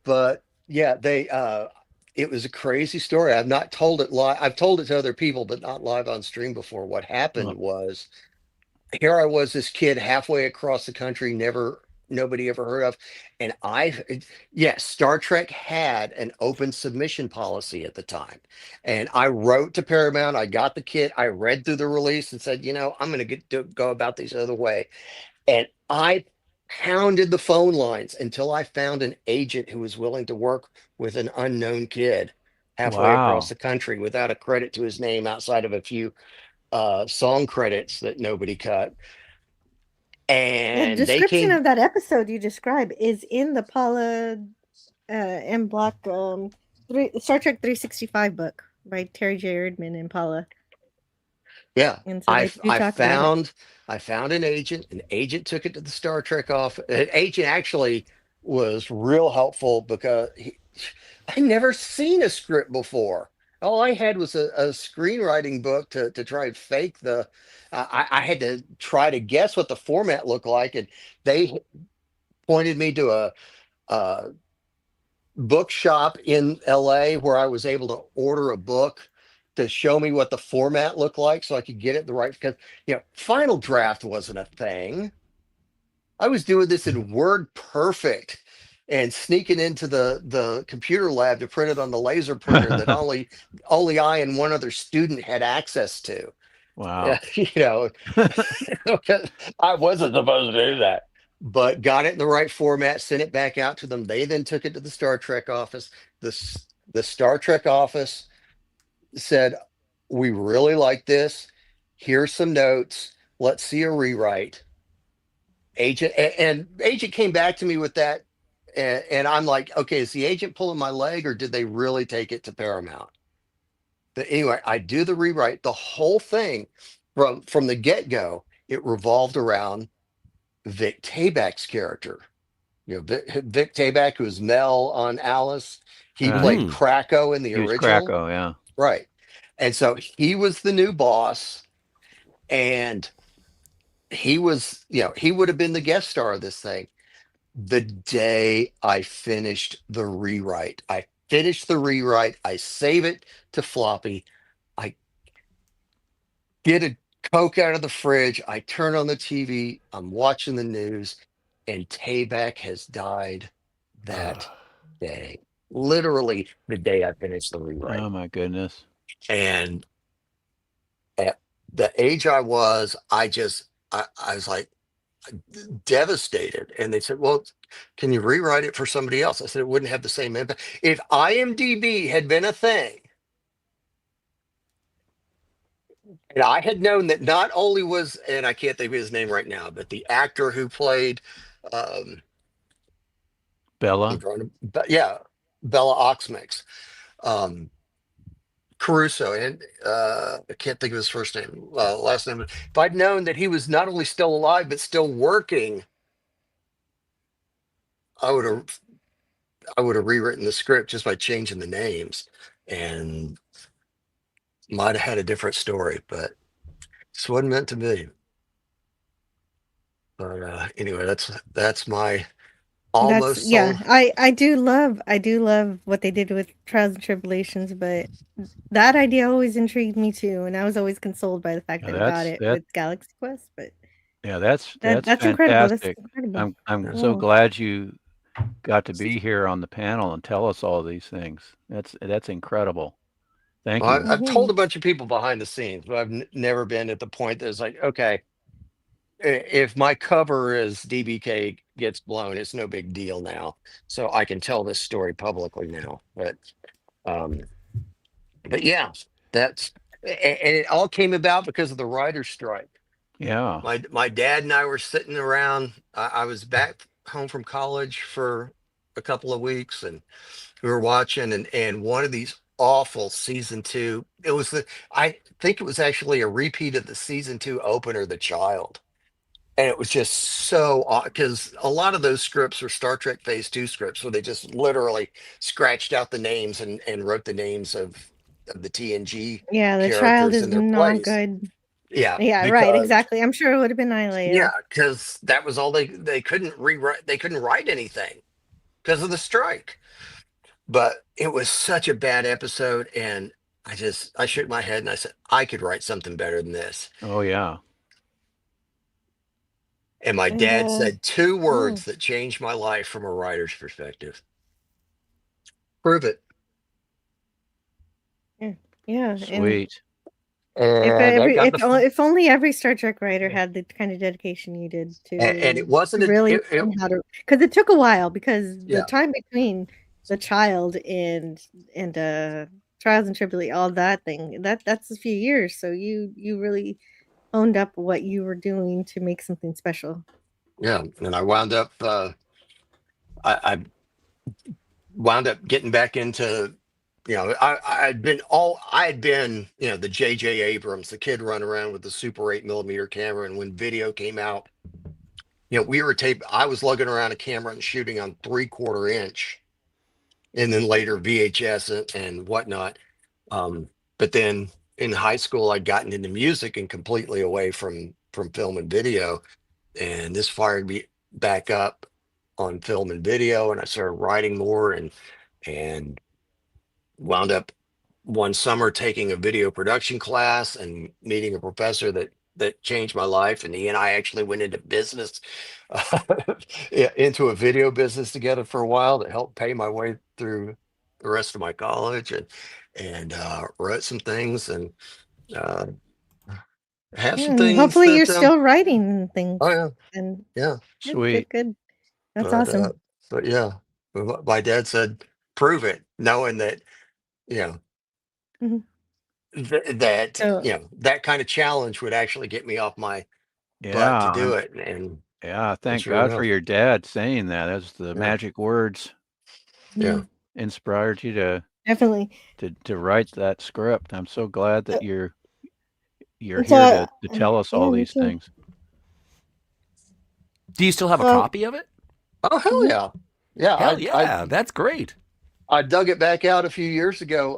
but yeah, they it was a crazy story. I've not told it live. I've told it to other people, but not live on stream before. What happened Well, was, here I was, this kid halfway across the country, nobody ever heard of. And yes, Star Trek had an open submission policy at the time. And I wrote to Paramount, I got the kit, I read through the release and said, I'm going to go about this other way. And I pounded the phone lines until I found an agent who was willing to work with an unknown kid halfway across wow. the country without a credit to his name outside of a few song credits that nobody cut. Yeah, the And they description came, of that episode you describe is in the Paula M. Block Star Trek 365 book by Terry J. Erdman and Paula. yeah. And so they do I talk about it. found an agent. An agent took it to the Star Trek office. An agent actually was real helpful because I never seen a script before. All I had was a screenwriting book to try and fake the. I had to try to guess what the format looked like, and they pointed me to a bookshop in LA where I was able to order a book to show me what the format looked like so I could get it the right, because Final Draft wasn't a thing. I was doing this in Word Perfect and sneaking into the computer lab to print it on the laser printer that only I and one other student had access to. Yeah, Wow. I wasn't supposed to do that, but got it in the right format, sent it back out to them. They then took it to the Star Trek office. The Star Trek office said, "We really like this. Here's some notes. Let's see a rewrite." And agent came back to me with that, and I'm like, "Okay, is the agent pulling my leg, or did they really take it to Paramount?" But anyway, I do the rewrite. The whole thing from the get go, it revolved around Vic Tayback's character. Vic Tayback, who was Mel on Alice, he played Mm. Krakow in the Use original, Krakow, yeah. right? And so he was the new boss, and he would have been the guest star of this thing. The day I finished the rewrite, I save it to floppy. I get a Coke out of the fridge. I turn on the TV. I'm watching the news, and Tayback has died that day. Literally the day I finished the rewrite. Oh my goodness. And at the age I was, I was like devastated. And they said, "Well, can you rewrite it for somebody else?" I said, "It wouldn't have the same impact." If IMDb had been a thing, and I had known that not only was, and I can't think of his name right now, but the actor who played, um, I'm Bella. drawing, but yeah, Bella Oxmix, um, Caruso, and I can't think of his first name, last name. If I'd known that he was not only still alive but still working, I would have I would have rewritten the script just by changing the names, and might have had a different story, but this wasn't meant to be. But anyway, that's my That's almost soul. yeah. I do love what they did with Trials and Tribulations, but that idea always intrigued me too, and I was always consoled by the fact Yeah, that it got that's it that with Galaxy Quest. But yeah, that's that's incredible. That's fantastic. incredible. I'm so Yeah. glad you got to be here on the panel and tell us all these things. That's incredible. Thank Well, you. I've told Mhm. a bunch of people behind the scenes, but I've never been at the point that it's like, okay, if my cover is DBK gets blown, it's no big deal now. So I can tell this story publicly now. Um, but yeah, and it all came about because of the writer's strike. Yeah. My dad and I were sitting around. I was back home from college for a couple of weeks, and we were watching, and one of these awful season two. It was I think it was actually a repeat of the season two opener, The Child. And it was just so odd because a lot of those scripts were Star Trek Phase 2 scripts where they just literally scratched out the names and wrote the names of the TNG Yeah, the child characters is in their not place. good. Yeah, Yeah, right, because exactly. I'm sure it would have been yeah, annihilated. because that was all they couldn't rewrite. They couldn't write anything because of the strike. But it was such a bad episode, and I shook my head and I said I could write something better than this. Oh yeah. And my And dad said two oh, words that changed my life from a writer's perspective. Prove it. yeah, yeah, and Sweet. And that got if only every Star Trek writer had the kind of dedication you did and it to wasn't really learn how to, because it took a while, because the yeah. time between the child and trials and tribulations, all that thing, that's a few years. So you really honed up what you were doing to make something special. Yeah. And I wound up I wound up getting back into, I had been, the J.J. Abrams, the kid running around with the Super 8 millimeter camera. And when video came out, I was lugging around a camera and shooting on 3/4 inch, and then later VHS and whatnot. But then in high school, I'd gotten into music and completely away from film and video. And this fired me back up on film and video, and I started writing more and wound up one summer taking a video production class and meeting a professor that changed my life. And he and I actually went into business, into a video business together for a while that helped pay my way through the rest of my college, and wrote some things and uh, have some And things hopefully you're that still writing things. oh yeah, And yeah. Sweet. good. That's But awesome. but yeah, my dad said, "Prove it," knowing that you know Mhm. that So that kind of challenge would actually get me off my butt to Yeah. do it, and Thank sure God for enough, your dad saying that. That's the yeah, magic words yeah, mhm, inspired you definitely. to write that script. I'm so glad Uh, that you're and so here to tell us yeah, all me these too. things. Do you still have a So copy of it? oh hell mhm. yeah, yeah. Hell yeah, that's great. I dug it back out a few years ago.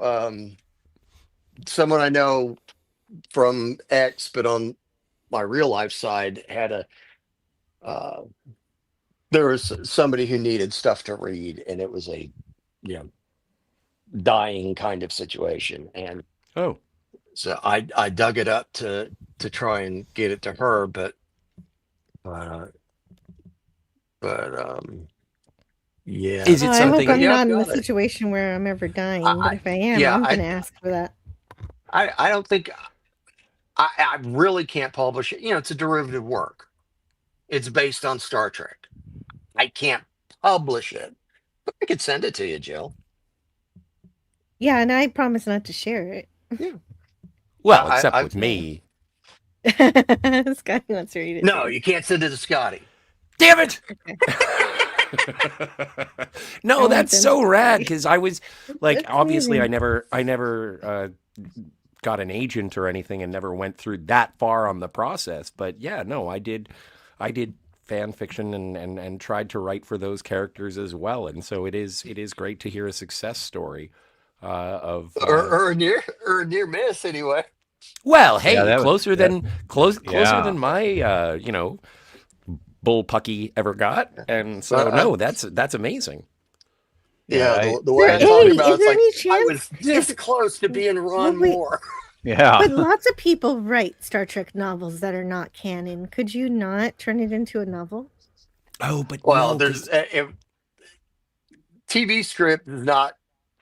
Someone I know from X, but on my real life side, had a uh, there was somebody who needed stuff to read, and it was a you know dying kind of situation, and Oh, so I dug it up to try and get it to her, uh, but yeah, is Well, it I hope but something? I'm yeah, I've not in a got it. situation where I'm ever dying, but I if I am, yeah I'm gonna ask for that. I don't think I really can't publish it. It's a derivative work. It's based on Star Trek. I can't publish it, but I could send it to you, Jill. Yeah, and I promise not to share it. Yeah. Well, except I with me. Scotty wants to read it no, too. you can't send it to Scotty. Damn it! Okay. I No, won't that's send it so to rad Scotty. because I was like, That's obviously, amazing. I never got an agent or anything, and never went through that far on the process. But yeah, no, I did fan fiction and tried to write for those characters as well, and so it is great to hear a success story of Or a near miss anyway. well, Yeah, hey, closer that than closer yeah. than my bullpucky ever got, and so Uh, no, that's amazing. Yeah, yeah, I the way There, I I talk hey, about is it's there like any I was chance? this close to being Well, Ron wait, Moore. yeah. but lots of people write Star Trek novels that are not canon. Could you not turn it into a novel? Oh, but Well, no, there's because TV script is not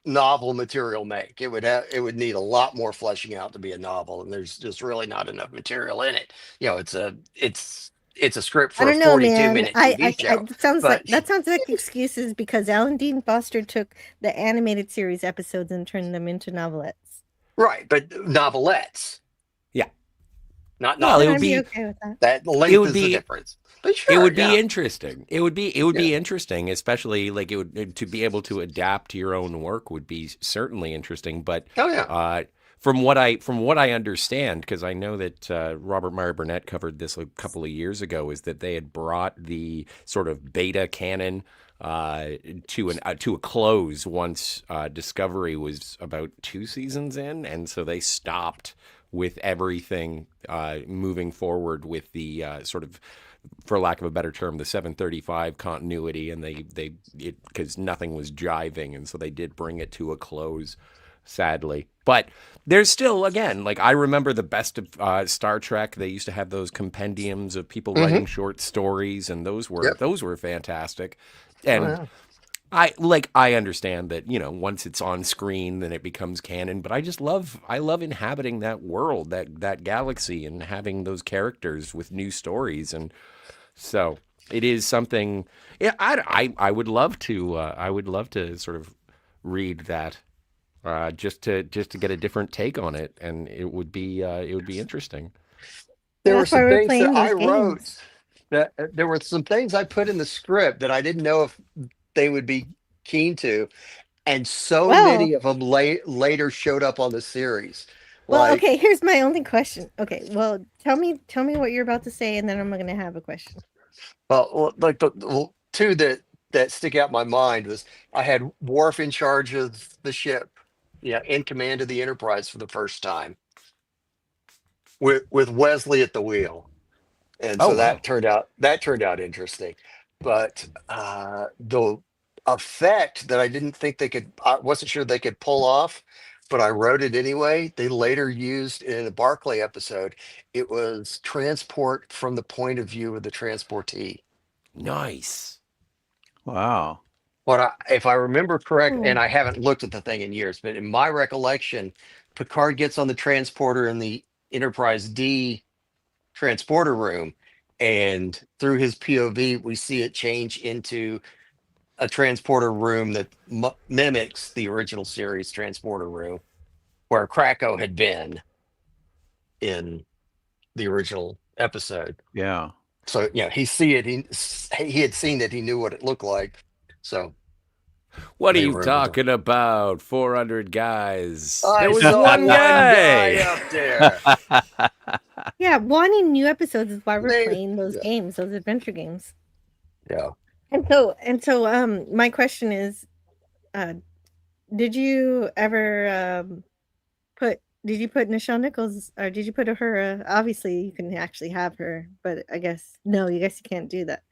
novel material make. It would need a lot more fleshing out to be a novel, and there's just really not enough material in it. It's a script I for a don't know, 42 man. minute TV show. But That sounds like excuses because Alan Dean Foster took the animated series episodes and turned them into novelettes. right, but novelettes, yeah, not well, Then novels. I'd be okay with that. That it length would is the be difference. But it sure, would be yeah, interesting. It would yeah, be interesting, especially like to be able to adapt to your own work would be certainly interesting. oh yeah, Uh, from what I understand, because I know that Robert Meyer Burnett covered this a couple of years ago, is that they had brought the sort of beta canon to a close once Discovery was about 2 seasons in, and so they stopped with everything moving forward with the sort of, for lack of a better term, the 735 continuity, and they because nothing was jiving, and so they did bring it to a close, sadly. But there's still, again, like I remember the best of Star Trek. They used to have those compendiums of people writing short stories, and those were fantastic. Oh, And yeah. I understand that, once it's on screen, then it becomes canon. But I love inhabiting that world, that galaxy, and having those characters with new stories. And so it is something. Yeah, I would love to. I would love to sort of read that, just to get a different take on it, and it would be interesting. There were That's why some we're things that playing I those wrote games. that there were some things I put in the script that I didn't know if they would be keen to, and so Well, many of them later showed up on the series. well, Like, okay, here's my only question. Okay, well, tell me what you're about to say, and then I'm gonna have a question. like the two that stick out in my mind was I had Worf in charge of the ship, in command of the Enterprise for the first time, with Wesley at the wheel. And Oh so wow. that turned out interesting. But the effect that I wasn't sure they could pull off, but I wrote it anyway. They later used in a Barclay episode. It was transport from the point of view of the transportee. Nice. Wow. If I remember correct, Hmm. and I haven't looked at the thing in years, but in my recollection, Picard gets on the transporter in the Enterprise D transporter room, and through his POV we see it change into a transporter room that mimics the original series transporter room where Krakow had been in the original episode. Yeah. So he had seen it, he knew what it looked like, so What are they you were able to. talking about? 400 guys. There I was saw one one guy guy. up there. Yeah, wanting new episodes is why we're Maybe. playing those Yeah. games, those adventure games. Yeah. And so, my question is, uh, did you ever did you put Nichelle Nichols, or did you put Uhura? Obviously, you can actually have her, but I guess no, you guess you can't do that.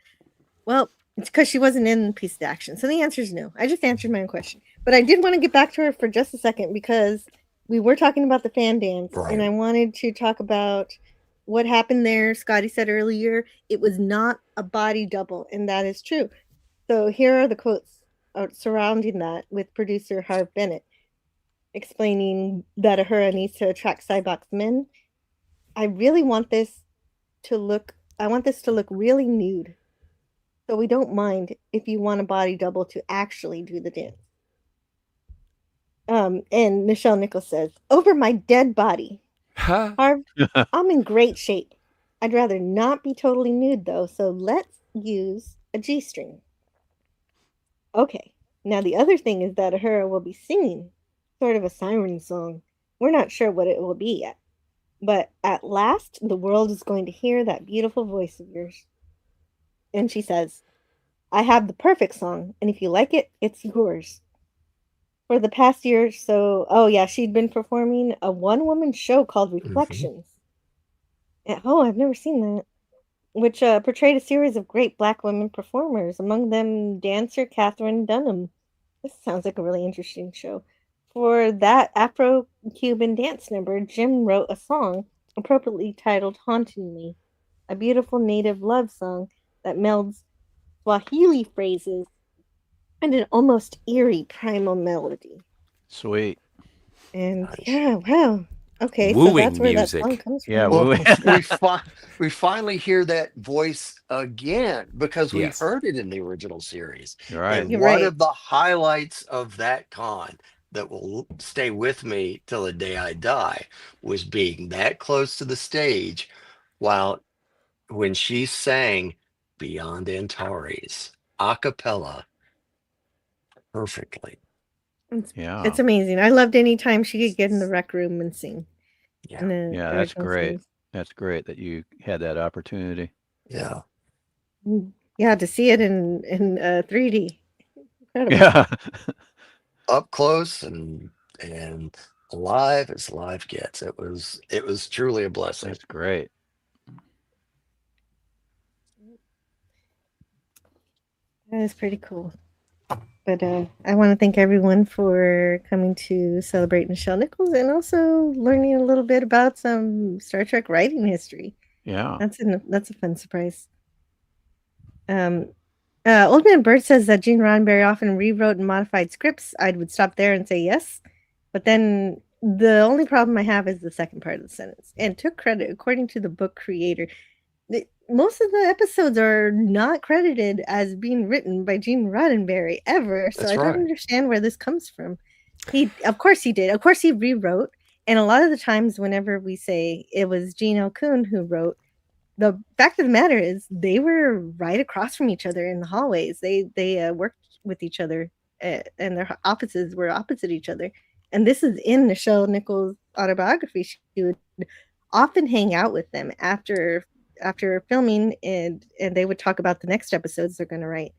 Well, it's because she wasn't in Piece of Action. So the answer is no. I just answered my own question. But I did want to get back to her for just a second because we were talking about the fan dance, and Right. I wanted to talk about what happened there. Scotty said earlier it was not a body double, and that is true. So here are the quotes surrounding that with producer Harv Bennett explaining that Uhura needs to attract Cybox men. I really want this I want this to look really nude. So we don't mind if you want a body double to actually do the dance. And Nichelle Nichols says, "Over my dead body, Huh? Harv, I'm in great shape. I'd rather not be totally nude though, so let's use a G-string." Okay. Now the other thing is that Uhura will be singing sort of a siren song. We're not sure what it will be yet. But at last, the world is going to hear that beautiful voice of yours. And she says, "I have the perfect song, and if you like it, it's yours." For the past year or so, oh yeah, she'd been performing a one-woman show called Mhm. Reflections. Oh, I've never seen that. Which portrayed a series of great black women performers, among them dancer Catherine Dunham. This sounds like a really interesting show. For that Afro Cuban dance number, Jim wrote a song appropriately titled Haunting Me, a beautiful native love song that melds Swahili phrases and an almost eerie primal melody. Sweet. And Nice. yeah, wow. Okay, so that's Wooing where that song music. comes Yeah. from. Well, We, we finally hear that voice again because we Yes. heard it in the original series. you're right. And You're one right. of the highlights of that con that will stay with me till the day I die was being that close to the stage while when she sang Beyond Antares a cappella perfectly. Yeah. It's amazing. I loved any time she could get in the rec room and sing. In the Yeah, that's original great. series. That's great that you had that opportunity. Yeah. Yeah, to see it in 3D. Incredible. Yeah. Up close and live as live gets. It was truly a blessing. That's great. That is pretty cool. But I want to thank everyone for coming to celebrate Nichelle Nichols and also learning a little bit about some Star Trek writing history. Yeah. That's a fun surprise. Old Man Bird says that Gene Roddenberry often rewrote and modified scripts. I would stop there and say yes, but then the only problem I have is the second part of the sentence. And took credit according to the book creator. Most of the episodes are not credited as being written by Gene Roddenberry ever, so That's I right. don't understand where this comes from. Of course he did. Of course he rewrote, and a lot of the times whenever we say it was Gene L. Coon who wrote, the fact of the matter is they were right across from each other in the hallways. They worked with each other, and their offices were opposite each other. And this is in Nichelle Nichols' autobiography. She would often hang out with them after filming, and they would talk about the next episodes they're going to write.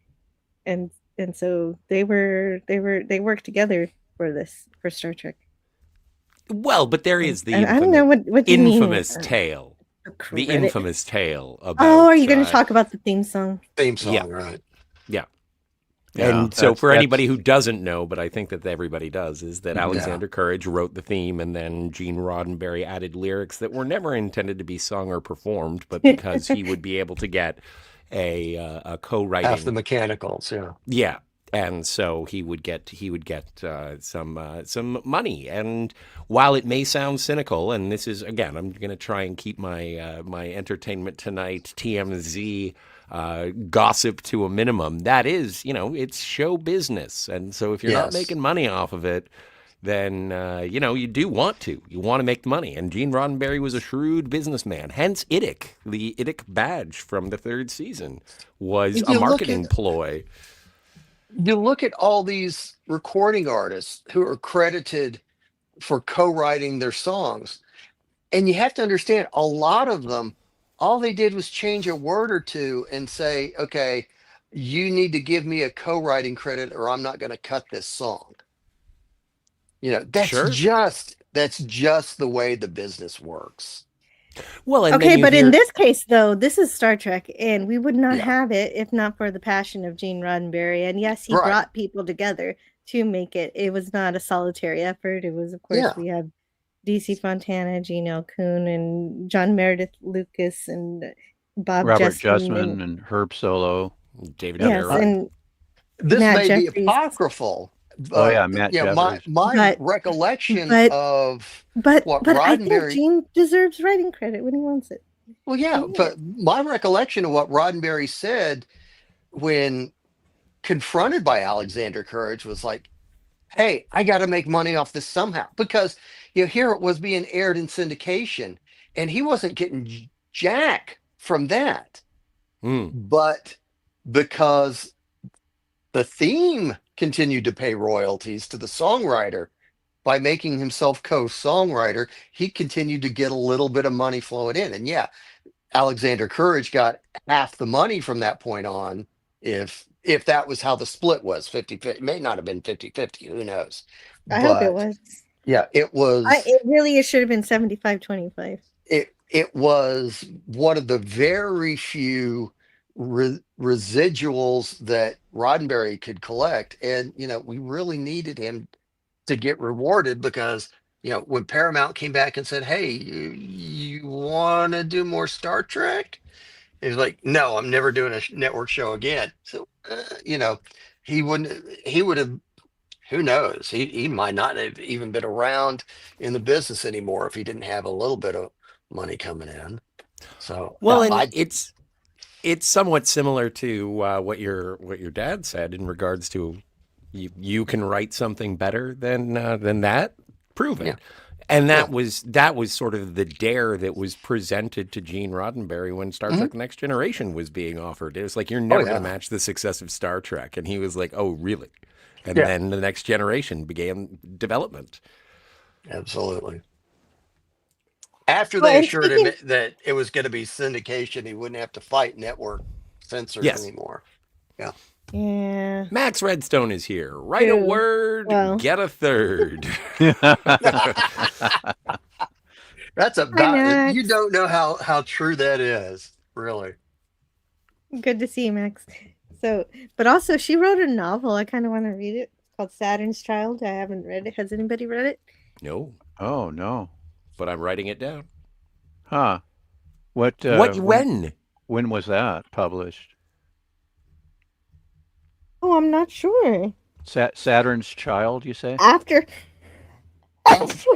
And so they worked together for Star Trek. Well, but there is the I don't know what you mean. infamous tale. The infamous tale about. Oh, are you going to talk about the theme song? Theme song, Yeah. right? Yeah. Yeah, And so for that's- anybody who doesn't know, but I think that everybody does, is that Alexander Courage wrote the theme and then Gene Roddenberry added lyrics that were never intended to be sung or performed, but because he would be able to get a co-writing. Half the mechanicals, yeah. Yeah. And so he would get some money. And while it may sound cynical, and this is, again, I'm going to try and keep my my Entertainment Tonight TMZ gossip to a minimum. That is, it's show business. And so if you're not making money off of it, then, you do want to. You want to make the money. And Gene Roddenberry was a shrewd businessman. Hence IDIC. The IDIC badge from the third season was a marketing ploy. You look at all these recording artists who are credited for co-writing their songs, and you have to understand a lot of them, all they did was change a word or two and say, okay, you need to give me a co-writing credit or I'm not going to cut this song. That's just the way the business works. Well, and okay, but in this case, though, this is Star Trek, and we would not have it if not for the passion of Gene Roddenberry. And yes, he brought people together to make it. It was not a solitary effort. It was, of course, we have D.C. Fontana, Gene L. Coon, and John Meredith Lucas, and Bob Robert Justman, and Herb Solo, David. Yes, and this Matt may Jeffries. be apocryphal. Oh yeah, Matt Jeffries. My recollection of what Roddenberry. I think Gene deserves writing credit when he wants it. Well, yeah, but my recollection of what Roddenberry said when confronted by Alexander Courage was like, "Hey, I got to make money off this somehow," because here it was being aired in syndication, and he wasn't getting jack from that, but because the theme continued to pay royalties to the songwriter by making himself co-songwriter, he continued to get a little bit of money flowing in. And Alexander Courage got half the money from that point on, if that was how the split was, 50-50. It may not have been 50-50, who knows? I hope it was. Yeah, it was. It should have been 75-25. It was one of the very few residuals that Roddenberry could collect, and we really needed him to get rewarded because when Paramount came back and said, "Hey, you want to do more Star Trek?" He was like, "No, I'm never doing a network show again." So he would have. Who knows? He might not have even been around in the business anymore if he didn't have a little bit of money coming in. So it's somewhat similar to what your dad said in regards to you can write something better than that. Prove it. And that was sort of the dare that was presented to Gene Roddenberry when Star Trek The Next Generation was being offered. It was like, you're never going to match the success of Star Trek. And he was like, oh, really? And then the next generation began development. Absolutely. After Well, they and assured him speaking, that it was going to be syndication, he wouldn't have to fight network censors Yes. anymore. Yeah. yeah, Max Redstone is here. Write a true. word, Well, get a third. That's hi, about, you Max. don't know how true that is, really. Good to see you, Max. So, but also she wrote a novel. I kind of want to read it. It's called Saturn's Child. I haven't read it. Has anybody read it? No, Oh no. but I'm writing it down. Huh. What When? when was that published? Oh, I'm not sure. Saturn's Child, you say? After,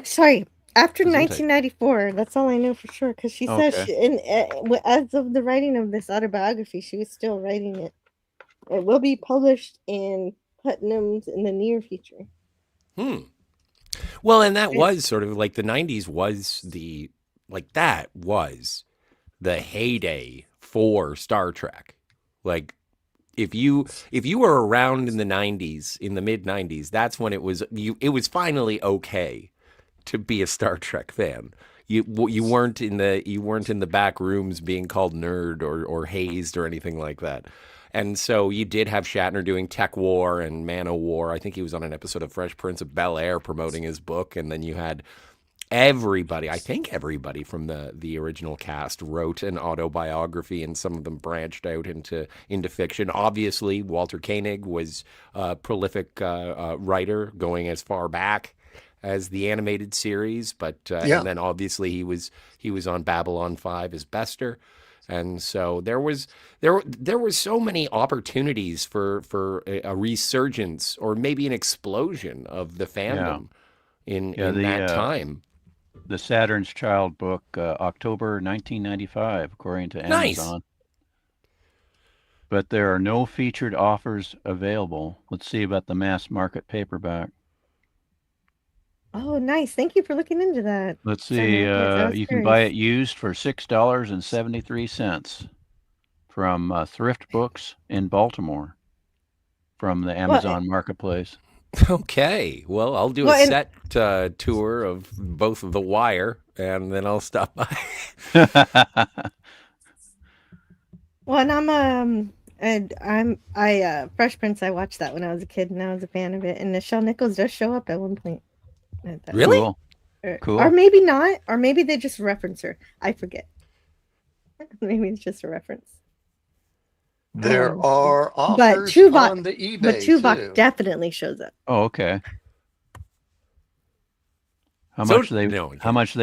sorry, after Gesundheit. 1994. That's all I know for sure. Because she says Okay. as of the writing of this autobiography, she was still writing it. It will be published in Putnam's in the near future. Well, and that was sort of like the 90s was that was the heyday for Star Trek. Like if you were around in the 90s, in the mid 90s, that's when it was finally okay to be a Star Trek fan. You weren't in the back rooms being called nerd or hazed or anything like that. And so you did have Shatner doing Tech War and Man o' War. I think he was on an episode of Fresh Prince of Bel-Air promoting his book. And then you had I think everybody from the original cast wrote an autobiography, and some of them branched out into fiction. Obviously, Walter Koenig was a prolific writer, going as far back as the animated series, but and then obviously he was on Babylon 5 as Bester. And so there were so many opportunities for a resurgence or maybe an explosion of the fandom in that time. The Saturn's Child book, October 1995, according to Nice. Amazon. But there are no featured offers available. Let's see about the mass market paperback. Oh, nice. Thank you for looking into that. Let's see. You can buy it used for $6.73 from Thrift Books in Baltimore from the Amazon Marketplace. Okay. Well, I'll do a set tour of both The Wire, and then I'll stop by. Well, and Fresh Prince. I watched that when I was a kid, and I was a fan of it. And Nichelle Nichols does show up at one point. Really? Cool. Or maybe not. Or maybe they just reference her. I forget. Maybe it's just a reference. There are offers on the eBay, but Tuvok too. definitely shows up. Oh, okay. How much do they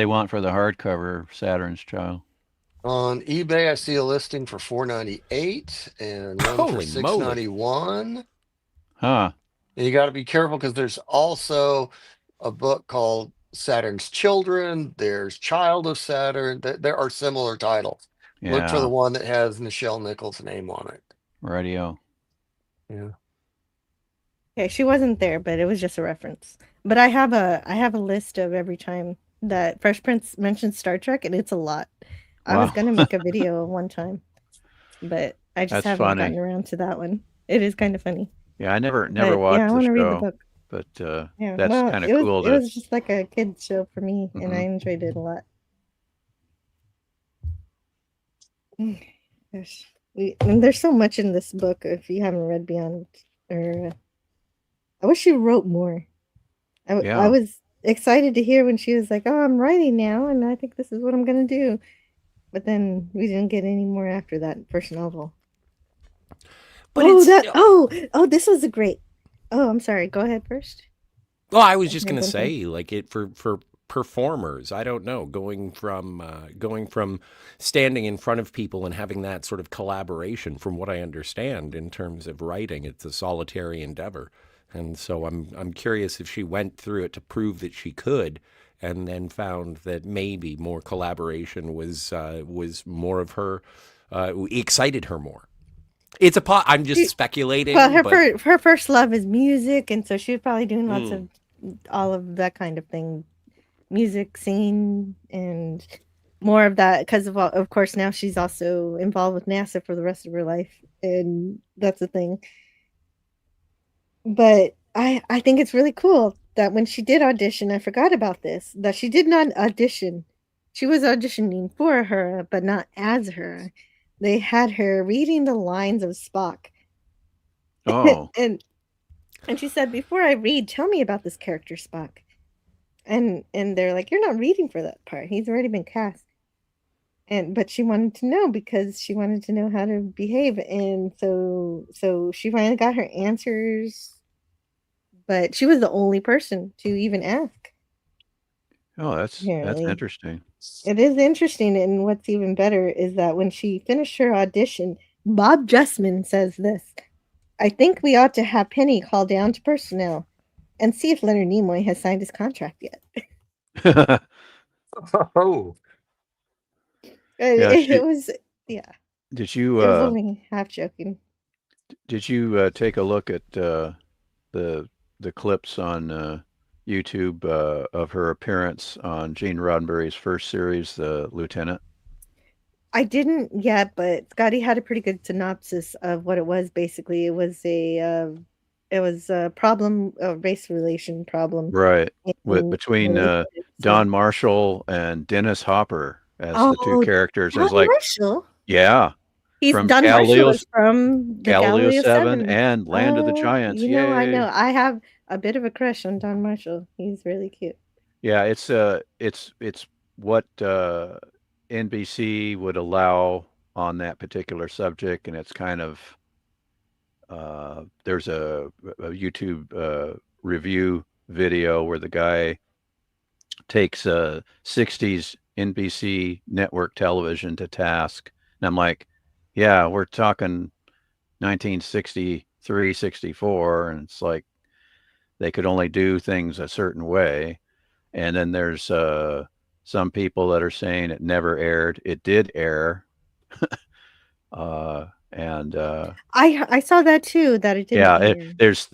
want for the hardcover Saturn's Child? On eBay, I see a listing for $4.98 and one for $6.91. Huh. And you got to be careful because there's also a book called Saturn's Children. There's Child of Saturn. There are similar titles. Yeah. Look for the one that has Nichelle Nichols' name on it. Radio. Yeah. Okay, she wasn't there, but it was just a reference. But I have a list of every time that Fresh Prince mentions Star Trek, and it's a lot. I was gonna make a video one time, but I just haven't gotten around to that one. It is kind of funny. Yeah, I never watched I want to the read show, the book. but that's kind of cool. It was just like a kid's show for me, and I enjoyed it a lot. There's so much in this book. If you haven't read Beyond, I wish she wrote more. I was excited to hear when she was like, "Oh, I'm writing now, and I think this is what I'm gonna do." But then we didn't get any more after that first novel. But this was a great. Oh, I'm sorry. Go ahead first. Well, I was just gonna say, like, it for performers, I don't know, going from standing in front of people and having that sort of collaboration, from what I understand in terms of writing, it's a solitary endeavor. And so I'm curious if she went through it to prove that she could, and then found that maybe more collaboration was more of her, excited her more. It's I'm just speculating. Well, her first love is music, and so she was probably doing lots of all of that kind of thing, music, singing, and more of that. Because of course, now she's also involved with NASA for the rest of her life, and that's the thing. But I think it's really cool that when she did audition, I forgot about this, that she did not audition. She was auditioning for her, but not as her. They had her reading the lines of Spock. Oh. And she said, "Before I read, tell me about this character, Spock." And they're like, "You're not reading for that part. He's already been cast." But she wanted to know because she wanted to know how to behave, and so she finally got her answers, but she was the only person to even ask. Oh, that's Apparently. interesting. It is interesting, and what's even better is that when she finished her audition, Bob Justman says this: "I think we ought to have Penny call down to personnel and see if Leonard Nimoy has signed his contract yet." Oh. Yeah, It was, yeah. Did It was you only half joking. did you take a look at the clips on YouTube of her appearance on Gene Roddenberry's first series, The Lieutenant? I didn't yet, but Scotty had a pretty good synopsis of what it was. Basically, it was a problem, a race relation problem. Right. in Between the Lieutenant, so. Don Marshall and Dennis Hopper as the two Oh, characters. It Don was like, Marshall? yeah, He's from Don Marshall is from the Galileo Galileo 7 7. and Land of the Oh, Giants. you know, I Yay. know. I have a bit of a crush on Don Marshall. He's really cute. Yeah, it's what NBC would allow on that particular subject, and it's kind of there's a YouTube review video where the guy takes 60s NBC network television to task, and I'm like, yeah, we're talking 1963, 64, and it's like they could only do things a certain way. And then there's some people that are saying it never aired. It did air. And I saw that too, that it didn't yeah, air. there's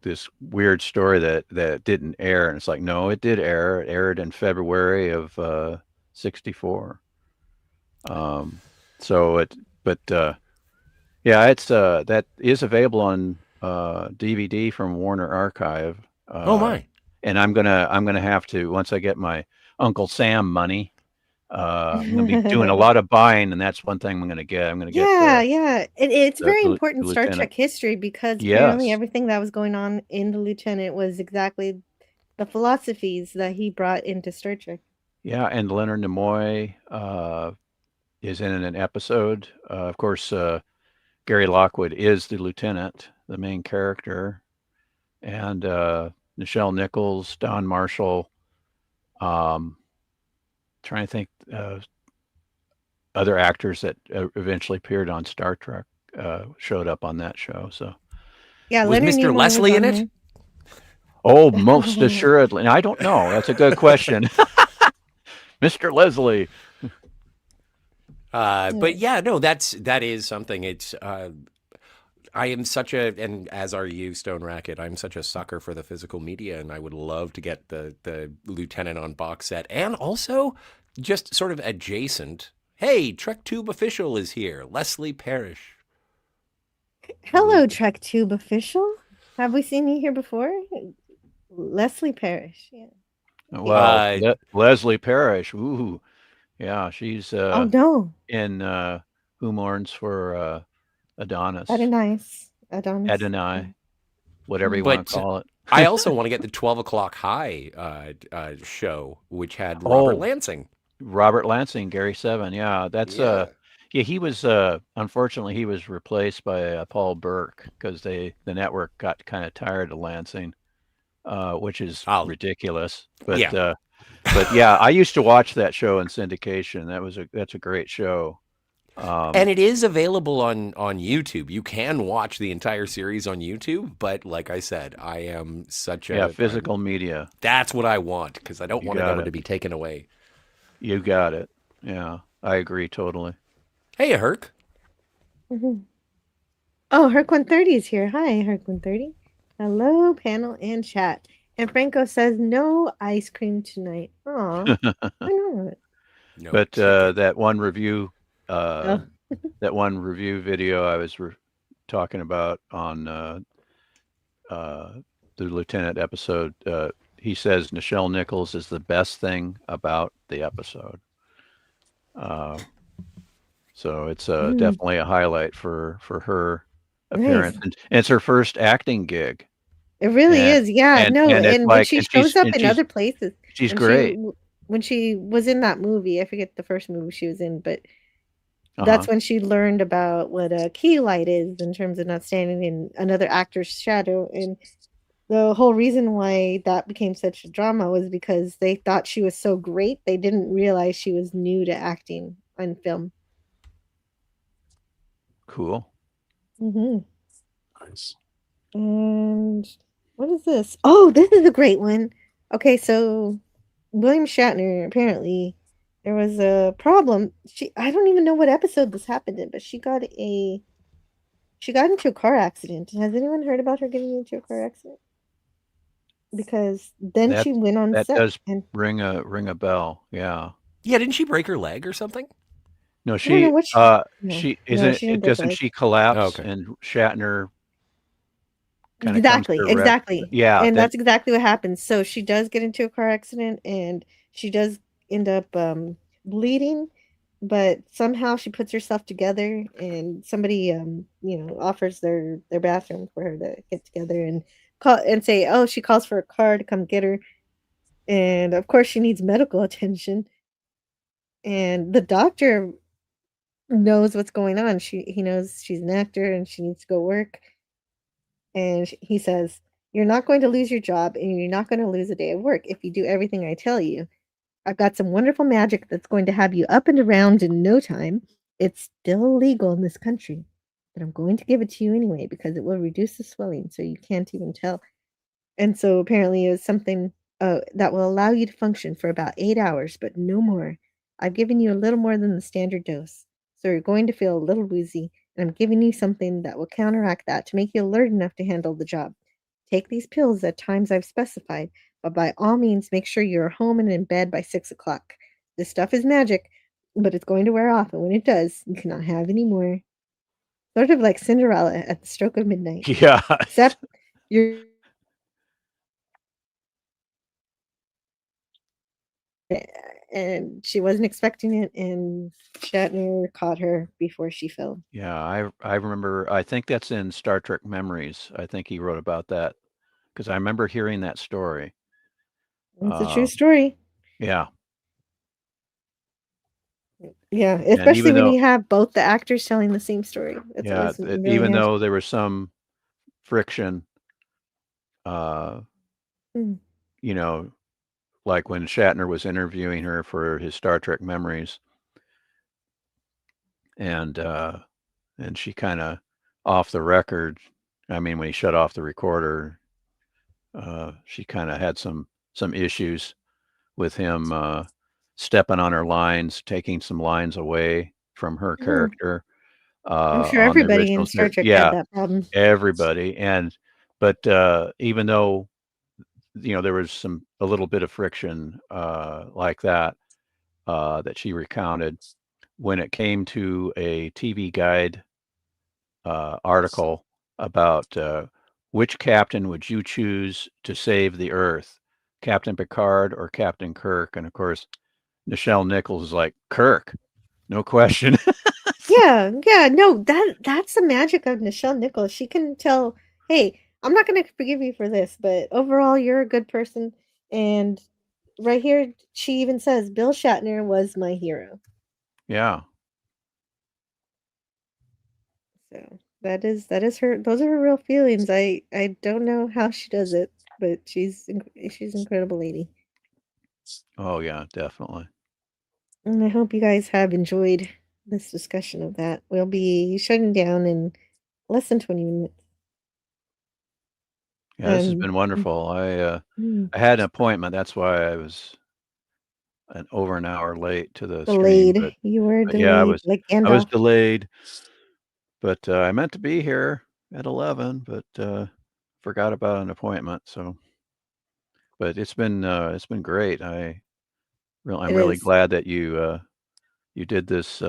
this weird story that didn't air, and it's like, no, it did air. It aired in February of 64. So it, but yeah, it's that is available on DVD from Warner Archive. Oh my! And I'm gonna have to, once I get my Uncle Sam money. I'm gonna be doing a lot of buying, and that's one thing I'm gonna get. I'm gonna get Yeah, yeah. It's very the important Star Lieutenant. Trek history because apparently Yes. everything that was going on in the Lieutenant was exactly the philosophies that he brought into Star Trek. Yeah, and Leonard Nimoy is in an episode. Of course, Gary Lockwood is the lieutenant, the main character, and Nichelle Nichols, Don Marshall. Trying to think other actors that eventually appeared on Star Trek showed up on that show. So Yeah, Was Leonard Mr. Nimoy was Leslie in on it? there. Oh, most assuredly. I don't know. That's a good question. Mr. Leslie. But yeah, no, that is something. It's I am such a, and as are you, Stone Racket. I'm such a sucker for the physical media, and I would love to get the Lieutenant on box set, and also just sort of adjacent. Hey, Trek Tube official is here, Leslie Parrish. Hello, Trek Tube official. Have we seen you here before? Leslie Parrish. Yeah. Well, Leslie Parrish. Ooh, yeah, she's Oh no. in Who Mourns for Adonis. Adonis. Adonai, whatever you want to call it. I also want to get the 12 o'clock high show, which had Robert Lansing. Robert Lansing, Gary 7. Yeah, that's yeah, he was unfortunately he was replaced by Paul Burke because the network got kind of tired of Lansing, which is ridiculous. But yeah. But yeah, I used to watch that show in syndication. That's a great show. And it is available on YouTube. You can watch the entire series on YouTube, but like I said, I am such a physical media. That's what I want because I don't want it ever to be taken away. You got it. Yeah, I agree totally. Hey, Herc. Mm-hmm. Oh, Herc 130 is here. Hi, Herc 130. Hello, panel and chat. And Franco says no ice cream tonight. Aw, why not? No, but that one review, that one review video I was talking about on the lieutenant episode, he says Nichelle Nichols is the best thing about the episode. Uh, so it's Mm, definitely a highlight for her nice. appearance, and it's her first acting gig, It really and is. Yeah, and no, and it's and when like, she shows up in other places, she's when she great. w when she was in that movie, I forget the first movie she was in, but Uh that's huh. when she learned about what a key light is in terms of not standing in another actor's shadow, and the whole reason why that became such a drama was because they thought she was so great, they didn't realize she was new to acting on film. Cool. Mhm. Nice. And what is this? Oh, this is a great one. Okay, so William Shatner, apparently there was a problem. I don't even know what episode this happened in, but she got into a car accident. Has anyone heard about her getting into a car accident? Because then That she went on that set does and ring a bell. Yeah. Yeah, didn't she break her leg or something? No, I don't know what no, she no, isn't she didn't it break a doesn't leg. she Oh, collapse okay. and Shatner kind of comes to Exactly, the rest. exactly. Yeah, And that that's exactly what happens. So she does get into a car accident and she does end up bleeding, but somehow she puts herself together and somebody offers their bathroom for her to get together and call and say, "Oh, she calls for a car to come get her." And of course she needs medical attention and the doctor knows what's going on. He knows she's an actor and she needs to go work. And he says, "You're not going to lose your job and you're not going to lose a day of work if you do everything I tell you. I've got some wonderful magic that's going to have you up and around in no time. It's still illegal in this country, but I'm going to give it to you anyway because it will reduce the swelling so you can't even tell." And so apparently it was something that will allow you to function for about 8 hours, but no more. I've given you a little more than the standard dose. So you're going to feel a little woozy, and I'm giving you something that will counteract that to make you alert enough to handle the job. Take these pills at times I've specified, but by all means, make sure you're home and in bed by 6 o'clock. This stuff is magic, but it's going to wear off, and when it does, you cannot have any more. Sort of like Cinderella at the stroke of midnight. yeah. Except you're and she wasn't expecting it, and Shatner caught her before she fell. Yeah, I remember, I think that's in Star Trek Memories. I think he wrote about that because I remember hearing that story. It's a true Uh, story. yeah. Yeah, And especially even when though you have both the actors telling the same story. It's yeah, always really even magic. though there was some friction, uh, Mm, you know, like when Shatner was interviewing her for his Star Trek Memories, and uh, and she kind of off the record. I mean, when he shut off the recorder, she kind of had some issues with him stepping on her lines, taking some lines away from her mm. character I'm sure on the everybody original in Star series. Trek had Yeah, that problem. everybody. And but even though there was a little bit of friction like that that she recounted when it came to a TV Guide article about which captain would you choose to save the Earth, Captain Picard or Captain Kirk? And of course, Nichelle Nichols is like Kirk, no question. Yeah, yeah, no, that's the magic of Nichelle Nichols. She can tell, "Hey, I'm not gonna forgive you for this, but overall, you're a good person." And right here, she even says, "Bill Shatner was my hero." Yeah. So that is her. Those are her real feelings. I don't know how she does it, but she's an incredible lady. Oh yeah, definitely. And I hope you guys have enjoyed this discussion of that. We'll be shutting down in less than 20 minutes. Yeah, this has And been wonderful. mm, I had an appointment. That's why I was over an hour late to the stream. delayed. You were But yeah, delayed like I was Gandalf. delayed. But I meant to be here at 11, but forgot about an appointment. So, but it's been great. I'm It really is. glad that you did this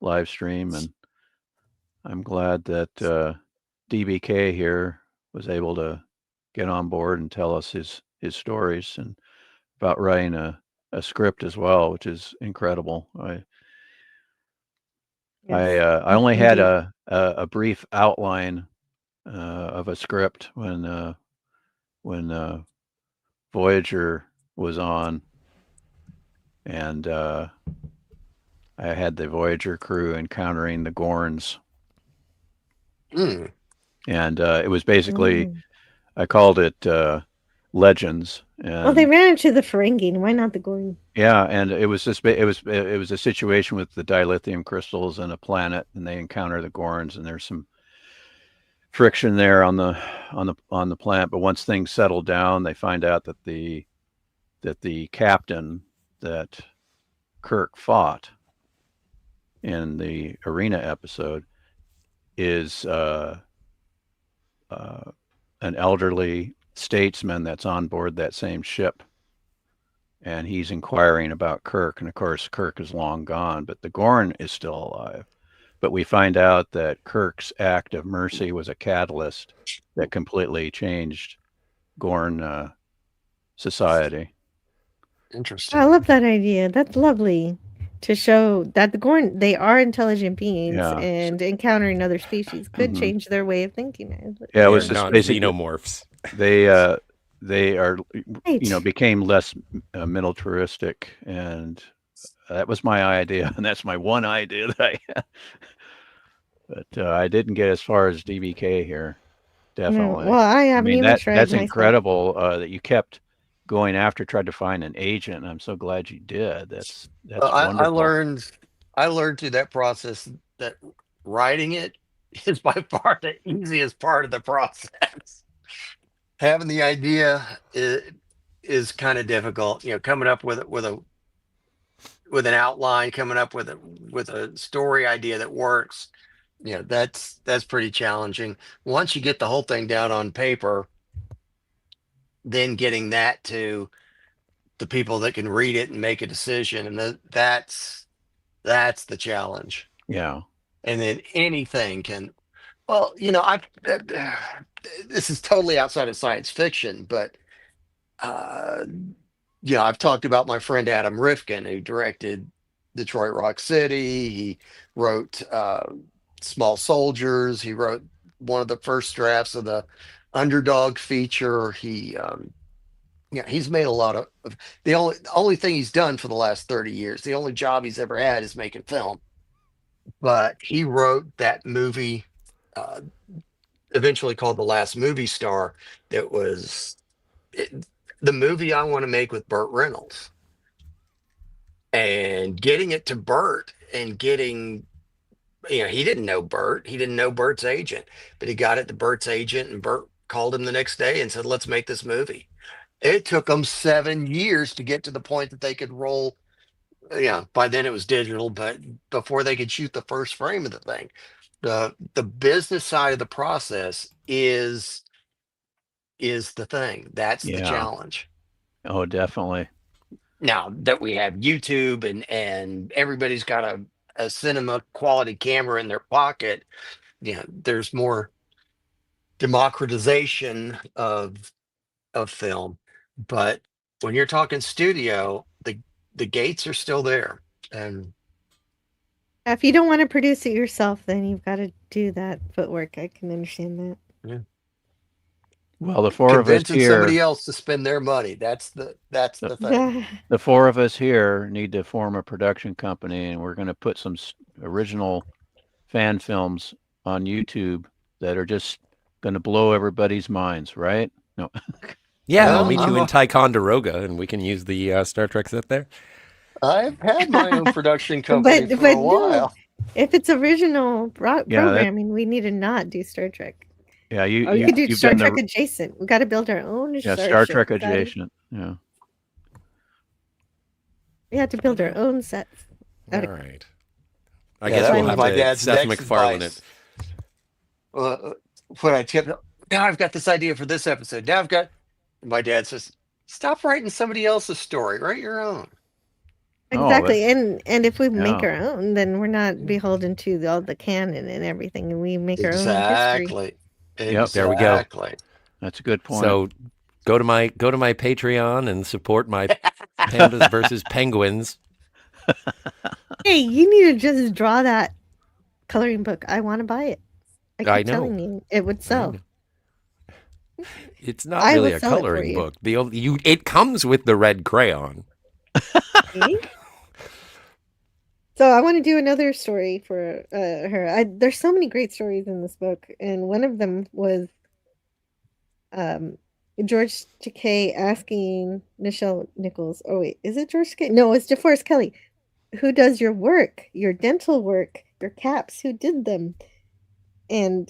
live stream, and I'm glad that DBK here was able to get on board and tell us his stories and about writing a script as well, which is incredible. I only had a brief outline of a script when Voyager was on, and I had the Voyager crew encountering the Gorns. Mm. And it was basically, I called it Legends. And, well, they ran into the Ferengi. Why not the Gorn? Yeah, and it was just it was a situation with the dilithium crystals and a planet, and they encounter the Gorns, and there's some friction there on the planet. But once things settle down, they find out that the captain that Kirk fought in the arena episode is an elderly statesman that's on board that same ship, and he's inquiring about Kirk, and of course Kirk is long gone, but the Gorn is still alive. But we find out that Kirk's act of mercy was a catalyst that completely changed Gorn society. Interesting. I love that idea. That's lovely to show that the Gorn, they are intelligent beings, Yeah. and encountering other species could Mhm. change their way of thinking. Yeah, it was They're just not basically xenomorphs. they are Right. became less militaristic, and that was my idea, and that's my one idea that I had. But I didn't get as far as DBK here. No, Definitely. well, I haven't even tried that's myself. incredible that you kept going after, tried to find an agent, and I'm so glad you did. That's I wonderful. I learned through that process that writing it is by far the easiest part of the process. Having the idea is kind of difficult. You know, coming up with an outline, coming up with a story idea that works. You know, that's pretty challenging. Once you get the whole thing down on paper, then getting that to the people that can read it and make a decision, and that's the challenge. Yeah. And then anything can, well, you know, this is totally outside of science fiction, but yeah, I've talked about my friend Adam Rifkin, who directed Detroit Rock City. He wrote Small Soldiers. He wrote one of the first drafts of the Underdog feature. Yeah, he's made a lot of the only thing he's done for the last 30 years. The only job he's ever had is making film. But he wrote that movie, eventually called The Last Movie Star. That was the movie I want to make with Burt Reynolds. And getting it to Burt and getting, you know, he didn't know Burt. He didn't know Burt's agent, but he got it to Burt's agent, and Burt called him the next day and said, "Let's make this movie." It took them 7 years to get to the point that they could roll. Yeah, by then it was digital, but before they could shoot the first frame of the thing. The business side of the process is the thing. That's the challenge. Oh, definitely. Now that we have YouTube and everybody's got a cinema quality camera in their pocket, you know, there's more democratization of film. But when you're talking studio, the gates are still there. And If you don't want to produce it yourself, then you've got to do that footwork. I can understand that. yeah. Well, the four of us Convincing here, somebody else to spend their money. That's the thing. the four of us here need to form a production company, and we're going to put some original fan films on YouTube that are just going to blow everybody's minds, right? No. Yeah, Well, I'll meet you in Ticonderoga, and we can use the Star Trek set there. I've had my own production company for a while. No, if it's original programming, we need to not do Star Trek. Yeah, you could do Star Trek adjacent. We got to build our own. Yeah, Star Trek adjacent. Yeah. We have to build our own sets. All right. I guess we'll have my to dad's Seth next MacFarlane advice. it. When I tipped, now I've got this idea for this episode. Now I've got. My dad says, "Stop writing somebody else's story. Write your own." Exactly, and if we make our own, then we're not beholden to all the canon and everything, and we make our own history. Yep. There we go. Exactly. That's a good point. So go to my Patreon and support my Pandas versus Penguins. Hey, you need to just draw that coloring book. I want to buy it. I I keep know. telling you, it would I sell. know. It's not I really will a sell it for coloring you. book. It comes with the red crayon. See? So I want to do another story for her. There's so many great stories in this book, and one of them was George Takei asking Nichelle Nichols. Oh wait, is it George Takei? No, it's DeForest Kelly. Who does your work, your dental work, your caps? Who did them? And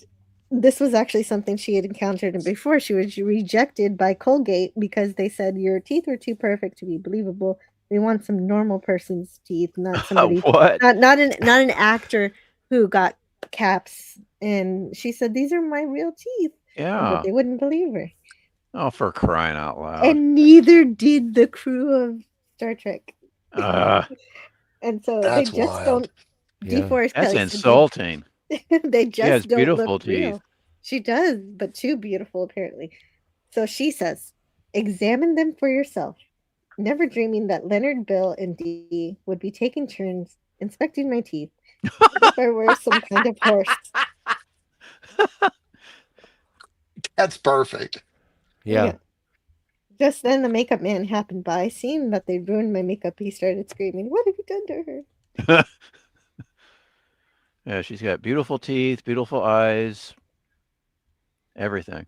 this was actually something she had encountered before. She was rejected by Colgate because they said your teeth were too perfect to be believable. We want some normal person's teeth, not somebody, What? not an actor who got caps. And she said, "These are my real teeth," but Yeah. they wouldn't believe her. Oh, for crying out loud. And neither did the crew of Star Trek. And so they That's just wild. don't. Yeah. DeForest That's Kelly said insulting. they She has just don't beautiful look teeth. real. She does, but too beautiful apparently. So she says, examine them for yourself, never dreaming that Leonard, Bill, and Dee would be taking turns inspecting my teeth as if I were some kind of horse. That's perfect. Yeah. Just then the makeup man happened by. Seeing that they ruined my makeup, he started screaming, "What have you done to her?" Yeah, she's got beautiful teeth, beautiful eyes, everything.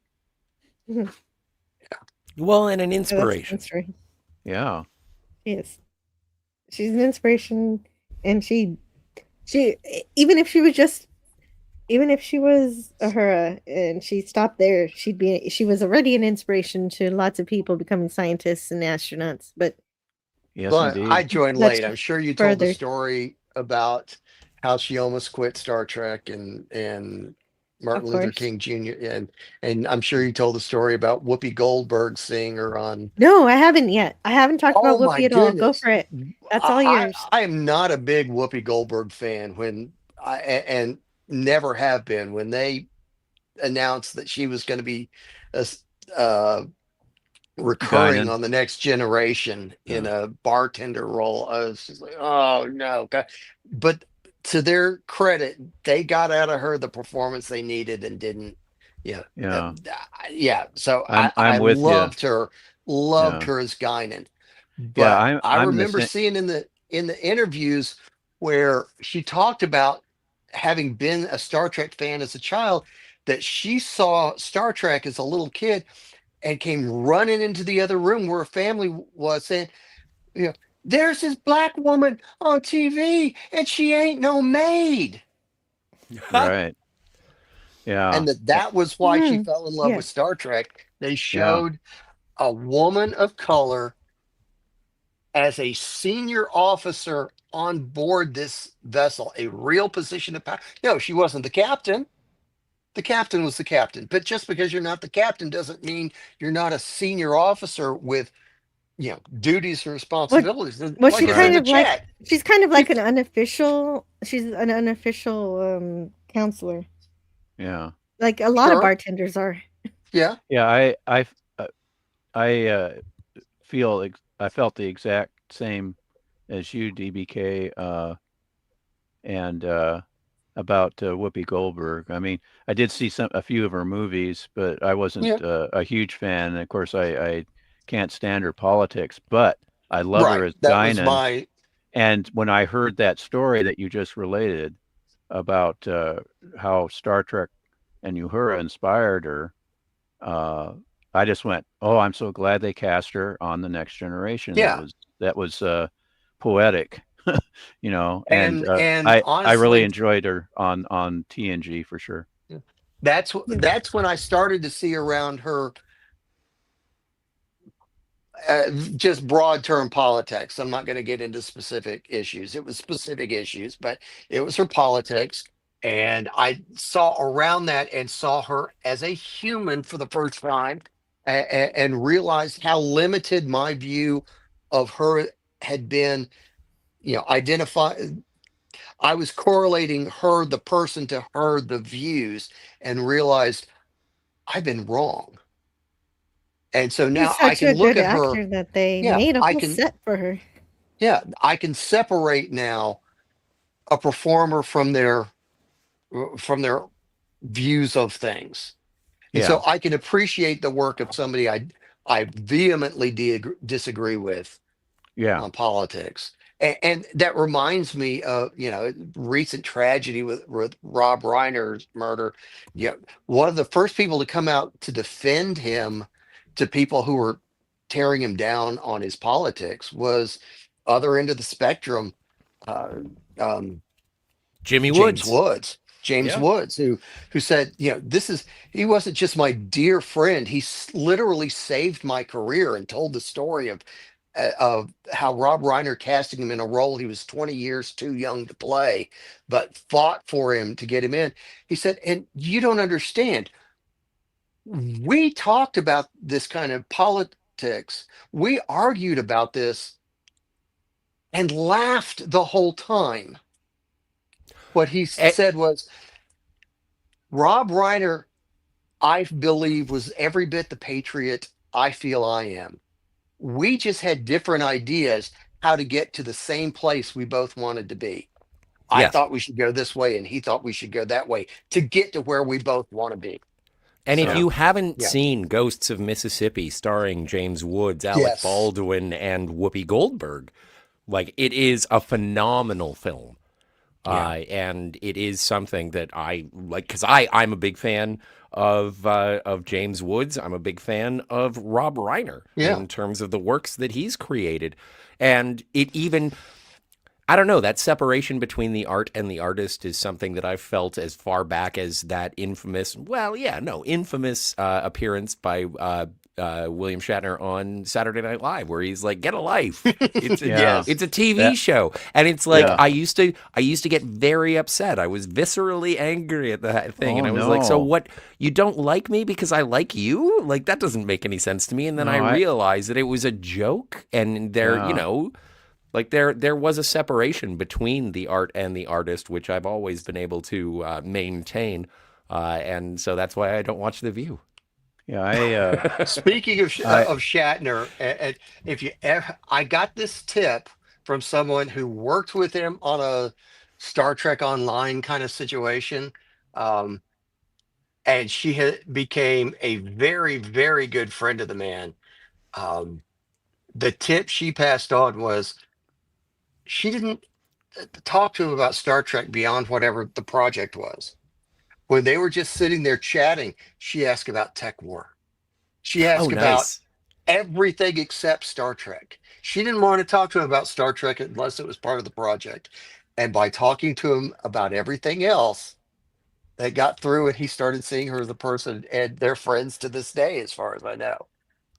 Well, and an So that's inspiration. story. Yeah. She is. She's an inspiration, and she even if she was just even if she was Uhura and she stopped there, she was already an inspiration to lots of people becoming scientists and astronauts. But Yes, But I indeed. joined much late. I'm sure you told the further. story about how she almost quit Star Trek and Of Martin Luther course. King Jr. And I'm sure you told the story about Whoopi Goldberg seeing her on. No, I haven't yet. I haven't talked Oh about my Whoopi at all. Go goodness. for it. That's all I yours. I am not a big Whoopi Goldberg fan and never have been when they announced that she was going to be a, uh, recurring Guinan. on the next generation in Yeah. a bartender role. I was just like, oh no. But to their credit, they got out of her the performance they needed and didn't. Yeah. Yeah. Yeah. So I I'm with you. loved Yeah. her as Guinan. Yeah, But I I'm the remember same. seeing in the interviews where she talked about having been a Star Trek fan as a child, that she saw Star Trek as a little kid and came running into the other room where her family was saying, you know, there's this black woman on TV and she ain't no maid. Right. Yeah. And that was why she Mhm. fell in love Yeah. with Star Trek. They Yeah. showed a woman of color as a senior officer on board this vessel, a real position of power. No, she wasn't the captain. The captain was the captain. But just because you're not the captain doesn't mean you're not a senior officer with, duties and What responsibilities. was Like she it's in kind Right. the of like? chat. She's kind of like She's, an unofficial. She's an unofficial counselor, Yeah. like a lot of sure. bartenders are. Yeah. Yeah. Uh, I I felt the exact same as you, DBK, and about Whoopi Goldberg. I mean, I did see a few of her movies, but I wasn't Yeah. a huge fan. And of course, I can't stand her politics, but I love her Right. as That was Guinan. my And when I heard that story that you just related about how Star Trek and Uhura inspired her, uh, I just went, "Oh, I'm so glad they cast her on the Next Generation." yeah. That was poetic, and And I really honestly, enjoyed her on TNG for sure. Yeah. that's when I started to see around her just broad term politics. I'm not going to get into specific issues. It was specific issues, but it was her politics. And I saw around that and saw her as a human for the first time and realized how limited my view of her had been. Identify. I was correlating her, the person, to her, the views, and realized I've been wrong. And so He's now I such can a look good at her. actor that they Yeah, made a I whole can. set for her. Yeah, I can separate now a performer from their views of things. And Yeah. so I can appreciate the work of somebody I vehemently disagree with Yeah. on politics. And that reminds me of, recent tragedy with Rob Reiner's murder. Yeah, one of the first people to come out to defend him to people who were tearing him down on his politics was other end of the spectrum, uh, um, Jimmy James Woods. Woods. James Yeah. Woods, who said, he wasn't just my dear friend. He literally saved my career and told the story of how Rob Reiner casting him in a role he was 20 years too young to play, but fought for him to get him in. He said, and you don't understand. We talked about this kind of politics. We argued about this and laughed the whole time. What he Eh, said was, Rob Reiner, I believe, was every bit the patriot I feel I am. We just had different ideas how to get to the same place we both wanted to be. I yes. thought we should go this way, and he thought we should go that way to get to where we both want to be. And if So, you haven't yeah. seen Ghosts of Mississippi starring James Woods, Alec Yes. Baldwin, and Whoopi Goldberg, like, it is a phenomenal film. Yeah. And it is something that I like because I'm a big fan of James Woods. I'm a big fan of Rob Reiner Yeah. in terms of the works that he's created, and it even I don't know, that separation between the art and the artist is something that I've felt as far back as that infamous appearance by William Shatner on Saturday Night Live, where he's like, "Get a life." It's a, Yeah. it's a TV That- show, and it's like Yeah. I used to get very upset. I was viscerally angry at that thing, Oh, and I was like, "So no. what? You don't like me because I like you? Like that doesn't make any sense to me." And then No, I realized that it was a joke, and Yeah. like there was a separation between the art and the artist, which I've always been able to maintain, and so that's why I don't watch The View. Yeah. Speaking I of Shatner, if you ever, I got this tip from someone who worked with him on a Star Trek Online kind of situation, um, and she became a very, very good friend of the man. Um, the tip she passed on was she didn't talk to him about Star Trek beyond whatever the project was. When they were just sitting there chatting, she asked about Tech War. She Oh, asked about nice. everything except Star Trek. She didn't want to talk to him about Star Trek unless it was part of the project. And by talking to him about everything else, they got through and he started seeing her as a person, and they're friends to this day, as far as I know.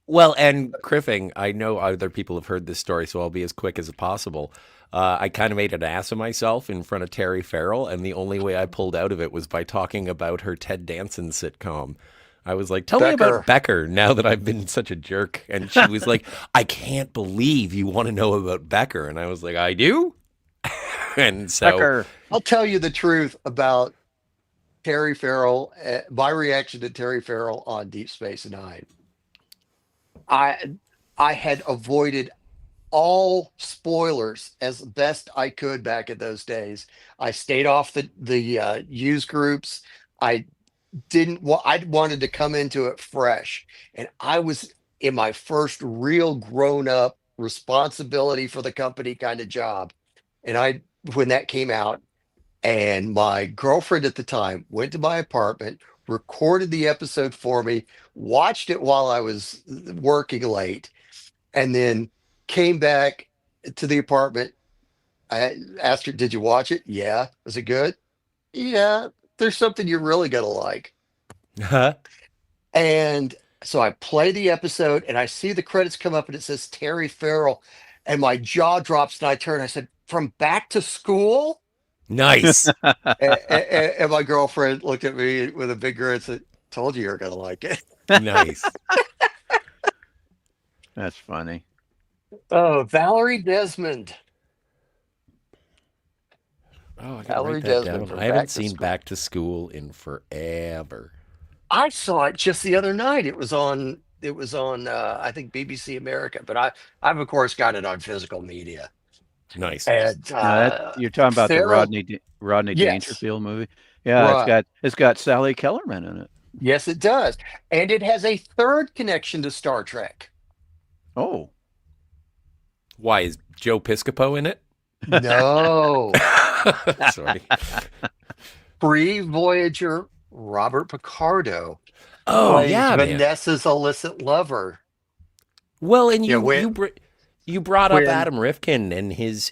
Well, and Criffing, I know other people have heard this story, so I'll be as quick as possible. I kind of made an ass of myself in front of Terry Farrell, and the only way I pulled out of it was by talking about her Ted Danson sitcom. I was like, tell me about Becker. Becker now that I've been such a jerk. And she was like, I can't believe you want to know about Becker. And I was like, I do? And so, Becker. I'll tell you the truth about Terry Farrell, my reaction to Terry Farrell on Deep Space Nine. I had avoided all spoilers as best I could back in those days. I stayed off the use groups. I didn't. I wanted to come into it fresh, and I was in my first real grown up responsibility for the company kind of job. And when that came out, and my girlfriend at the time went to my apartment, recorded the episode for me, watched it while I was working late, and then came back to the apartment. I asked her, "Did you watch it?" "Yeah." "Was it good?" "Yeah." "There's something you're really gonna like." And so I play the episode and I see the credits come up and it says Terry Farrell, and my jaw drops and I turn. I said, "From Back to School?" nice. And my girlfriend looked at me with a big grin and said, "Told you you're gonna like it." Nice. That's funny. Oh, Valerie Desmond. Oh, I gotta Valerie write that Desmond down. from I haven't Back to seen School. Back to School in forever. I saw it just the other night. It was on. It was on. I think BBC America, but I've of course got it on physical media. Nice. And Now that you're talking about the Farrell, Rodney yes, Dangerfield movie. Yeah, right. it's got Sally Kellerman in it. Yes, it does, and it has a third connection to Star Trek. Oh, Why is Joe Piscopo in it? No, Sorry. pre-Voyager Robert Picardo Oh plays yeah, man. Vanessa's illicit lover. Well, and Yeah, you brought up when Adam Rifkin and his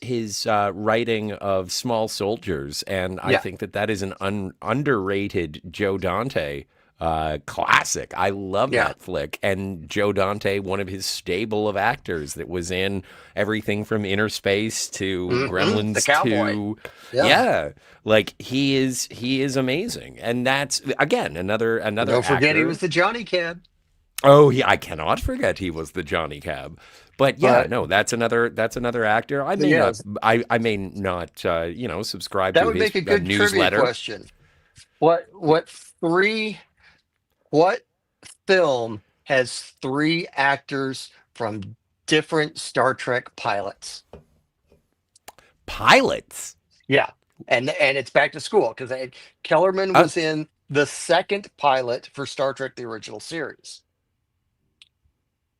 writing of Small Soldiers, and I yeah, think that is an underrated Joe Dante classic. I love yeah, that flick, and Joe Dante, one of his stable of actors that was in everything from Inner Space to the Gremlins cowboy. to Yeah, yeah, like he is amazing, and that's again another don't forget he actor. was the Johnny Cab. Oh, I cannot forget he was the Johnny Cab. But yeah, But no, that's another actor. yes, I may not subscribe that to would his make a good trivia newsletter. question. What three? What film has three actors from different Star Trek pilots? Pilots. Yeah, and it's back to school because Kellerman Uh, was in the second pilot for Star Trek: The Original Series.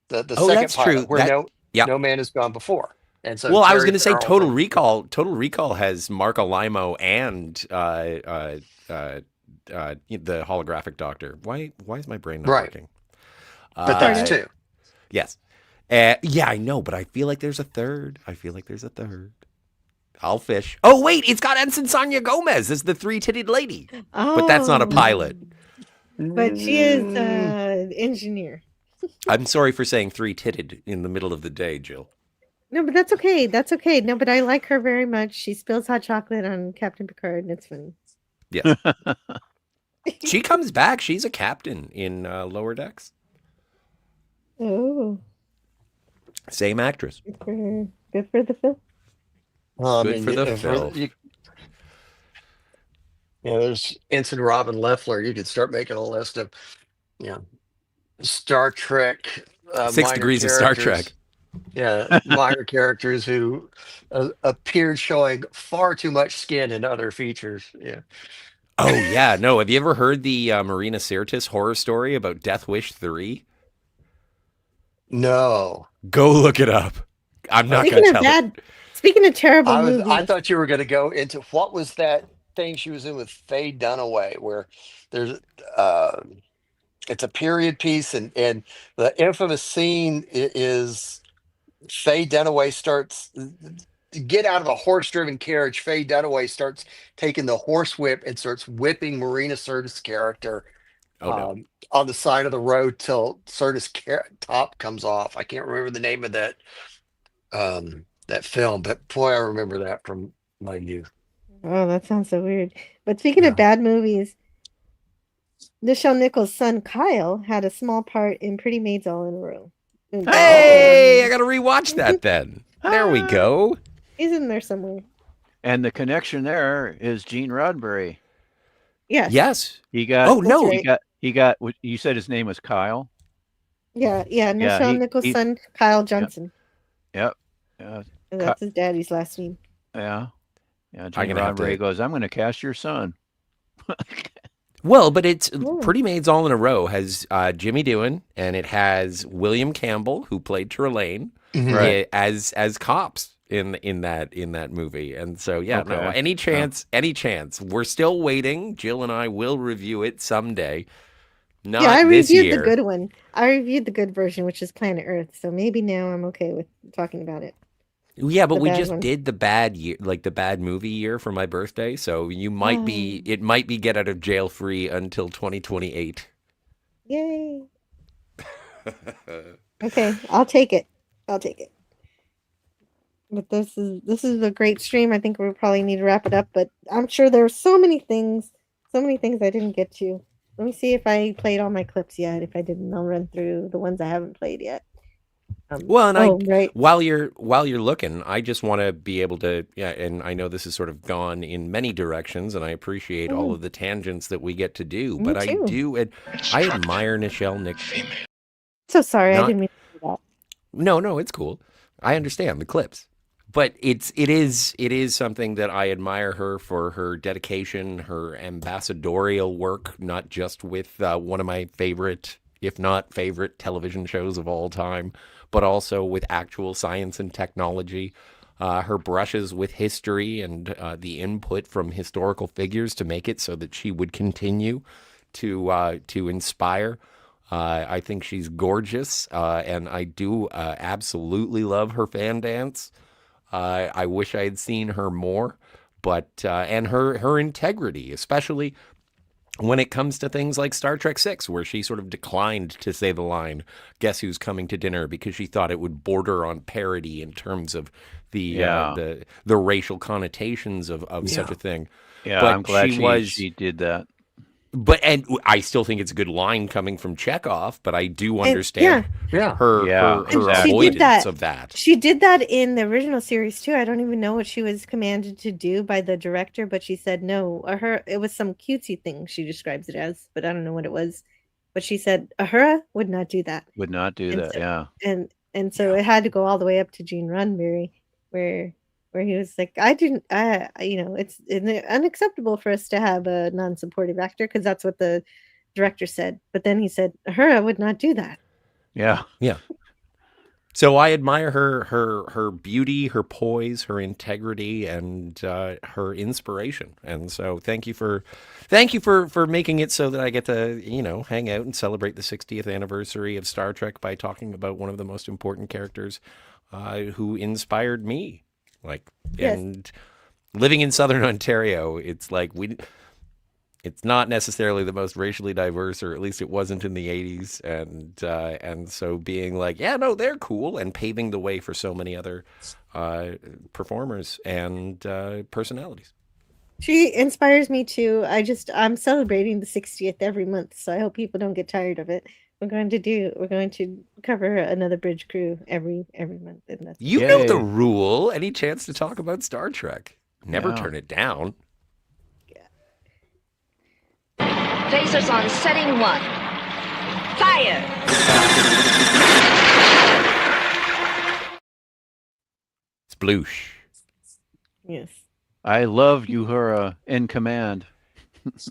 The oh, second that's true. pilot where That yeah. no man has gone before, and so Well, I was Terry going to say Farrell Total from Recall. Total Recall has Mark Alimo and the holographic doctor. Why is my brain not right, working? but that's Uh, two. yes. Yeah, I know, but I feel like there's a third. I'll fish. Oh wait, it's got Ensign Sonia Gomez as the three-titted lady, but that's not a Oh, pilot. but she is Mm, engineer. I'm sorry for saying three-titted in the middle of the day, Jill. No, but that's okay. That's okay. No, but I like her very much. She spills hot chocolate on Captain Picard, and it's funny. Yes, she comes back. She's a captain in Lower Decks. Oh, Same actress. good for the film. well, I Good mean, for the Phil. there's Ensign Robin Leffler. You could start making a list of, you know, Star Trek Six minor Degrees of Star Trek. characters. Yeah, minor characters who appeared showing far too much skin and other features. Yeah. Oh yeah, no. Have you ever heard the Marina Sirtis horror story about Death Wish 3? No, Go look it up. I'm not going to tell it. Speaking of terrible I movies, thought you were going to go into what was that thing she was in with Faye Dunaway, where there's uh, it's a period piece, and the infamous scene is Faye Dunaway starts to get out of a horse-driven carriage. Faye Dunaway starts taking the horse whip and starts whipping Marina Sirtis' character Oh no. on the side of the road till Sirtis' top comes off. I can't remember the name of that film, but boy, I remember that from my youth. oh, that sounds so weird. But speaking Yeah. of bad movies, Nichelle Nichols' son Kyle had a small part in Pretty Maids All in a Row. Hey, I got to rewatch that then. There we go. He's in there somewhere. And the connection there is Gene Roddenberry. Yes. Yes. He got. Oh no. right. He got. You said his name was Kyle. Yeah. Nichelle Nichols' son Kyle Johnson. Yep. And that's his daddy's last name. Yeah. Gene Roddenberry goes, I'm going to cast your son. Well, but it's Pretty Maids All in a Row has Jimmy Doohan, and it has William Campbell, who played Trelane, Right. as cops in that movie. And so no, any chance, we're still waiting. Jill and I will review it someday. Not I this reviewed year. the good one. I reviewed the good version, which is Planet Earth. So maybe now I'm okay with talking about it. Yeah, but we just one. did the bad year, like the bad movie year for my birthday. So you might be, it might be get out of jail free until 2028. Yay. Okay, I'll take it. But this is a great stream. I think we probably need to wrap it up, but I'm sure there are so many things I didn't get to. Let me see if I played all my clips yet. If I didn't, I'll run through the ones I haven't played yet. Well, and right. while you're looking, I just want to be able to, yeah. And I know this has sort of gone in many directions, and I appreciate all of the tangents that we get to do. Me But I too. do, I admire Nichelle Nichols. So sorry, I Not didn't mean to do that. No, it's cool. I understand the clips, but it is something that I admire her for, her dedication, her ambassadorial work, not just with one of my favorite, if not favorite, television shows of all time, but also with actual science and technology. Her brushes with history and the input from historical figures to make it so that she would continue to inspire. I think she's gorgeous, and I do absolutely love her fan dance. I wish I had seen her more, but and her integrity, especially when it comes to things like Star Trek Six, where she sort of declined to say the line "Guess who's coming to dinner" because she thought it would border on parody in terms of the racial connotations of such a thing. Yeah, But I'm glad she she did that. But and I still think it's a good line coming from Chekhov, but I do And understand her avoidance of that. She did that in the original series too. I don't even know what she was commanded to do by the director, but she said no. It was some cutesy thing she describes it as, but I don't know what it was. But she said Uhura would not do that. Would not do And that. so, Yeah. and so it had to go all the way up to Gene Roddenberry, where he was like, it's unacceptable for us to have a non-supportive actor, because that's what the director said. But then he said, Uhura would not do that. Yeah. Yeah. So I admire her beauty, her poise, her integrity, and her inspiration. And so thank you for making it so that I get to hang out and celebrate the 60th anniversary of Star Trek by talking about one of the most important characters who inspired me. And living in Southern Ontario, it's like it's not necessarily the most racially diverse, or at least it wasn't in the 80s. And so being like, yeah, no, they're cool, and paving the way for so many other performers and personalities. She inspires me too. I'm celebrating the 60th every month, so I hope people don't get tired of it. We're going to cover another bridge crew every month. And that's You know the rule. Any chance to talk about Star Trek? Never turn it down. Phasers on setting 1. Fire! Sploosh. Yes. I love Uhura in command.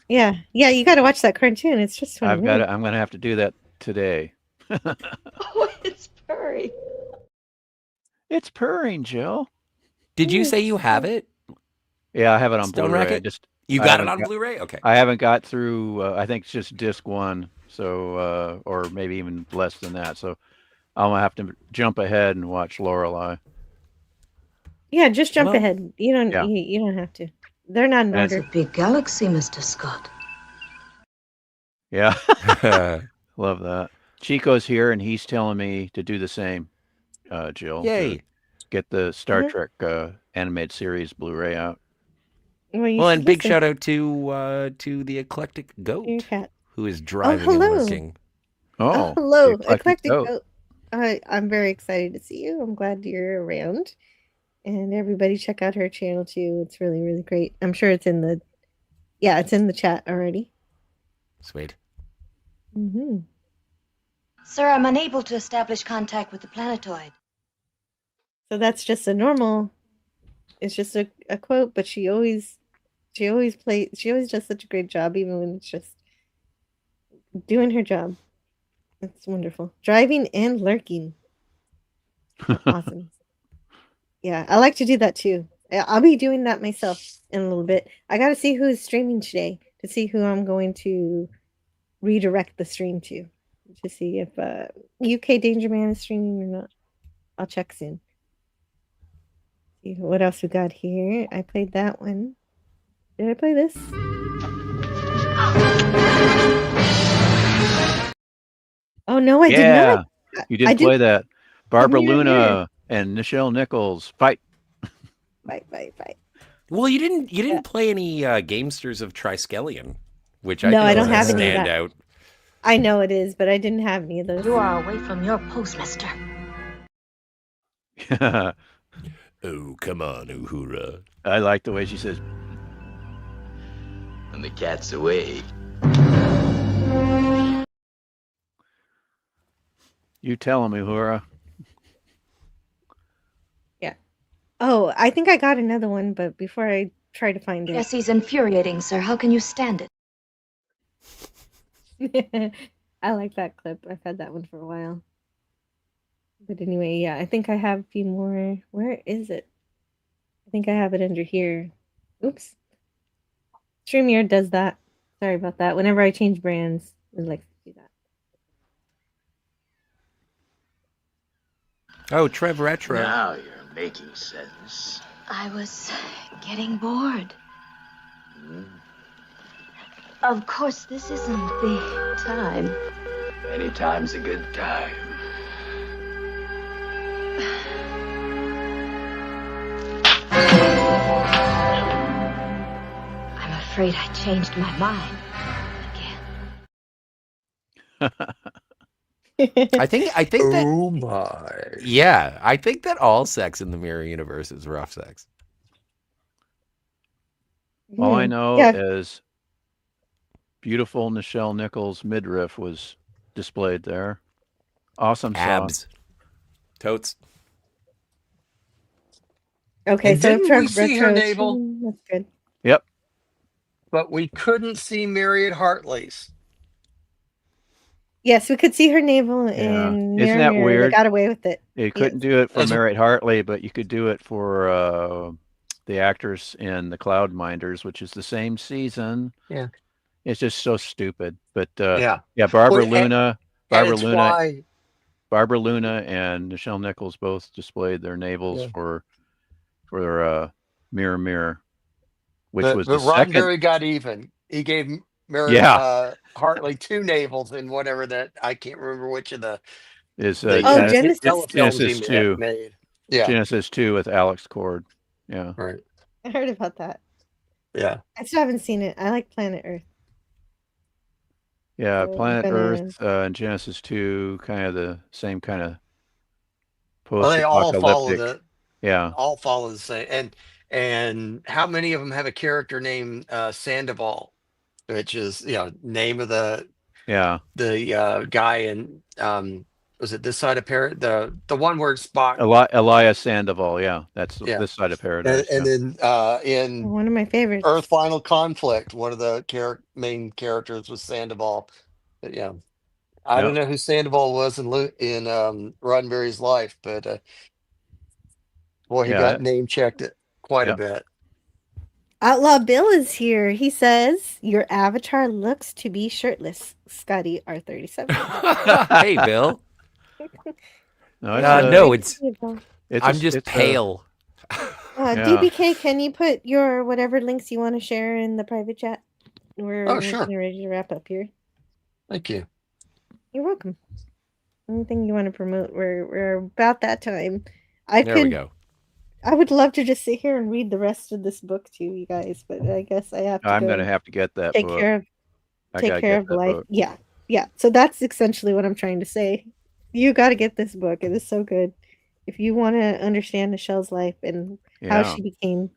Yeah, you got to watch that cartoon. It's just I'm gonna have to do that today. Oh, it's purring. It's purring, Jill. Did you say you have it? Yeah, I have it on Stone Blu-ray. Racket? You got it on Blu-ray? Okay. I haven't got through. I think it's just disc 1, so or maybe even less than that. So I'm gonna have to jump ahead and watch Lorelei. Yeah, just jump ahead. You don't. Yeah. You don't have to. They're not in order. It's a big galaxy, Mr. Scott. Yeah. Love that. Chico's here, and he's telling me to do the same, Jill. Yay. Get the Star Trek animated series Blu-ray out. Well, and big shout out to the Eclectic Goat, who is driving and lurking. Oh, hello, Eclectic Goat. I'm very excited to see you. I'm glad you're around. And everybody check out her channel too. It's really, really great. I'm sure it's in the chat already. Sweet. Mm-hmm. Sir, I'm unable to establish contact with the planetoid. So that's just a normal. It's just a quote, but she always does such a great job, even when it's just doing her job. It's wonderful. Driving and lurking. Awesome. Yeah, I like to do that too. I'll be doing that myself in a little bit. I got to see who's streaming today to see who I'm going to redirect the stream to see if UK Danger Man is streaming or not. I'll check soon. See what else we got here. I played that one. Did I play this? Oh no, I did not. You did play that. Barbara Luna and Nichelle Nichols fight. Fight. Well, you didn't play any Gamesters of Triskelion, which I don't have any stand out. I know it is, but I didn't have any of those. You are away from your post, mister. Oh, come on, Uhura. I like the way she says, And the cat's away. "You tell him, Uhura." Yeah. Oh, I think I got another one, but before I try to find it. Jesse's infuriating, sir. How can you stand it? I like that clip. I've had that one for a while. But anyway, yeah, I think I have a few more. Where is it? I think I have it under here. Oops. StreamYard does that. Sorry about that. Whenever I change brands, it likes to do that. Oh, Trev Retro. Now you're making sense. I was getting bored. Of course, this isn't the time. Any time's a good time. I'm afraid I changed my mind I think that. Oh my. Yeah, I think that all sex in the mirror universe is rough sex. All I know Yeah. is beautiful Nichelle Nichols midriff was displayed there. Awesome song. Abs. Totes. Okay, And so didn't Trev we see her Retro. navel? That's good. Yep. But we couldn't see Marriott Hartley's. Yes, we could see her navel Yeah. in Isn't Mirror that Mirror. They weird? got away with it. You Yes. couldn't do it for That's- Merritt Hartley, but you could do it for the actors in The Cloud Minders, which is the same season. Yeah. It's just so stupid. But Yeah. Barbara Well, Luna, and it's why Barbara Luna and Nichelle Nichols both displayed their navels Yeah. for Mirror Mirror, which but was the second. Roddenberry got even. He gave Merritt Hartley 2 navels in whatever that I can't remember which of the Is Genesis. telefilms he Genesis 2. made. Yeah. Genesis 2 with Alex Cord. Yeah. Right. I heard about that. Yeah. I still haven't seen it. I like Planet Earth. Yeah, So I'm Planet gonna- Earth and Genesis 2, kind of the same kind of Well, they all follow post-apocalyptic. all follow the same. And how many of them have a character named Sandoval, which is name of the guy in was it This Side of Paradise? The one word Spock. Elias Sandoval, that's This Side of Paradise. And then in one of my favorites, Earth Final Conflict, one of the main characters was Sandoval. But yeah, I don't know who Sandoval was in Roddenberry's life, but boy, he got name checked quite a bit. Outlaw Bill is here. He says your avatar looks to be shirtless. Scotty R37. Hey, Bill. No, it's I'm just pale. DBK, can you put your whatever links you want to share in the private chat? We're sure. getting ready to wrap up here. Thank you. You're welcome. Anything you want to promote? We're about that time. There we go. I would love to just sit here and read the rest of this book to you guys, but I guess I have to. I'm going to have to get that take book. Take care of life. Book. Yeah. So that's essentially what I'm trying to say. You got to get this book. It is so good. If you want to understand Nichelle's life and how she became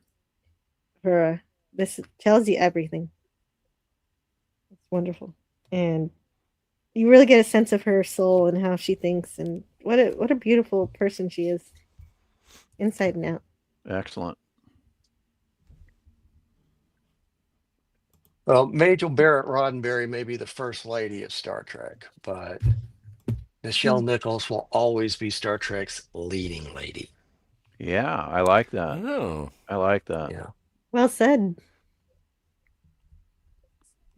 her, this tells you everything. It's wonderful, and you really get a sense of her soul and how she thinks, and what a beautiful person she is, inside and out. Excellent. Well, Majel Barrett Roddenberry may be the first lady of Star Trek, but Nichelle Nichols will always be Star Trek's leading lady. Yeah, I like that. Oh, I like that. Yeah. Well said.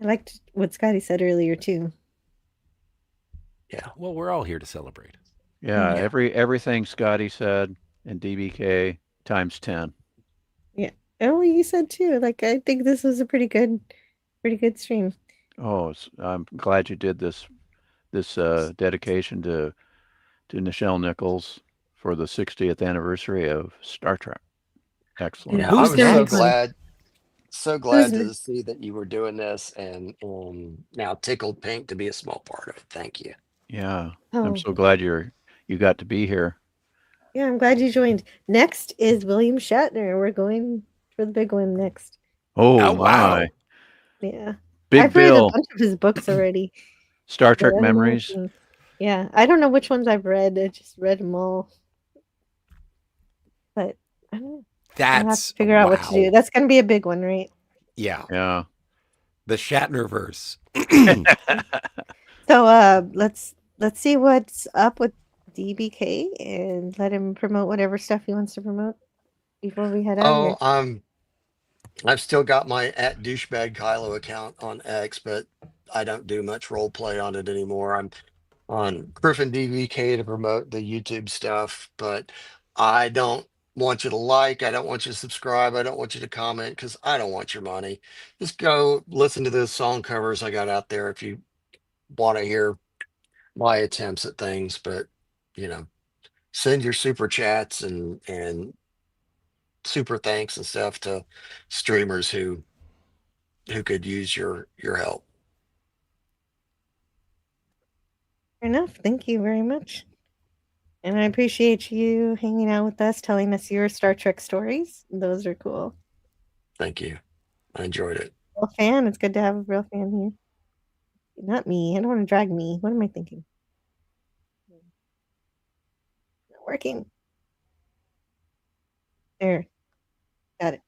I liked what Scotty said earlier too. Yeah. Well, we're all here to celebrate. Yeah, everything Scotty said and DBK times 10. Yeah. Oh, you said too. Like, I think this was a pretty good stream. Oh, I'm glad you did this dedication to Nichelle Nichols for the 60th anniversary of Star Trek. Excellent. Yeah, I was so glad to see that you were doing this, and now tickled pink to be a small part of it. Thank you. Yeah, I'm so glad you got to be here. Yeah, I'm glad you joined. Next is William Shatner. We're going for the big one next. Oh Oh, my. wow. Yeah. Big I've read a Bill. bunch of his books already, Star but Trek I don't know which Memories. ones. Yeah, I don't know which ones I've read. I just read them all, but I don't know. I'll have to That's figure out what to do. wow. That's going to be a big one, right? Yeah. Yeah. The Shatnerverse. So let's see what's up with DBK and let him promote whatever stuff he wants to promote before we head out of Oh, here. I've still got my at douchebag Kylo account on X, but I don't do much role play on it anymore. I'm on Griffin DVK to promote the YouTube stuff, but I don't want you to like, I don't want you to subscribe, I don't want you to comment because I don't want your money. Just go listen to the song covers I got out there if you want to hear my attempts at things, but you know, send your super chats and super thanks and stuff to streamers who could use your help. Fair enough. Thank you very much. And I appreciate you hanging out with us, telling us your Star Trek stories. Those are cool. Thank you. I enjoyed it. Real fan. It's good to have a real fan here. Not me. I don't want to drag me. What am I thinking? Not working. There. Got it.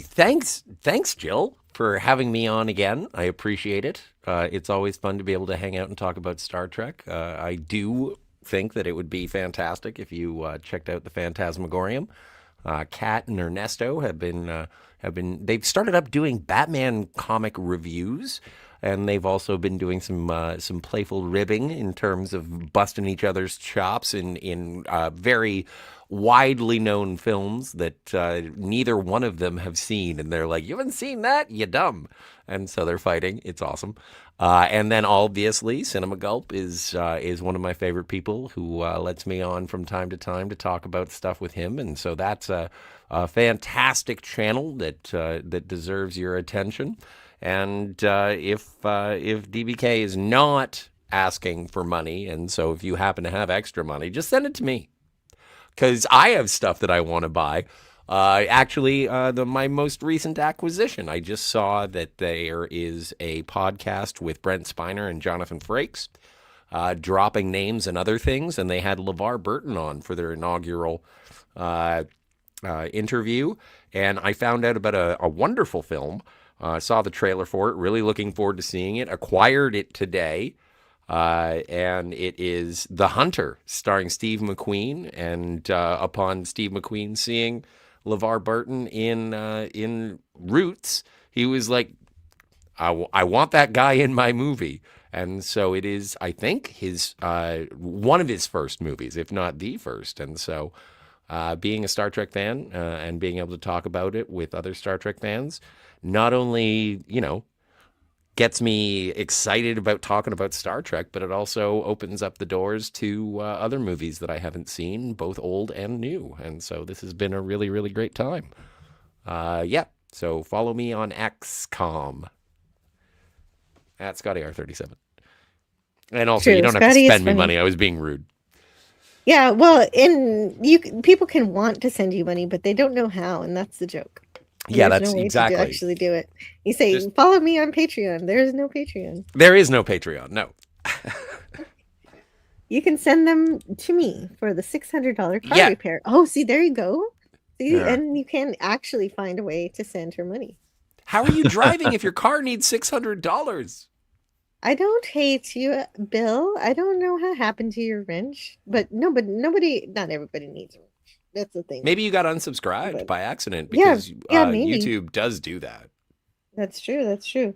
Thanks, Jill, for having me on again. I appreciate it. It's always fun to be able to hang out and talk about Star Trek. I do think that it would be fantastic if you checked out the Phantasmagorium. Kat and Ernesto they've started up doing Batman comic reviews, and they've also been doing some playful ribbing in terms of busting each other's chops in very widely known films that neither one of them have seen, and they're like, "You haven't seen that? You dumb!" And so they're fighting. It's awesome. And then obviously, Cinema Gulp is one of my favorite people who lets me on from time to talk about stuff with him, and so that's a fantastic channel that deserves your attention. And if DBK is not asking for money, and so if you happen to have extra money, just send it to me because I have stuff that I want to buy. My most recent acquisition, I just saw that there is a podcast with Brent Spiner and Jonathan Frakes dropping names and other things, and they had LeVar Burton on for their inaugural interview, and I found out about a wonderful film. Saw the trailer for it, really looking forward to seeing it. Acquired it today. And it is The Hunter, starring Steve McQueen. And upon Steve McQueen seeing LeVar Burton in Roots, he was like, I want that guy in my movie. And so it is, I think, his one of his first movies, if not the first. And so being a Star Trek fan and being able to talk about it with other Star Trek fans, not only, gets me excited about talking about Star Trek, but it also opens up the doors to other movies that I haven't seen, both old and new. And so this has been a really, really great time. Yeah. So follow me on XCOM at ScottyR37. And also, you True. don't have to Scotty is spend me funny. money. I was being rude. Yeah, well, people can want to send you money, but they don't know how, and that's the joke. Yeah, There's that's no way exactly. to actually do it. You say, follow me on Patreon. There's no Patreon. There is no Patreon. No. You can send them to me for the $600 car repair. Oh, see, there you go. See, and you can actually find a way to send her money. How are you driving if your car needs $600? I don't hate you, Bill. I don't know how happened to your wrench, but not everybody needs a wrench. That's the thing. Maybe you got unsubscribed by accident because maybe. YouTube does do that. That's true. That's true.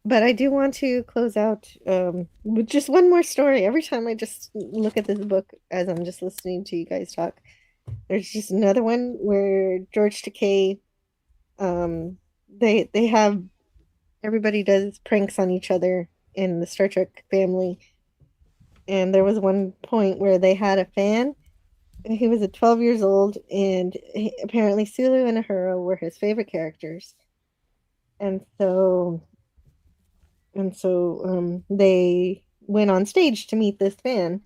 But I do want to close out with just one more story. Every time I just look at this book as I'm just listening to you guys talk, there's just another one where George Takei, they have everybody does pranks on each other in the Star Trek family. And there was one point where they had a fan. He was 12 years old, and apparently Sulu and Uhura were his favorite characters. And so they went on stage to meet this fan,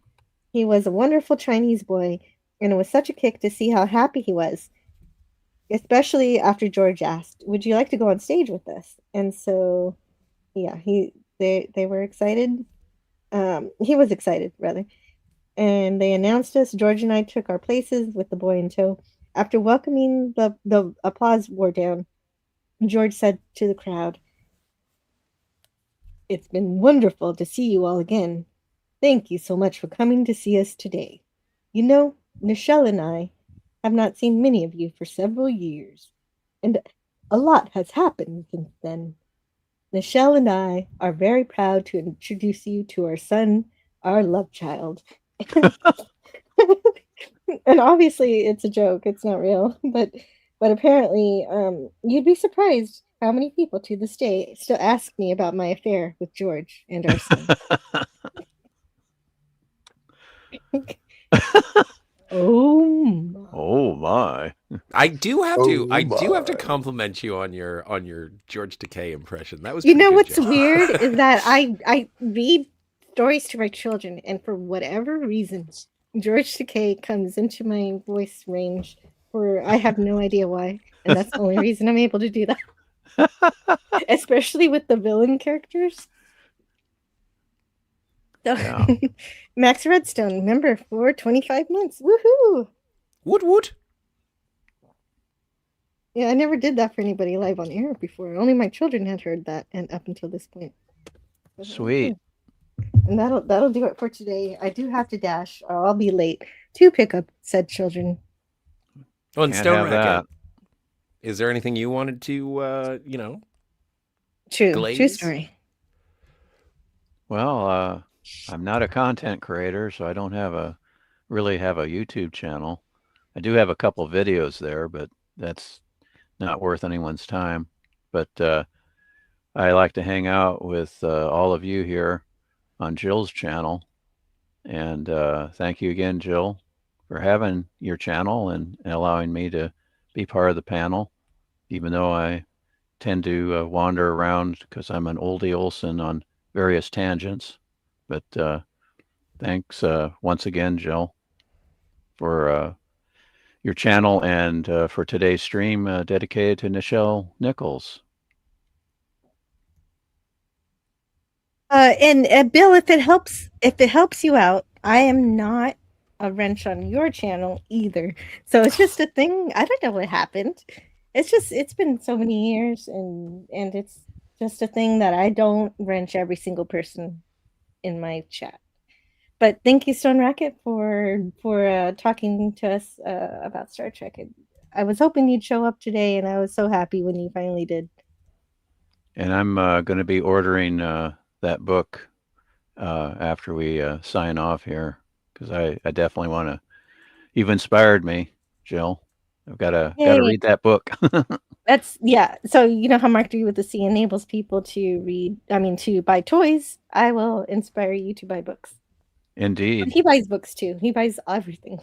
He was a wonderful Chinese boy, and it was such a kick to see how happy he was, especially after George asked, "Would you like to go on stage with us?" And so, yeah, they were excited. He was excited rather, and they announced us. George and I took our places with the boy in tow. After welcoming, the applause wore down. George said to the crowd, "It's been wonderful to see you all again. Thank you so much for coming to see us today. You know, Nichelle and I have not seen many of you for several years, and a lot has happened since then. Nichelle and I are very proud to introduce you to our son, our love child." And obviously it's a joke, it's not real, but apparently you'd be surprised how many people to this day still ask me about my affair with George and our son. Oh my. I do have to. Oh I do have to my. compliment you on your George Takei impression. That was You pretty know good, what's Jill. weird is that I read stories to my children, and for whatever reason, George Takei comes into my voice range for I have no idea why, and that's the only reason I'm able to do that. Especially with the villain characters. So, Yeah. Max Redstone, member for 25 months. Woohoo! Woot woot. Yeah, I never did that for anybody live on air before. Only my children had heard that, and up until this point. Sweet. And that'll do it for today. I do have to dash, or I'll be late to pick up said children. Oh, and Can't Stone have Racket. that. Is there anything you wanted to, True glaze? story. Well, I'm not a content creator, so I don't really have a YouTube channel. I do have a couple videos there, but that's not worth anyone's time. But I like to hang out with all of you here on Jill's channel. And thank you again, Jill, for having your channel and allowing me to be part of the panel, even though I tend to wander around because I'm an oldie Olson on various tangents. But thanks once again, Jill, for your channel and for today's stream dedicated to Nichelle Nichols. And Bill, if it helps you out, I am not a wrench on your channel either. So it's just a thing. I don't know what happened. It's been so many years, and it's just a thing that I don't wrench every single person in my chat. But thank you, Stone Racket, for talking to us about Star Trek. I was hoping you'd show up today, and I was so happy when you finally did. And I'm going to be ordering that book after we sign off here because I definitely want to. You've inspired me, Jill. I've got to read that book. That's yeah. So you know how Mark D with the C enables people to buy toys. I will inspire you to buy books. Indeed. But he buys books too. He buys everything.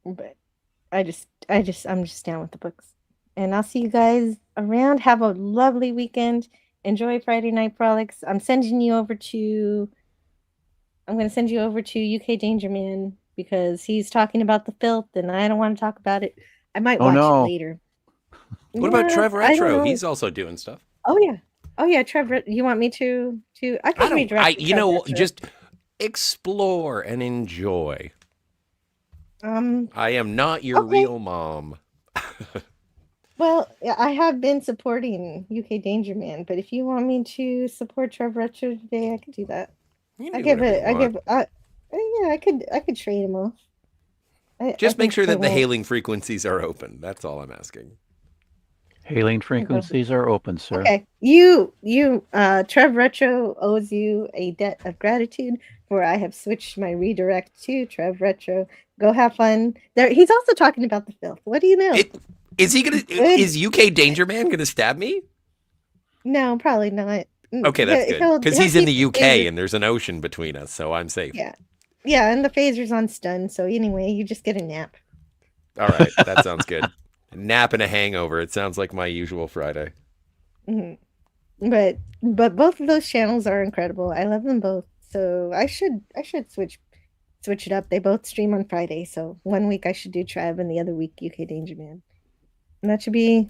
But I'm just down with the books. And I'll see you guys around. Have a lovely weekend. Enjoy Friday Night Frolics. I'm going to send you over to UK Danger Man because he's talking about the filth and I don't want to talk about it. I might watch it later. What about Trev Retro? He's also doing stuff. Oh yeah, Trev. You want me to? I can redirect. Just explore and enjoy. I am not your real mom. Well, I have been supporting UK Danger Man, but if you want me to support Trev Retro today, I could do that. I could trade him off. Just make sure that the hailing frequencies are open. That's all I'm asking. Hailing frequencies are open, sir. Okay. Trev Retro owes you a debt of gratitude for I have switched my redirect to Trev Retro. Go have fun. There, he's also talking about the filth. What do you know? Is UK Danger Man gonna stab me? No, probably not. Okay, that's good. Because he's in the UK and there's an ocean between us, so I'm safe. Yeah, and the phaser's on stun, so anyway, you just get a nap. All right, that sounds good. A nap and a hangover. It sounds like my usual Friday. Mm-hmm. But both of those channels are incredible. I love them both. So I should switch it up. They both stream on Friday, so one week I should do Trev and the other week UK Danger Man. And that should be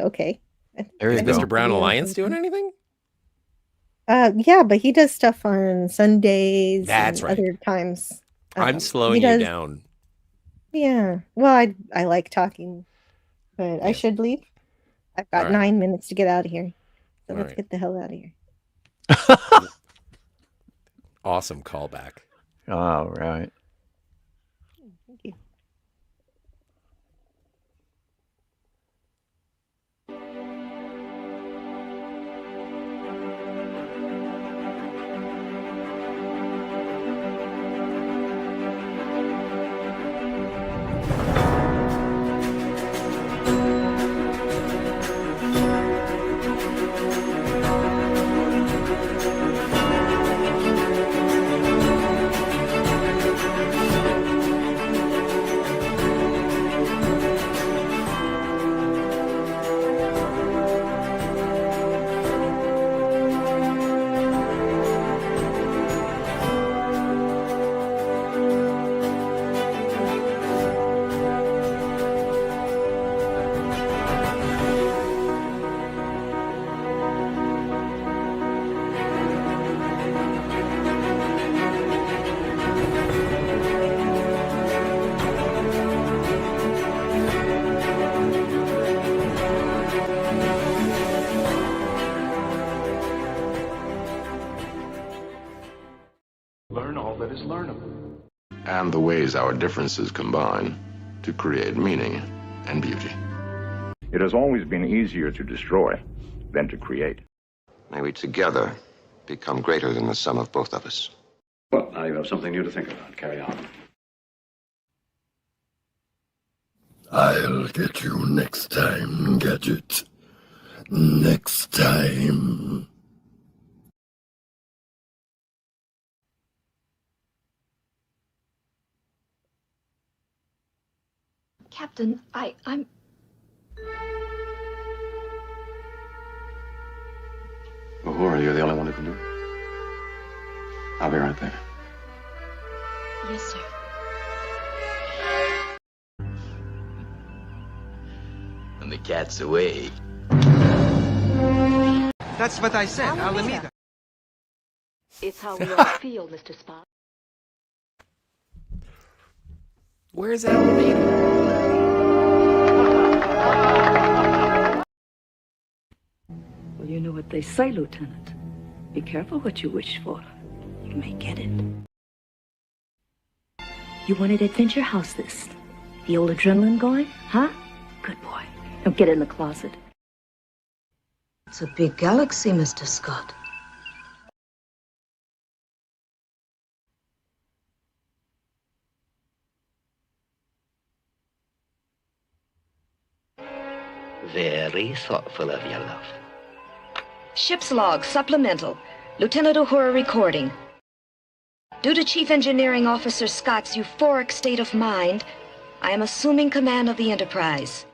okay. There you Is go. Mr. Brown Alliance doing anything? Yeah, but he does stuff on Sundays That's and right. other times. I'm He slowing you does, down. yeah. Well, I like talking, but I Yes. should leave. I've All got right. 9 minutes to get out of here. So All let's right. get the hell out of here. Awesome callback. All right. Thank you. Learn all that is learnable. And the ways our differences combine to create meaning and beauty. It has always been easier to destroy than to create. May we together become greater than the sum of both of us. Well, now you have something new to think about. Carry on. I'll get you next time, Gadget. Next time. Captain, I'm... Uhura, you're the only one who can do it. I'll be right there. Yes, sir. When the cat's away. That's what I said, Alameda. It's how we all feel, Mr. Spock. Where's Alameda? Well, you know what they say, Lieutenant. Be careful what you wish for. You may get it. You wanted Adventure House this? The old adrenaline going, huh? Good boy. Now get in the closet. It's a big galaxy, Mr. Scott. Very thoughtful of you, love. Ship's log, supplemental. Lieutenant Uhura recording. Due to Chief Engineering Officer Scott's euphoric state of mind, I am assuming command of the Enterprise.